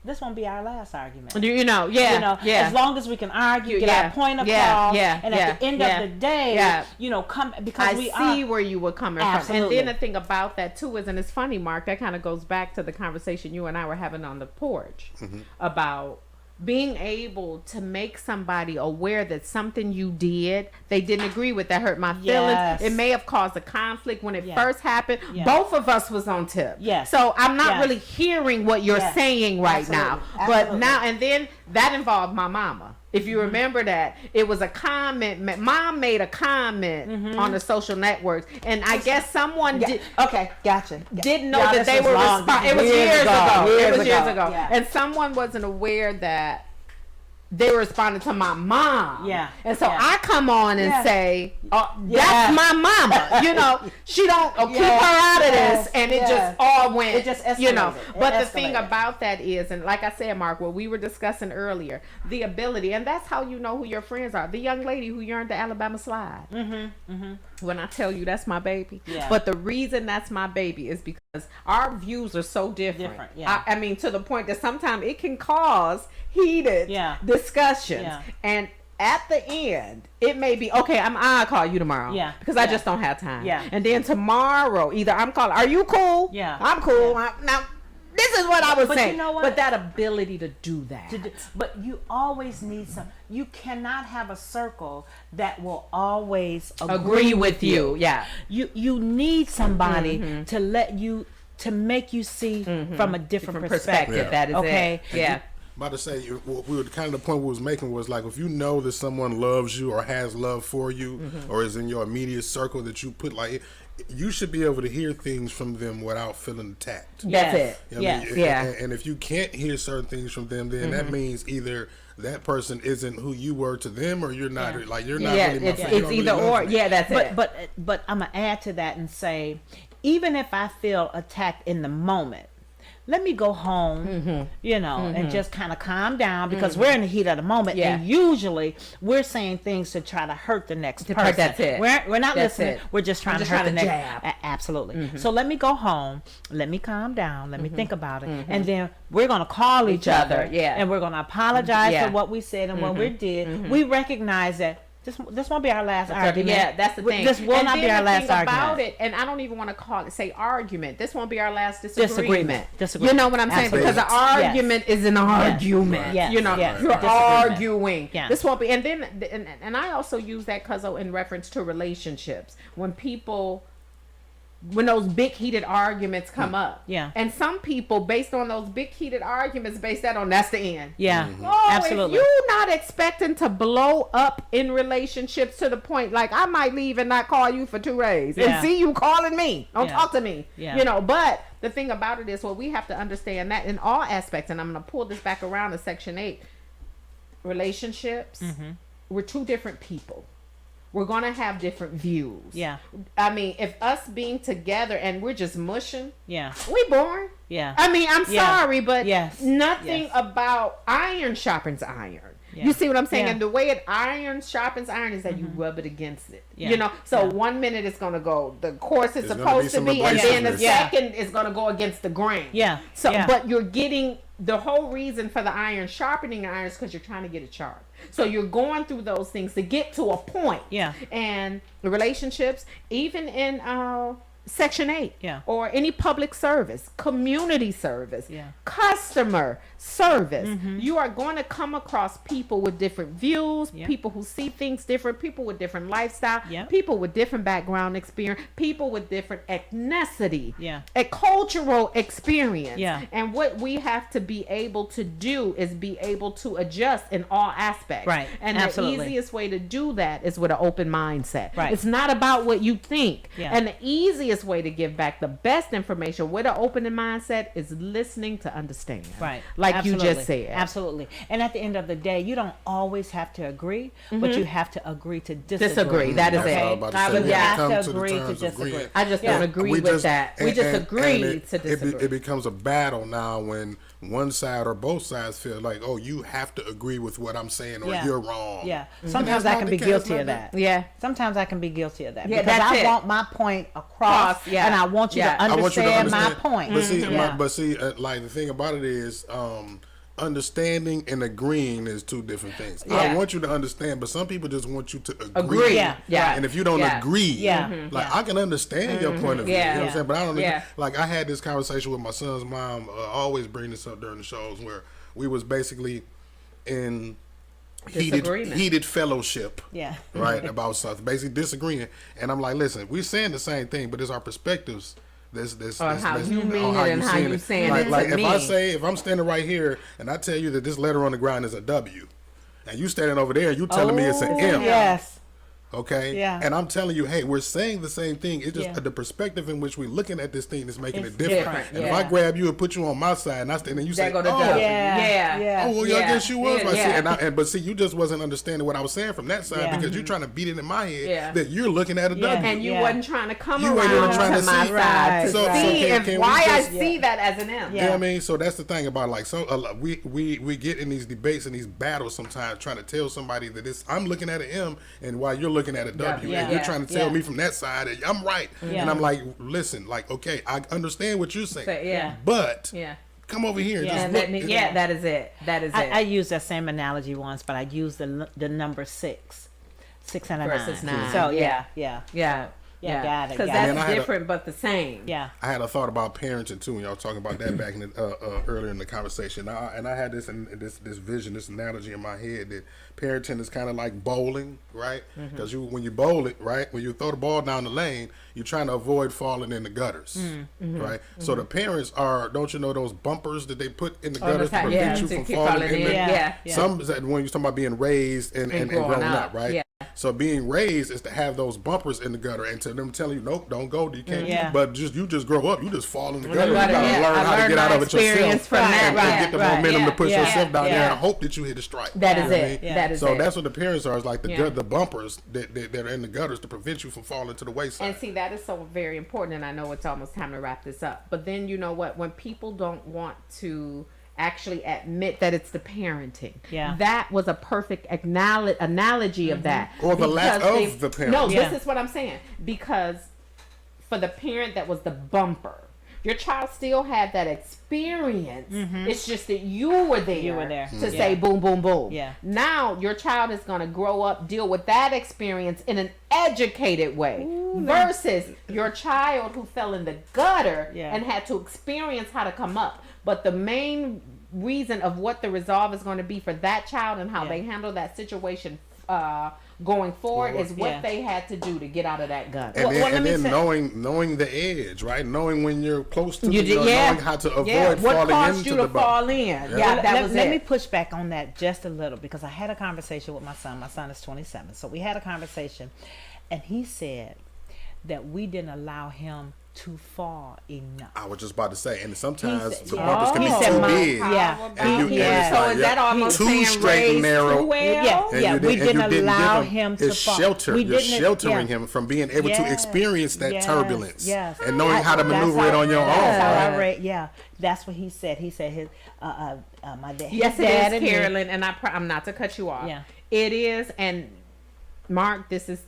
this won't be our last argument. You know, yeah. You know, yeah. as long as we can argue, get Yeah, our point yeah, across, yeah, and yeah, at the end yeah, of the day, yeah. you know, come because I we see are. where you were coming Absolutely. from. And then the thing about that too is, and it's funny, Mark, that kind of goes back to the conversation you and I were having on the porch about being able to make somebody aware that something you did, they didn't agree with, that hurt my feelings. Yes. It may have caused a conflict when it Yeah. first happened. Yeah. Both of us was on tip. Yes. So I'm not Yes. really hearing what you're Yes. saying right Absolutely. now. But Absolutely. now, and then that involved my mama. If you remember that, it was a comment. Mom made a comment on the social networks, and I guess someone did, Okay, gotcha. didn't know Yeah, that this they was were long- It was years ago. It was years ago. Yeah. And someone wasn't aware that they were responding to my mom. Yeah. And so Yeah. I come on and Yeah. say, oh, Yeah. that's my mama. You know, she don't keep her out of Yes. this. And it Yes. just all went, It just you know. escalated. It But the thing escalated. about that is, and like I said, Mark, what we were discussing earlier, the ability, and that's how you know who your friends are. The young lady who yearned the Alabama slide. when I tell you that's my baby. Yeah. But the reason that's my baby is because our views are so different. Yeah. I mean, to the point that sometimes it can cause heated discussions. Yeah. And at the end, it may be, okay, I'll call you tomorrow. Yeah. Because I just don't have time. Yeah. And then tomorrow, either I'm calling, are you cool? Yeah. I'm cool. Yeah. Now, this is what I was But saying. you know what? But that ability to do that. But you always need some. You cannot have a circle that will always agree with you. Yeah. You need somebody to let you, to make you see from a different perspective. Yeah. That is Okay. it. Yeah. About to say, what we were kind of the point we was making was like, if you know that someone loves you or has love for you or is in your immediate circle that you put like, you should be able to hear things from them without feeling attacked. That's it. You know what I mean? Yeah. And if you can't hear certain things from them, then that means either that person isn't who you were to them, or you're not like you're not really my friend. You It's don't either really love or. me. Yeah, that's it. But I'm gonna add to that and say, even if I feel attacked in the moment, let me go home, and just kind of calm down, because we're in the heat of the moment, and usually we're saying things to try to hurt the next person. That's it. We're not That's listening. it. We're just trying to just hurt trying the to next. jab. Absolutely. So let me go home. Let me calm down. Let me think about it, and then we're gonna call each other. Yeah. And we're gonna apologize Yeah. for what we said and what we did. We recognize that. This won't be our last argument. Yeah, that's the thing. This will and not then be our the last thing argument. about it, and I don't even want to say argument. This won't be our last disagreement. Disagreement. You know what I'm saying? Absolutely. Because an argument is an argument. Yes. You know, Yes. you're Disagreement. arguing. Yeah. This won't be. And then, and I also use that in reference to relationships. When those big heated arguments come up. Yeah. And some people, based on those big heated arguments, base that on that's the end. Yeah. Oh, Absolutely. if you're not expecting to blow up in relationships to the point, like I might leave and not call you for 2 days Yeah. and see you calling me. Don't Yeah. talk to me. Yeah. You know, but the thing about it is, we have to understand that in all aspects, and I'm going to pull this back around to Section 8, relationships, we're 2 different people. We're going to have different views. Yeah. I mean, if us being together and we're just mushing, Yeah. we boring. Yeah. I mean, I'm Yeah. sorry, but Yes. nothing Yes. about iron sharpens iron. Yeah. You see what I'm saying? Yeah. And the way it iron sharpens iron is that you rub it against it. Yeah. You know, so Yeah. 1 minute it's going to go, the course is There's gonna supposed be to some be, and then the abrasiveness. Yeah. second is going to go against the grain. Yeah. So, Yeah. but you're getting, the whole reason for the iron sharpening iron is because you're trying to get it sharp. So you're going through those things to get to a point. Yeah. And the relationships, even in Section 8, Yeah. or any public service, community service, Yeah. customer service, you are going to come across people with different views, Yeah. people who see things different, people with different lifestyle, Yeah. people with different background experience, people with different ethnicity, Yeah. a cultural experience. Yeah. And what we have to be able to do is be able to adjust in all aspects. Right. And Absolutely. the easiest way to do that is with an open mindset. Right. It's not about what you think. Yeah. And the easiest way to give back the best information with an open mindset is listening to understand. Right. Like Absolutely. you just said. Absolutely. And at the end of the day, you don't always have to agree, but you have to agree to disagree. Disagree. That is That's it. what I was about to I say. would- We yeah. have to have come to the agree to terms of disagree. agreeing. I just Yeah. don't agree We with just- that. We and- just and- agree and to disagree. It becomes a battle now when one side or both sides feel like, oh, you have to agree with what I'm saying or Yeah. you're wrong. Yeah. And Sometimes that's I not can the be case, guilty not of that. that. Yeah. Sometimes I can be guilty of that. Yeah, because that's I it. want my point across, Yeah. and I want you Yeah. to I want you to understand my understand point. But see, Yeah. like the thing about it is, understanding and agreeing is 2 different things. Yeah. I want you to understand, but some people just want you to agree. Agree. Yeah. Yeah. And if you don't Yeah. agree, Yeah. like Yeah. I can understand your point of view. Yeah. You know what I'm Yeah. saying? But I don't Yeah. like I had this conversation with my son's mom, always bring this up during the shows, where we was basically in Disagreement. heated fellowship. Yeah. Right, about something. Basically disagreeing. And I'm like, listen, we're saying the same thing, but it's our perspectives. Or how you mean it and how you saying it to Like if me. if I'm standing right here and I tell you that this letter on the ground is a W, and you standing over there and you telling me it's an M. Yes. Okay. Yeah. And I'm telling you, hey, we're saying the same thing. It's just Yeah. the perspective in which we're looking at this thing is making It's it different. different, And if yeah. I grab you and put you on my side, and I stand and you say, There go the oh, W. Yeah. Yeah. Yeah. oh, well, yeah, I Yeah. guess you was. Yeah. Right. Yeah. See, but see, you just wasn't understanding what I was saying from that side Yeah. because you're trying to beat it in my head Yeah. that you're looking at a Yeah. W. And you Yeah. wasn't trying to come You ain't even around trying to to my see- side to So- so see can if we why just- I see that as an M. You know what I mean? So that's the thing about like we get in these debates and these battles sometimes trying to tell somebody that I'm looking at an M and while you're looking looking at a W, Yeah. and you're trying to tell Yeah. me from that side that I'm right. Yeah. And I'm like, listen, like, okay, I understand what you're saying, So, yeah. but Yeah. come over here. And Yeah. just And look. let me, yeah, that is it. That is it. I used that same analogy once, but I used the number 6 and a 9. Versus 9. So Yeah. yeah. yeah. Yeah, got it, Because got it. And then I that's had a- different, but the same. Yeah. I had a thought about parenting too, when y'all was talking about that back in the, earlier in the conversation. I had this vision, this analogy in my head that parenting is kind of like bowling, right? Because when you bowl it, right, when you throw the ball down the lane, you're trying to avoid falling in the gutters, right? So the parents are, don't you know, those bumpers that they put in the gutters to prevent you to from keep falling in there? Yeah. Some when you're talking about being raised and growing up, right? Yeah. So being raised is to have those bumpers in the gutter and to them telling you, nope, don't go, you can't. Yeah. But you just grow up, you just fall in the gutter. You gutter, gotta yeah. learn I how to learned get out my of it yourself. experience from that, and right, get the right, momentum to push yeah, yourself down there yeah. and hope that you hit a strike. That You is know what I it. mean? That is So it. that's what the parents are, is like Yeah. the bumpers that are in the gutters to prevent you from falling to the wayside. And see, that is so very important. And I know it's almost time to wrap this up. But then, you know what? When people don't want to actually admit that it's the parenting, Yeah. that was a perfect analogy of that. Or the lack Because of the parent. No, Yeah. this is what I'm saying. Because for the parent that was the bumper, your child still had that experience. It's just that you were there. You were there. To Yeah. say boom, boom, boom. Yeah. Now your child is going to grow up, deal with that experience in an educated way, versus your child who fell in the gutter Yeah. and had to experience how to come up. But the main reason of what the resolve is going to be for that child and how Yeah. they handle that situation going forward is what Yeah. they had to do to get out of that gutter. And then, Well, let and me then say- knowing the edge, right? Knowing when you're close to You the, did, yeah. knowing how to avoid Yeah. What falling caused into you the to bump. fall in? Yeah, that let, was let it. me push back on that just a little, because I had a conversation with my son. My son is 27. So we had a conversation, and he said that we didn't allow him to fall enough. I was just about to say, and sometimes He the said- bumpers can he be said too my- big. Yeah. And you, Yeah. and it's So like, is that almost too saying straight and raised narrow. too well? Yeah. And Yeah, you we didn't- and didn't you didn't allow give him to it's fall. shelter. We You're didn't- sheltering yeah. him from being able to Yes, experience that yes, turbulence yes. and knowing how to That's maneuver it on your own. That's how Right? I read. Yeah, that's what he said. He said his my dad. Yes, his it dad is, and me- Carolyn, and I'm not to cut you off. Yeah. It is, and Mark, this is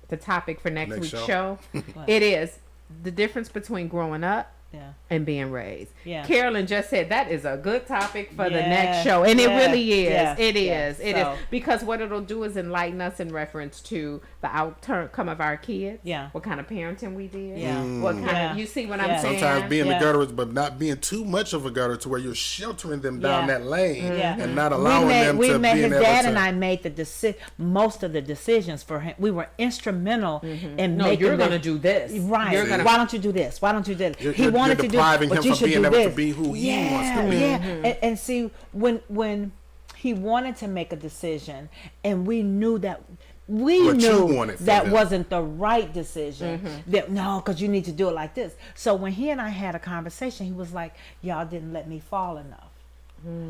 the topic for next Next week's show. show. It is the difference between growing up Yeah. and being raised. Yeah. Carolyn just said that is a good topic for the Yes, next show, and it yes, really is. yes, It is. yes. It is So- because what it'll do is enlighten us in reference to the outcome of our kids. Yeah. What kind of parenting we did. Yeah. What kind Yeah. of you see what Yeah. I'm saying? Sometimes being Yeah. the gutter, but not being too much of a gutter to where you're sheltering them down Yeah. that lane Yeah. and not allowing them we to made be his able dad to. and I made the most of the decisions for him. We were instrumental in No, making. you're the- gonna do this. Right. You're gonna. Why don't you do this? Why don't you do this? You're- He you're wanted to do, depriving but him you from should being do able to this. be who he wants to be. Yeah. And see, when he wanted to make a decision, and we knew that. We What you knew wanted for that him. wasn't the right decision. That no, because you need to do it like this. So when he and I had a conversation, he was like, "Y'all didn't let me fall enough.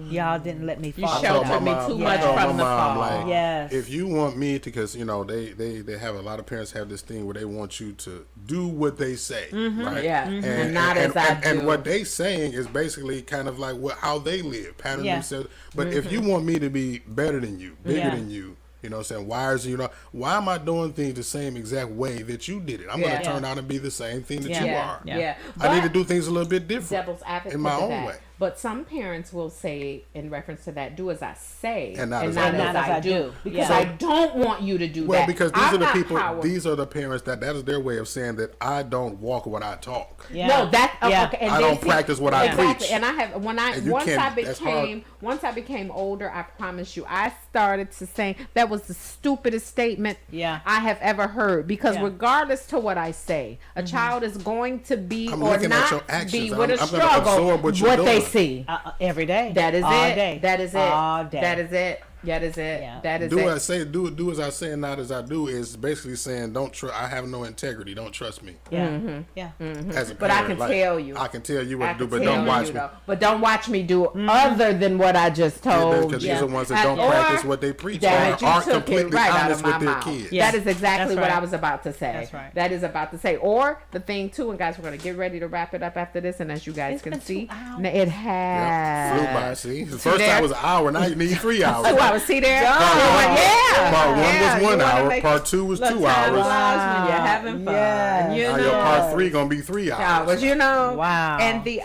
Y'all didn't let me You fall sheltered enough." me too much I told from my the mom, fall. like, Yes. if you want me to, because you know they have a lot of parents have this thing where they want you to do what they say, right? Yeah. Mhm. And not as I do. And what they saying is basically kind of like how they live, pattern Yeah. themselves. But if you want me to be better than you, bigger Yeah. than you. You know what I'm saying? Why am I doing things the same exact way that you did it? I'm Yeah. going to turn out and be the same thing that Yeah. you Yeah, are. yeah. I need to But- do things a little bit different Devil's advocate in my to own that. way. But some parents will say, in reference to that, do as I say And not as I do. because Yeah. I don't want you to do Well, that. because these I'm are the not people, powerful. these are the parents that is their way of saying that I don't walk what I talk. Yeah. No, that Yeah. okay. And I then don't practice what I exactly. preach. And I have And you once can't- that's hard. I became older. I promise you, I started to say that was the stupidest statement Yeah. I have ever heard. Because Yeah. regardless to what I say, a child is going to be I'm or looking at your not actions. be I'm- with a I'm gonna struggle. absorb what you're they doing. see. Every day. That is all it. Day. That is it. All day. That is it. That is it. Yeah. That is Do it. what I say, do as I say, and not as I do is basically saying don't trust. I have no integrity. Don't trust me. Yeah. Yeah. As a But I parent, can tell you. I can tell you what I to do, can but tell don't you, watch me. though. But don't watch me do other than what I just told Because you. these are ones that don't Or practice what they preach or that you aren't took it completely right out honest of my with their mouth. kids. Yeah. That is exactly That's what right. I was about to say. That's right. That is about to say. Or the thing too, and guys, we're gonna get ready to wrap it up after this. And as you guys It's can been 2 see, hours. it has Flew by. See, the first there? time was an hour. Now you need 3 hours. 2 hours. go. See there? Done. Part 1 was 1 you wanna hour. make Part 2 was Look, 2 time hours. flies when you're having fun. Yes. You Now know? your part 3 gonna be 3 hours. You know. Wow. And the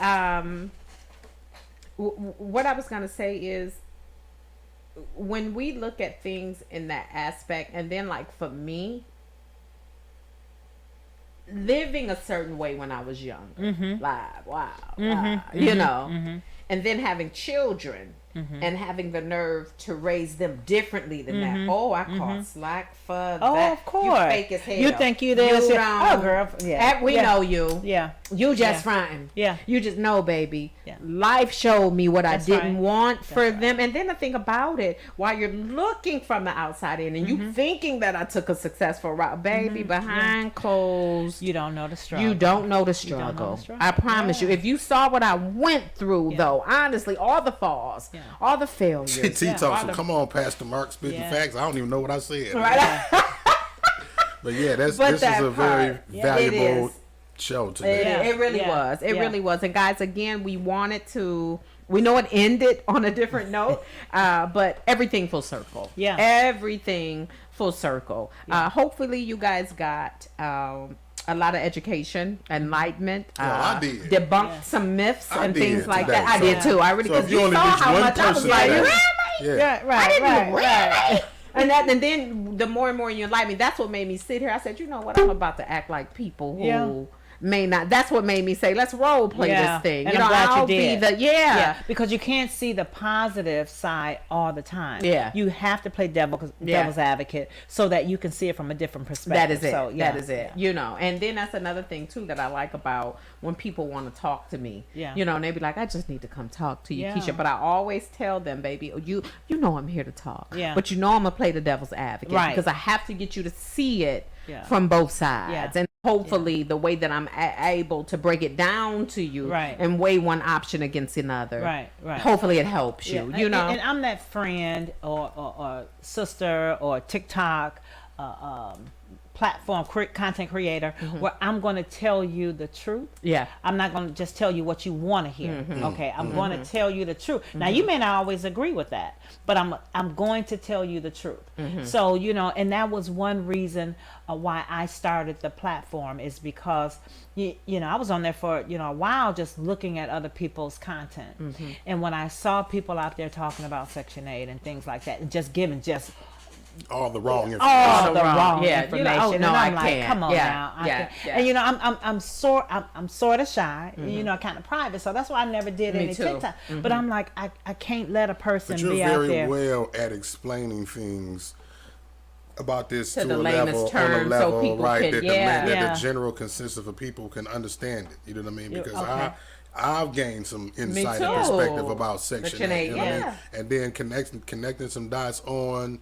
what I was gonna say is, when we look at things in that aspect, and then like for me, living a certain way when I was young, you know, and then having children. And having the nerve to raise them differently than that. Oh, I caught slack for that. Oh, of course. You fake as hell. You think you there? You Oh, don't. girl. Yeah. We know you. Yeah. You just fronting. Yeah. You just know, baby. Yeah. Life showed me what That's I didn't right. want for them. And then the thing about it, while you're looking from the outside in and you thinking that I took a successful route, baby, behind closed, You don't know the struggle. you don't know the don't know the struggle. struggle. I promise you. If you saw what I went through, though, honestly, all the falls, all the failures. T talks. So come on, Pastor Mark, spitting Yeah. facts. I don't even know what I said. Right? But yeah, this But is that a very part, it valuable is. show today. It really Yeah. was. It Yeah. really was. And guys, again, we wanted to. We know it ended on a different note, but everything full circle. Yeah. Everything full circle. Hopefully, you guys got a lot of education, enlightenment. I did. Debunked some myths I and did things like today. that. I So- did too. I really, So if because you you only saw reach how one much I was person like, today- really? Yeah. Yeah, right. I didn't right, really. And then the more and more you enlighten me, that's what made me sit here. I said, you know what? I'm about to act like people who may not. That's what made me say, let's role play this thing. And You know, I'm glad I'll you did. be the because you can't see the positive side all the time. Yeah. You have to play devil's advocate so that you can see it from a different perspective. That is it. So, That is it. yeah. You know, and then that's another thing too that I like about when people want to talk to me. Yeah. You know, and they be like, I just need to come talk to you, Yeah. Keisha. But I always tell them, baby, you know I'm here to talk. Yeah. But you know I'm gonna play the devil's advocate. Right. Because I have to get you to see it Yeah. from both sides. Yeah. And hopefully the way that I'm able to break it down to you Right. and weigh one option against another. Right. Hopefully it helps you. Yeah. You know. And I'm that friend or sister or TikTok platform content creator where I'm going to tell you the truth. Yeah. I'm not going to just tell you what you want to hear. Okay, I'm going to tell you the truth. Now you may not always agree with that, but I'm going to tell you the truth. So, you know, and that was one reason why I started the platform, is because you know, I was on there for, you know, a while just looking at other people's content. And when I saw people out there talking about Section 8 and things like that and just giving just All the wrong information. all the wrong Yeah, information, you know, oh, and no, I'm I like, can't. come on Yeah, now, I yeah, can't. yeah. And you know, I'm sort of shy, you know, kind of private, so that's why I never did Me any too. TikTok. But I'm like, I can't let a person But you're be out very there. well at explaining things about this To to the a layman's level, terms, on a so level, people right? can- that, yeah. that Yeah. the general consensus of people can understand it. You know what I mean? Because okay. I've gained some insight and too. perspective about Section 8. You know what I mean? yeah. And then connecting some dots on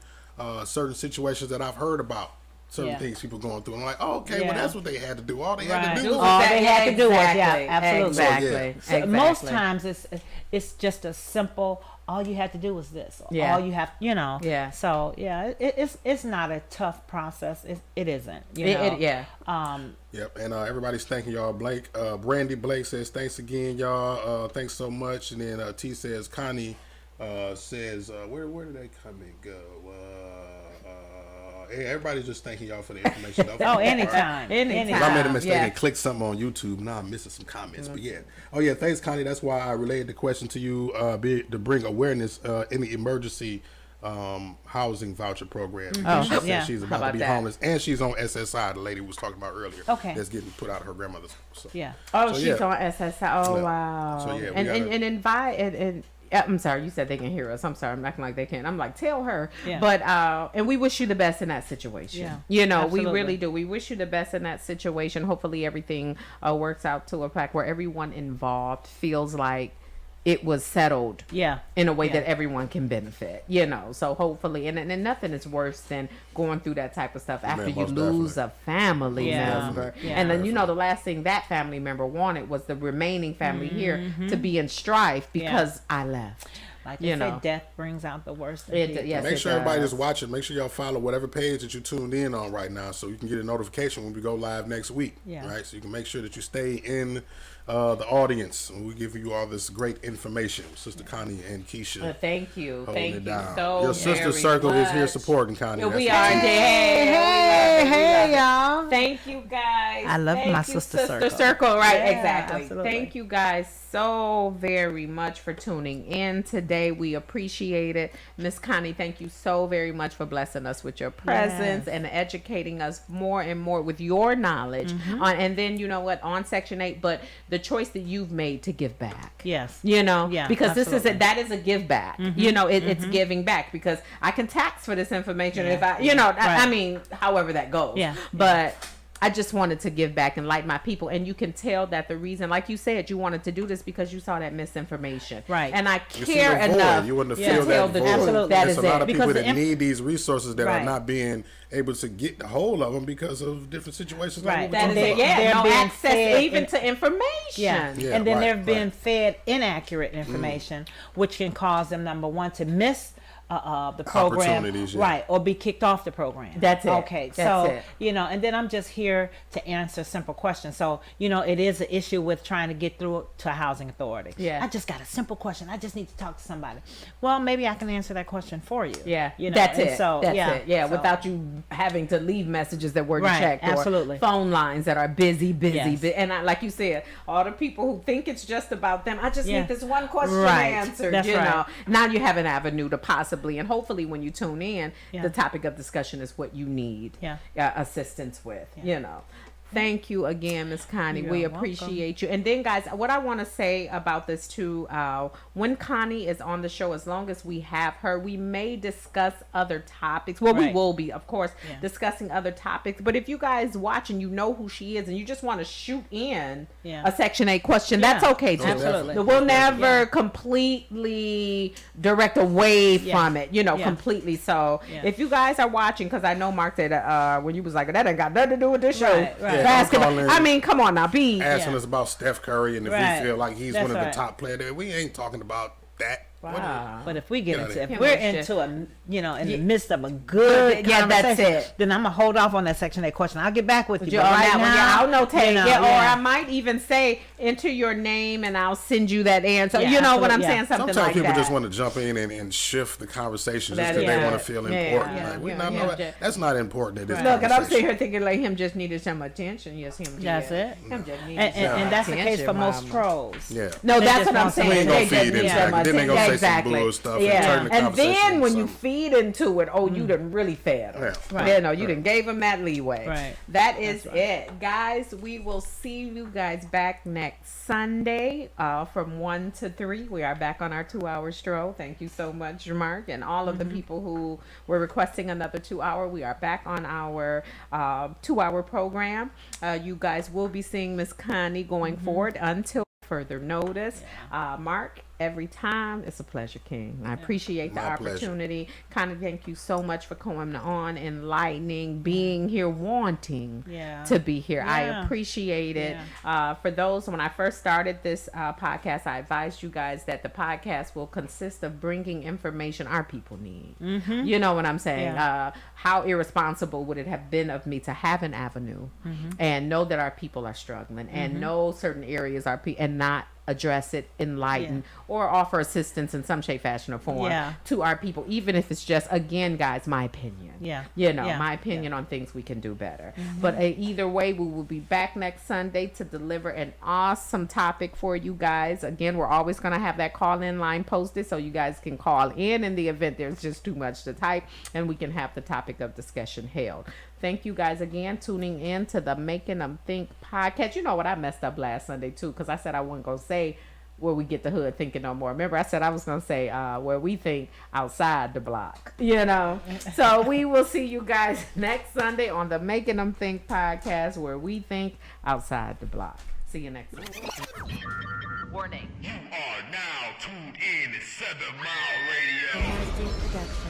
certain situations that I've heard about. Certain Yeah. things people going through. I'm like, oh, okay, well, Yeah. that's what they had to do. All they had Right. to do was All they had to do was, yeah, Exactly, absolutely. Exactly. So, So exactly. most times it's just a simple. All you have to do is this. Yeah. All you have, you know. Yeah. So yeah, it's not a tough process. It isn't. You know. Yeah. Yep, and everybody's thanking y'all. Blake, Brandy Blake says thanks again, y'all. Thanks so much. And then T says Connie says where did they come and go? Hey, everybody's just thanking y'all for the information. Oh, anytime. Anytime. I made a mistake Yeah. and clicked something on YouTube. Now I'm missing some comments, but yeah. Oh yeah, thanks, Connie. That's why I relayed the question to you to bring awareness in the emergency housing voucher program. Oh, She said yeah. she's How about to about be that? homeless, and she's on SSI. The lady was talking about earlier. Okay. That's getting put out of her grandmother's. So. Yeah. Oh, So, she's yeah. on SSI. Oh, Yeah. wow. So, yeah, we and gotta- invite and I'm sorry, you said they can hear us. I'm sorry, I'm acting like they can't. I'm like, tell her. Yeah. But and we wish you the best in that situation. Yeah, You know, absolutely. we really do. We wish you the best in that situation. Hopefully everything works out to a fact where everyone involved feels like it was settled. Yeah. In a way Yeah. that everyone can benefit, you know. So hopefully, and nothing is worse than going through that type of stuff after you most lose a family Yeah. member. Yeah. And then, you know, the last thing that family member wanted was the remaining family here to be in strife because I left. Like they say, death brings out the worst in people. Yes, Make it sure everybody does. that's watching, make sure y'all follow whatever page that you tuned in on right now so you can get a notification when we go live next week. Yeah. Right? So you can make sure that you stay in the audience and we give you all this great information. Sister Connie and Keisha. Thank you. holding Thank it you down. so Your sister very circle is here much. supporting Connie. Yeah, That's we what are. I'm saying. Hey, y'all. Thank you guys. I love Thank my you, sister circle. Right, Yeah, exactly. absolutely. Thank you guys so very much for tuning in today. We appreciate it. Miss Connie, thank you so very much for blessing us with your presence Yes. and educating us more and more with your knowledge. On, and then, you know what, on Section 8, but the choice that you've made to give back. Yes. You know, Yeah, because absolutely. that is a give back. You know, it's giving back because I can tax for this information if I, you know, I Right. mean, however that goes. Yeah. But I just wanted to give back and light my people. And you can tell that the reason, like you said, you wanted to do this because you saw that misinformation. Right. And I You see care the void. enough You want to to feel tell that the void. truth. Absolutely. That There's is a lot it. of people Because that the need these resources that are Right. not being able to get a hold of them because of different situations. like Right. what we're That is talking it. about. Yeah, They're no being access fed even in- to information. Yeah. Yeah, And then right, they're being right. fed inaccurate information, which can cause them, number one, to miss the program, Opportunities, yeah. right, or be kicked off the program. That's it. Okay, That's so it. you know, and then I'm just here to answer simple questions. So you know, it is an issue with trying to get through to a housing authority. Yeah. I just got a simple question. I just need to talk to somebody. Well, maybe I can answer that question for you. Yeah, you know, that's and it. So that's yeah, it. Yeah, so- without you having to leave messages that weren't Right, checked, or absolutely. phone lines that are busy. Yes. And like you said, all the people who think it's just about them. I just Yeah. need this one question Right. answered. That's you right. know, now you have an avenue to possibly, and hopefully, when you tune in, Yeah. the topic of discussion is what you need assistance with. You know. Thank you again, Miss Connie. You're We welcome. appreciate you. And then, guys, what I want to say about this too, when Connie is on the show, as long as we have her, we may discuss other topics. Well, we Right. will be, of course, Yeah. discussing other topics. But if you guys watch and you know who she is and you just want to shoot in Yeah. a Section 8 question, Yeah. that's okay too. Absolutely. We'll never Yeah. completely direct away Yeah. from it, you know, Yeah. completely. So Yeah. if you guys are watching, because I know Mark said when you was like, that ain't got nothing to do with this show. Right, right. Yeah, Basketball. I'm calling- I mean, come on now, be Asking Yeah. us about Steph Curry and if Right. we feel like he's That's one of the right. top players. We ain't talking about that. Wow. But if we get Get into, outta if here. we're Yeah, into a, you know, in the midst of a good Yeah, that's conversation, it. then I'm gonna hold off on that Section 8 question. I'll get back with you. You But on right that one, now, yeah, I'll notate. you know, yeah, or yeah. I might even say enter your name and I'll send you that answer. Yeah, you know what I'm absolutely, saying? yeah. Something Sometimes like people that. just want to jump in and shift the conversation just That because is they want to it. feel Yeah, important. yeah, Like, we yeah, not yeah. know that's not important at this Look, and I'm sitting conversation. here thinking like him just needed some attention. Yes, him. That's yeah. it. Him just needed And that's the case for most attention, pros. Yeah. No, They that's just what I'm want saying. We ain't They gonna just feed need into some that. Then they gonna attention. say some Exactly. bull stuff Yeah. and turn the And conversation then into when you something. feed into it, you done really fed them. Yeah. Right. You know, you done gave them that leeway. Right. That is That's right. it. Guys, we will see you guys back next Sunday from 1 to 3. We are back on our 2-hour stroll. Thank you so much, Mark, and all of the people who were requesting another 2-hour. We are back on our 2-hour program. You guys will be seeing Miss Connie going forward until further notice. Mark, every time it's a pleasure, King. I appreciate the My pleasure. opportunity. Kind of thank you so much for coming on, enlightening, being here, wanting Yeah. to be here. I Yeah. appreciate it. For those, when I first started this podcast, I advised you guys that the podcast will consist of bringing information our people need. You know what I'm saying? Yeah. How irresponsible would it have been of me to have an avenue and know that our people are struggling and know certain areas are and not address it, enlighten, or offer assistance in some shape, fashion, or form Yeah. to our people, even if it's just, again, guys, my opinion. Yeah. You know, Yeah. my opinion on things we can do better. But either way, we will be back next Sunday to deliver an awesome topic for you guys. Again, we're always going to have that call-in line posted so you guys can call in the event there's just too much to type, and we can have the topic of discussion held. Thank you guys again tuning in to the Making Them Think podcast. You know what? I messed up last Sunday too because I said I wasn't going to say where we get the hood thinking no more. Remember, I said I was going to say where we think outside the block, you know. So we will see you guys next Sunday on the Making Them Think podcast where we think outside the block. See you next week. You are now tuned in to 7 Mile Radio. Production.